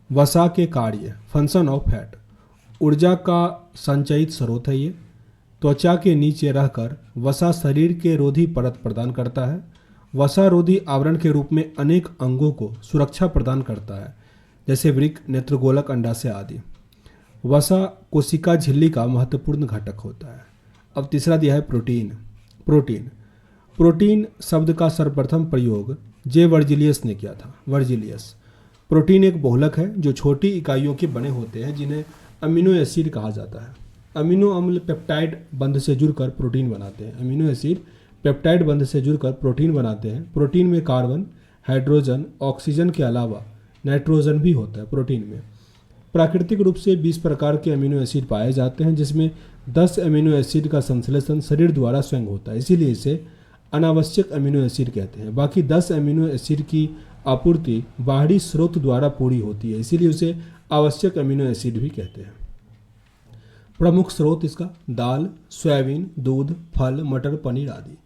वसा के कार्य, फंक्शन ऑफ फैट, ऊर्जा का संचयित स्रोत है ये। त्वचा के नीचे रहकर वसा शरीर के रोधी परत प्रदान करता है। वसा रोधी आवरण के रूप में अनेक अंगों को सुरक्षा प्रदान करता है, जैसे वृक्क, नेत्रगोलक, अंडाशय आदि। वसा कोशिका झिल्ली का महत्वपूर्ण घटक होता है। अब तीसरा दिया है प्रोटीन। प्रोटीन प्रोटीन शब्द का सर्वप्रथम प्रयोग जे वर्जिलियस ने किया था। वर्जिलियस। प्रोटीन एक बहुलक है जो छोटी इकाइयों के बने होते हैं जिन्हें अमीनो एसिड कहा जाता है। अमीनो अम्ल पेप्टाइड बंध से जुड़कर प्रोटीन बनाते हैं। अमीनो एसिड पेप्टाइड बंध से जुड़कर प्रोटीन बनाते हैं। प्रोटीन में कार्बन, हाइड्रोजन, ऑक्सीजन के अलावा नाइट्रोजन भी होता है। प्रोटीन में प्राकृतिक रूप से 20 प्रकार के अमीनो एसिड पाए जाते हैं, जिसमें 10 अमीनो एसिड का संश्लेषण शरीर द्वारा स्वयं होता है, इसीलिए इसे अनावश्यक अमीनो एसिड कहते हैं। बाकी 10 अमीनो एसिड की आपूर्ति बाहरी स्रोत द्वारा पूरी होती है, इसीलिए उसे आवश्यक अमीनो एसिड भी कहते हैं। प्रमुख स्रोत इसका दाल, सोयाबीन, दूध, फल, मटर, पनीर आदि।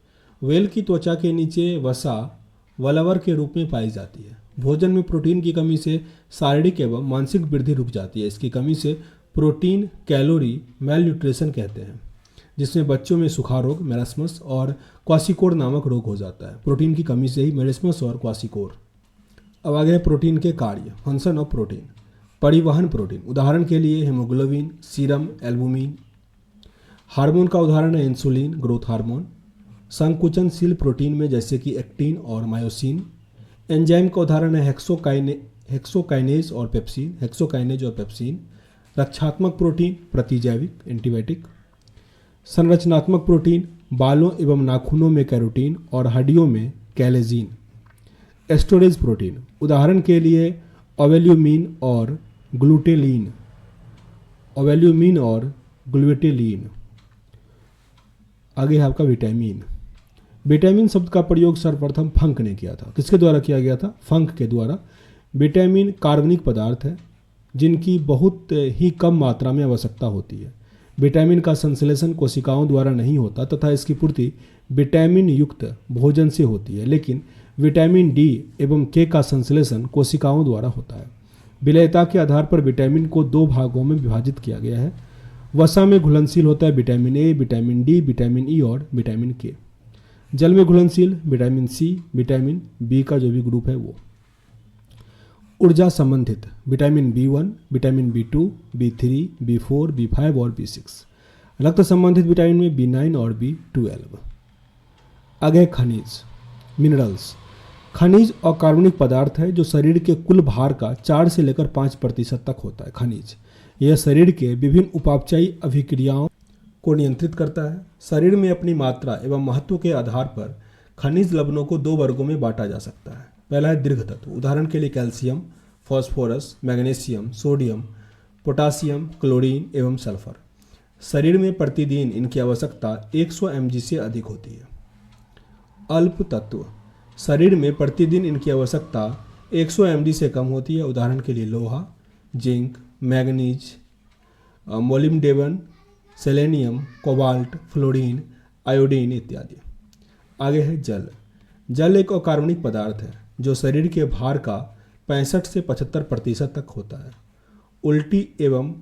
व्हेल की त्वचा के नीचे वसा वलवर के रूप में पाई जाती है। भोजन में प्रोटीन की कमी से शारीरिक एवं मानसिक वृद्धि रुक जाती है। इसकी कमी से प्रोटीन कैलोरी मेल न्यूट्रिशन कहते हैं, जिसमें बच्चों में सूखा रोग, मेरास्मस और क्वासिकोर नामक रोग हो जाता है। प्रोटीन की कमी से ही मेरास्मस और क्वासिकोर। अब आगे है प्रोटीन के कार्य। Function of protein. परिवहन प्रोटीन, उदाहरण के लिए हेमोग्लोबिन, सीरम, एल्बुमिन। हार्मोन का उदाहरण है इंसुलिन, ग्रोथ हार्मोन। संकुचनशील प्रोटीन में जैसे कि एक्टिन और मायोसिन। एंजाइम का उदाहरण है हेक्सोकाइनेज और पेप्सिन। रक्षात्मक प्रोटीन, प्रतिजैविक, एंटीबायोटिक। संरचनात्मक प्रोटीन, बालों एवं नाखूनों में कैरोटीन और हड्डियों में कैलेजिन। स्टोरेज प्रोटीन, उदाहरण के लिए ओवेल्यूमिन और ग्लूटेलिन। आगे है आपका विटामिन। विटामिन शब्द का प्रयोग सर्वप्रथम फंक ने किया था। किसके द्वारा किया गया था? फंक के द्वारा। विटामिन कार्बनिक पदार्थ है जिनकी बहुत ही कम मात्रा में आवश्यकता होती है। विटामिन का संश्लेषण कोशिकाओं द्वारा नहीं होता तथा इसकी पूर्ति विटामिन युक्त भोजन से होती है, लेकिन विटामिन डी एवं के का संश्लेषण कोशिकाओं द्वारा होता है। विलेयता के आधार पर विटामिन को 2 भागों में विभाजित किया गया है। वसा में घुलनशील होता है vitamin A, vitamin D, vitamin E और विटामिन के। जल में घुलनशील विटामिन सी, विटामिन बी का जो भी ग्रुप है वो। ऊर्जा संबंधित vitamin B1, vitamin B2, B3, B4, B5 और B6। रक्त संबंधित विटामिन में B9 और B12। आगे खनिज, मिनरल्स। खनिज अकार्बनिक पदार्थ है जो शरीर के कुल भार का 4 से लेकर 5% तक होता है। खनिज यह शरीर के विभिन्न उपापचयी अभिक्रियाओं को नियंत्रित करता है। शरीर में अपनी मात्रा एवं महत्व के आधार पर खनिज लवणों को 2 वर्गों में बांटा जा सकता है। पहला है दीर्घ तत्व, उदाहरण के लिए calcium, phosphorus, magnesium, sodium, potassium, chlorine एवं सल्फर। शरीर में प्रतिदिन इनकी आवश्यकता 100 mg से अधिक होती है। अल्प तत्व, शरीर में प्रतिदिन इनकी आवश्यकता 100 mg से कम होती है, उदाहरण के लिए लोहा, zinc, manganese, molybdenum, selenium, cobalt, fluorine, iodine इत्यादि। आगे है जल। जल एक अकार्बनिक पदार्थ है जो शरीर के भार का 65 से 75% तक होता है। उल्टी एवं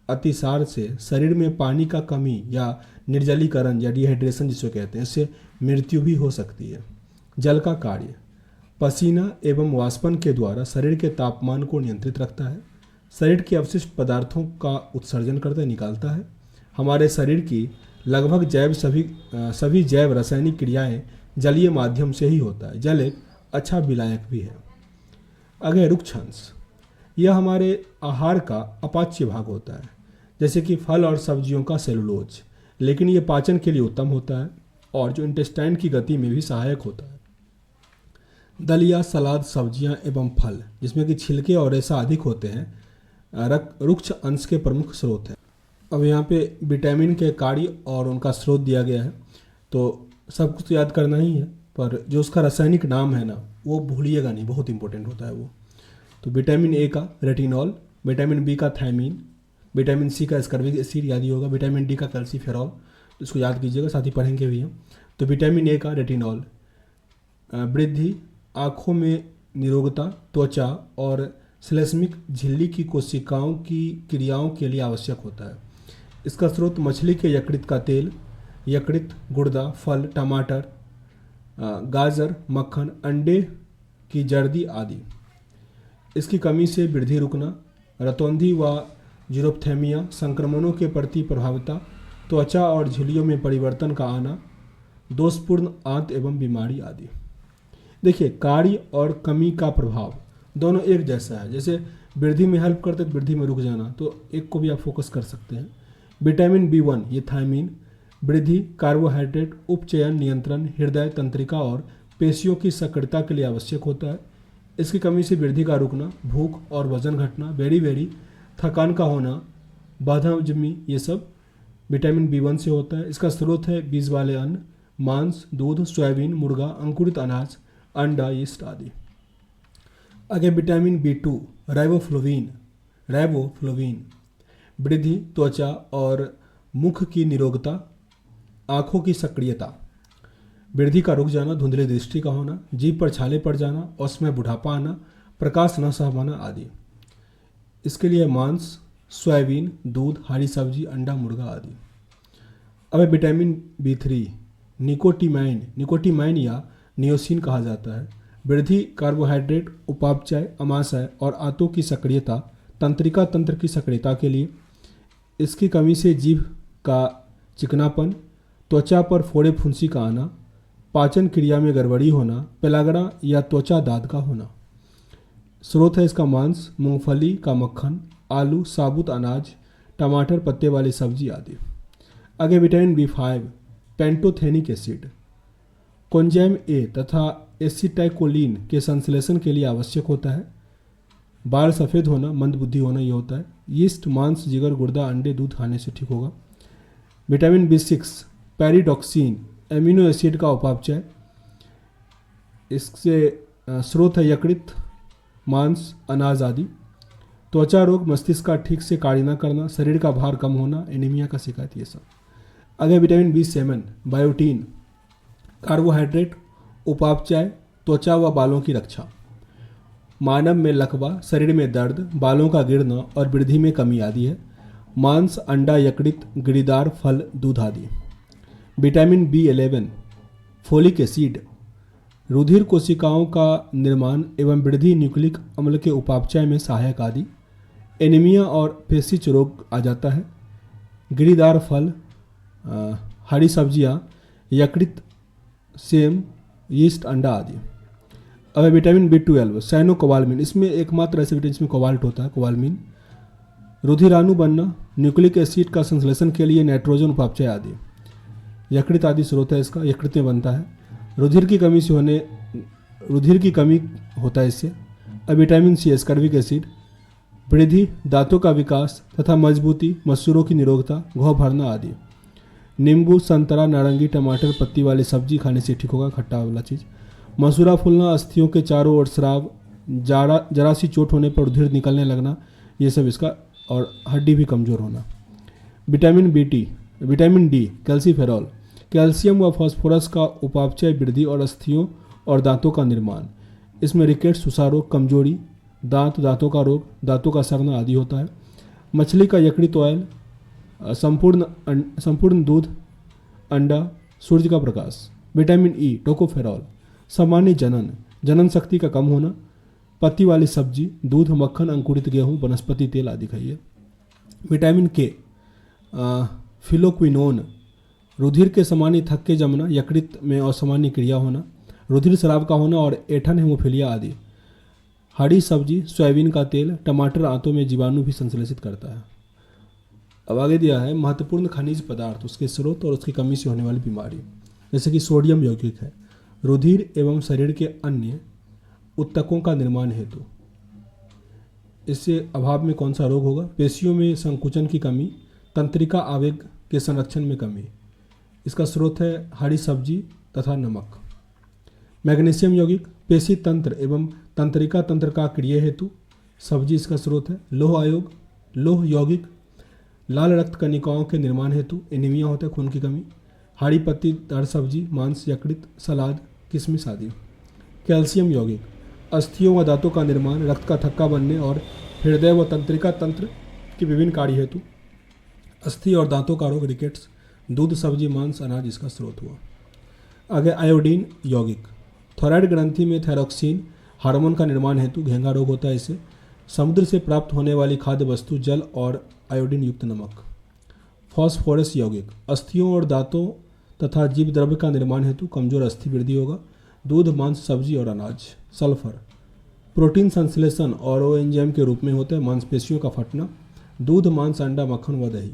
अतिसार से शरीर में पानी का कमी या निर्जलीकरण या डिहाइड्रेशन जिसको कहते हैं, इससे मृत्यु भी हो सकती है। जल का कार्य, पसीना एवं वाष्पन के द्वारा शरीर के तापमान को नियंत्रित रखता है। शरीर के अवशिष्ट पदार्थों का उत्सर्जन करता है, निकालता है। हमारे शरीर की लगभग सभी जैव रासायनिक क्रियाएं जलीय माध्यम से ही होता है। जल एक अच्छा विलायक भी है। आगे रुक्ष अंश, यह हमारे आहार का अपाच्य भाग होता है, जैसे कि फल और सब्जियों का सेलुलोज, लेकिन यह पाचन के लिए उत्तम होता है और जो इंटेस्टाइन की गति में भी सहायक होता है। दलिया, सलाद, सब्जियां एवं फल जिसमें कि छिलके और रेशा अधिक होते हैं, रुक्ष अंश के प्रमुख स्रोत हैं। अब यहाँ पे विटामिन के कार्य और उनका स्रोत दिया गया है, तो सब कुछ तो याद करना ही है, पर जो उसका रासायनिक नाम है ना वो भूलिएगा नहीं, बहुत इंपॉर्टेंट होता है वो। तो विटामिन ए का रेटिनॉल, विटामिन बी का थायमीन, विटामिन सी का स्कर्विक एसिड याद ही होगा, विटामिन डी का कैल्सीफेरॉल, तो इसको याद कीजिएगा, साथ ही पढ़ेंगे भी हम। तो विटामिन ए का रेटिनॉल वृद्धि, आँखों में निरोगता, त्वचा और श्लेष्मिक झिल्ली की कोशिकाओं की क्रियाओं के लिए आवश्यक होता है। इसका स्रोत मछली के यकृत का तेल, यकृत, गुर्दा, फल, टमाटर, गाजर, मक्खन, अंडे की जर्दी आदि। इसकी कमी से वृद्धि रुकना, रतौंधी व जीरोप्थेमिया, संक्रमणों के प्रति प्रभाविता, त्वचा और झिल्लियों में परिवर्तन का आना, दोषपूर्ण आंत एवं बीमारी आदि। देखिए, कार्य और कमी का प्रभाव दोनों एक जैसा है। जैसे वृद्धि में हेल्प करते तो वृद्धि में रुक जाना, तो एक को भी आप फोकस कर सकते हैं। विटामिन B1 ये थायमीन वृद्धि, कार्बोहाइड्रेट उपचयन नियंत्रण, हृदय तंत्रिका और पेशियों की सक्रियता के लिए आवश्यक होता है। इसकी कमी से वृद्धि का रुकना, भूख और वजन घटना, बेरी थकान का होना, बदहजमी, ये सब विटामिन B1 से होता है। इसका स्रोत है बीज वाले अन्न, मांस, दूध, सोयाबीन, मुर्गा, अंकुरित अनाज, अंडा, यीस्ट आदि। आगे विटामिन B2 राइबोफ्लोविन वृद्धि, त्वचा और मुख की निरोगता, आँखों की सक्रियता, वृद्धि का रुक जाना, धुंधली दृष्टि का होना, जीभ पर छाले पड़ जाना, उसमें बुढ़ापा आना, प्रकाश न सह पाना आदि। इसके लिए मांस, सोयाबीन, दूध, हरी सब्जी, अंडा, मुर्गा आदि। अब विटामिन B3 निकोटीमाइन या नियोसिन कहा जाता है। वृद्धि, कार्बोहाइड्रेट, उपापचय, अमाशय और आंतों की सक्रियता, तंत्रिका तंत्र की सक्रियता के लिए। इसकी कमी से जीभ का चिकनापन, त्वचा पर फोड़े फुंसी का आना, पाचन क्रिया में गड़बड़ी होना, पेलागड़ा या त्वचा दाद का होना। स्रोत है इसका मांस, मूंगफली का मक्खन, आलू, साबुत अनाज, टमाटर, पत्ते वाली सब्जी आदि। आगे vitamin B5 pantothenic acid coenzyme A तथा एसिटाइकोलिन के संश्लेषण के लिए आवश्यक होता है। बाल सफ़ेद होना, मंदबुद्धि होना ये होता है। यीस्ट मांस, जिगर, गुर्दा, अंडे, दूध खाने से ठीक होगा। विटामिन B6 पैरिडॉक्सिन एमिनो एसिड का उपापचय, इससे स्रोत है यकृत, मांस, अनाज आदि। त्वचा रोग, मस्तिष्क का ठीक से कार्य न करना, शरीर का भार कम होना, एनीमिया का शिकायत, ये सब। आगे विटामिन B7 बायोटीन कार्बोहाइड्रेट, उपापचय, त्वचा व बालों की रक्षा, मानव में लकवा, शरीर में दर्द, बालों का गिरना और वृद्धि में कमी आदि है। मांस, अंडा, यकृत, गिरीदार फल, दूध आदि। विटामिन B11 फोलिक एसिड रुधिर कोशिकाओं का निर्माण एवं वृद्धि, न्यूक्लिक अम्ल के उपापचय में सहायक आदि। एनीमिया और पेशिच रोग आ जाता है। गिरीदार फल, हरी सब्जियां, यकृत, सेम, यीस्ट, अंडा आदि। अब विटामिन B12 साइनोकोबाल्मिन, इसमें एकमात्र ऐसे विटामिन में कोबाल्ट होता है, कोबाल्मिन। रुधिराणु बनना, न्यूक्लिक एसिड का संश्लेषण के लिए नाइट्रोजन उपापचय आदि। यकृत आदि स्रोत है इसका, यकृत में बनता है। रुधिर की कमी होता है इससे। अब विटामिन C स्कर्विक एसिड वृद्धि, दांतों का विकास तथा मजबूती, मसूरों की निरोगता, घाव भरना आदि। नींबू, संतरा, नारंगी, टमाटर, पत्ती वाली सब्जी खाने से ठीक होगा, खट्टा वाला चीज़। मसूरा फूलना, अस्थियों के चारों ओर स्राव, जरा सी चोट होने पर रुधिर निकलने लगना, ये सब इसका, और हड्डी भी कमज़ोर होना। विटामिन D कैल्सीफेरॉल कैल्शियम व फास्फोरस का उपापचय, वृद्धि और अस्थियों और दांतों का निर्माण। इसमें रिकेट्स, सुसारोग, कमजोरी, दांतों का रोग, दांतों का सड़ना आदि होता है। मछली का यकृत ऑयल, संपूर्ण दूध, अंडा, सूर्य का प्रकाश। विटामिन E टोकोफेरॉल सामान्य जनन शक्ति का कम होना। पत्ती वाली सब्जी, दूध, मक्खन, अंकुरित गेहूं, वनस्पति तेल आदि खाइए। विटामिन K फिलोक्विनोन रुधिर के सामान्य थक के जमना, यकृत में असामान्य क्रिया होना, रुधिर स्राव का होना और ऐठन, हेमोफीलिया आदि। हरी सब्जी, सोयाबीन का तेल, टमाटर आंतों में जीवाणु भी संश्लेषित करता है। अब आगे दिया है महत्वपूर्ण खनिज पदार्थ, उसके स्रोत और उसकी कमी से होने वाली बीमारी। जैसे कि सोडियम यौगिक है, रुधिर एवं शरीर के अन्य उत्तकों का निर्माण हेतु। इससे अभाव में कौन सा रोग होगा? पेशियों में संकुचन की कमी, तंत्रिका आवेग के संरक्षण में कमी। इसका स्रोत है हरी सब्जी तथा नमक। मैग्नीशियम यौगिक पेशी तंत्र एवं तंत्रिका तंत्र का क्रिय हेतु, सब्जी इसका स्रोत है। लोह यौगिक लाल रक्त कणिकाओं के निर्माण हेतु, एनीमिया होता है, खून की कमी। हरी पत्तीदार सब्जी, मांस, यकृत, सलाद, किशमिश आदि। कैल्शियम यौगिक अस्थियों व दांतों का निर्माण, रक्त का थक्का बनने और हृदय व तंत्रिका तंत्र के विभिन्न कार्य हेतु। अस्थि और दांतों का रोग, रिकेट्स। दूध, सब्जी, मांस, अनाज इसका स्रोत हुआ। आगे आयोडीन यौगिक थायराइड ग्रंथि में थायरोक्सिन हार्मोन का निर्माण हेतु, घेंगा रोग होता है इससे। समुद्र से प्राप्त होने वाली खाद्य वस्तु जल और आयोडीन युक्त नमक। फॉस्फोरस यौगिक, अस्थियों और दांतों तथा जीव द्रव्य का निर्माण हेतु कमजोर अस्थि वृद्धि होगा। दूध, मांस, सब्जी और अनाज। सल्फर, प्रोटीन संश्लेषण और वो एंजाइम के रूप में होते हैं। मांसपेशियों का फटना। दूध, मांस, अंडा, मक्खन व दही।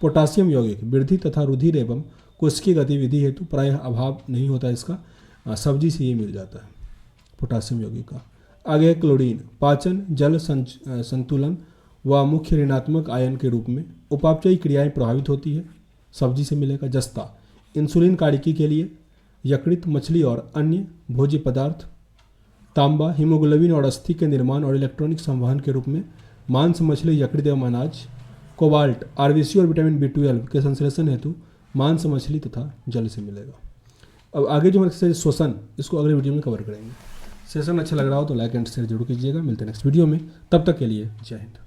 पोटासियम यौगिक, वृद्धि तथा रुधिर एवं कोशिकीय गतिविधि हेतु प्रायः अभाव नहीं होता इसका, सब्जी से ये मिल जाता है पोटासियम यौगिक का। आगे है क्लोरीन, पाचन, जल संतुलन व मुख्य ऋणात्मक आयन के रूप में उपापचयी क्रियाएं प्रभावित होती है, सब्जी से मिलेगा। जस्ता, इंसुलिन कारिकी के लिए। यकृत, मछली और अन्य भोज्य पदार्थ। तांबा, हीमोग्लोबिन और अस्थि के निर्माण और इलेक्ट्रॉनिक संवहन के रूप में मांस, मछली, यकृत एवं अनाज। कोबाल्ट, आरबीसी और विटामिन B12 के संश्लेषण हेतु मांस, मछली तथा जल से मिलेगा। अब आगे जो हमारे श्वसन, इसको अगले वीडियो में कवर करेंगे। सेशन अच्छा लग रहा हो तो लाइक एंड शेयर जरूर कीजिएगा। मिलते हैं नेक्स्ट वीडियो में, तब तक के लिए जय हिंद।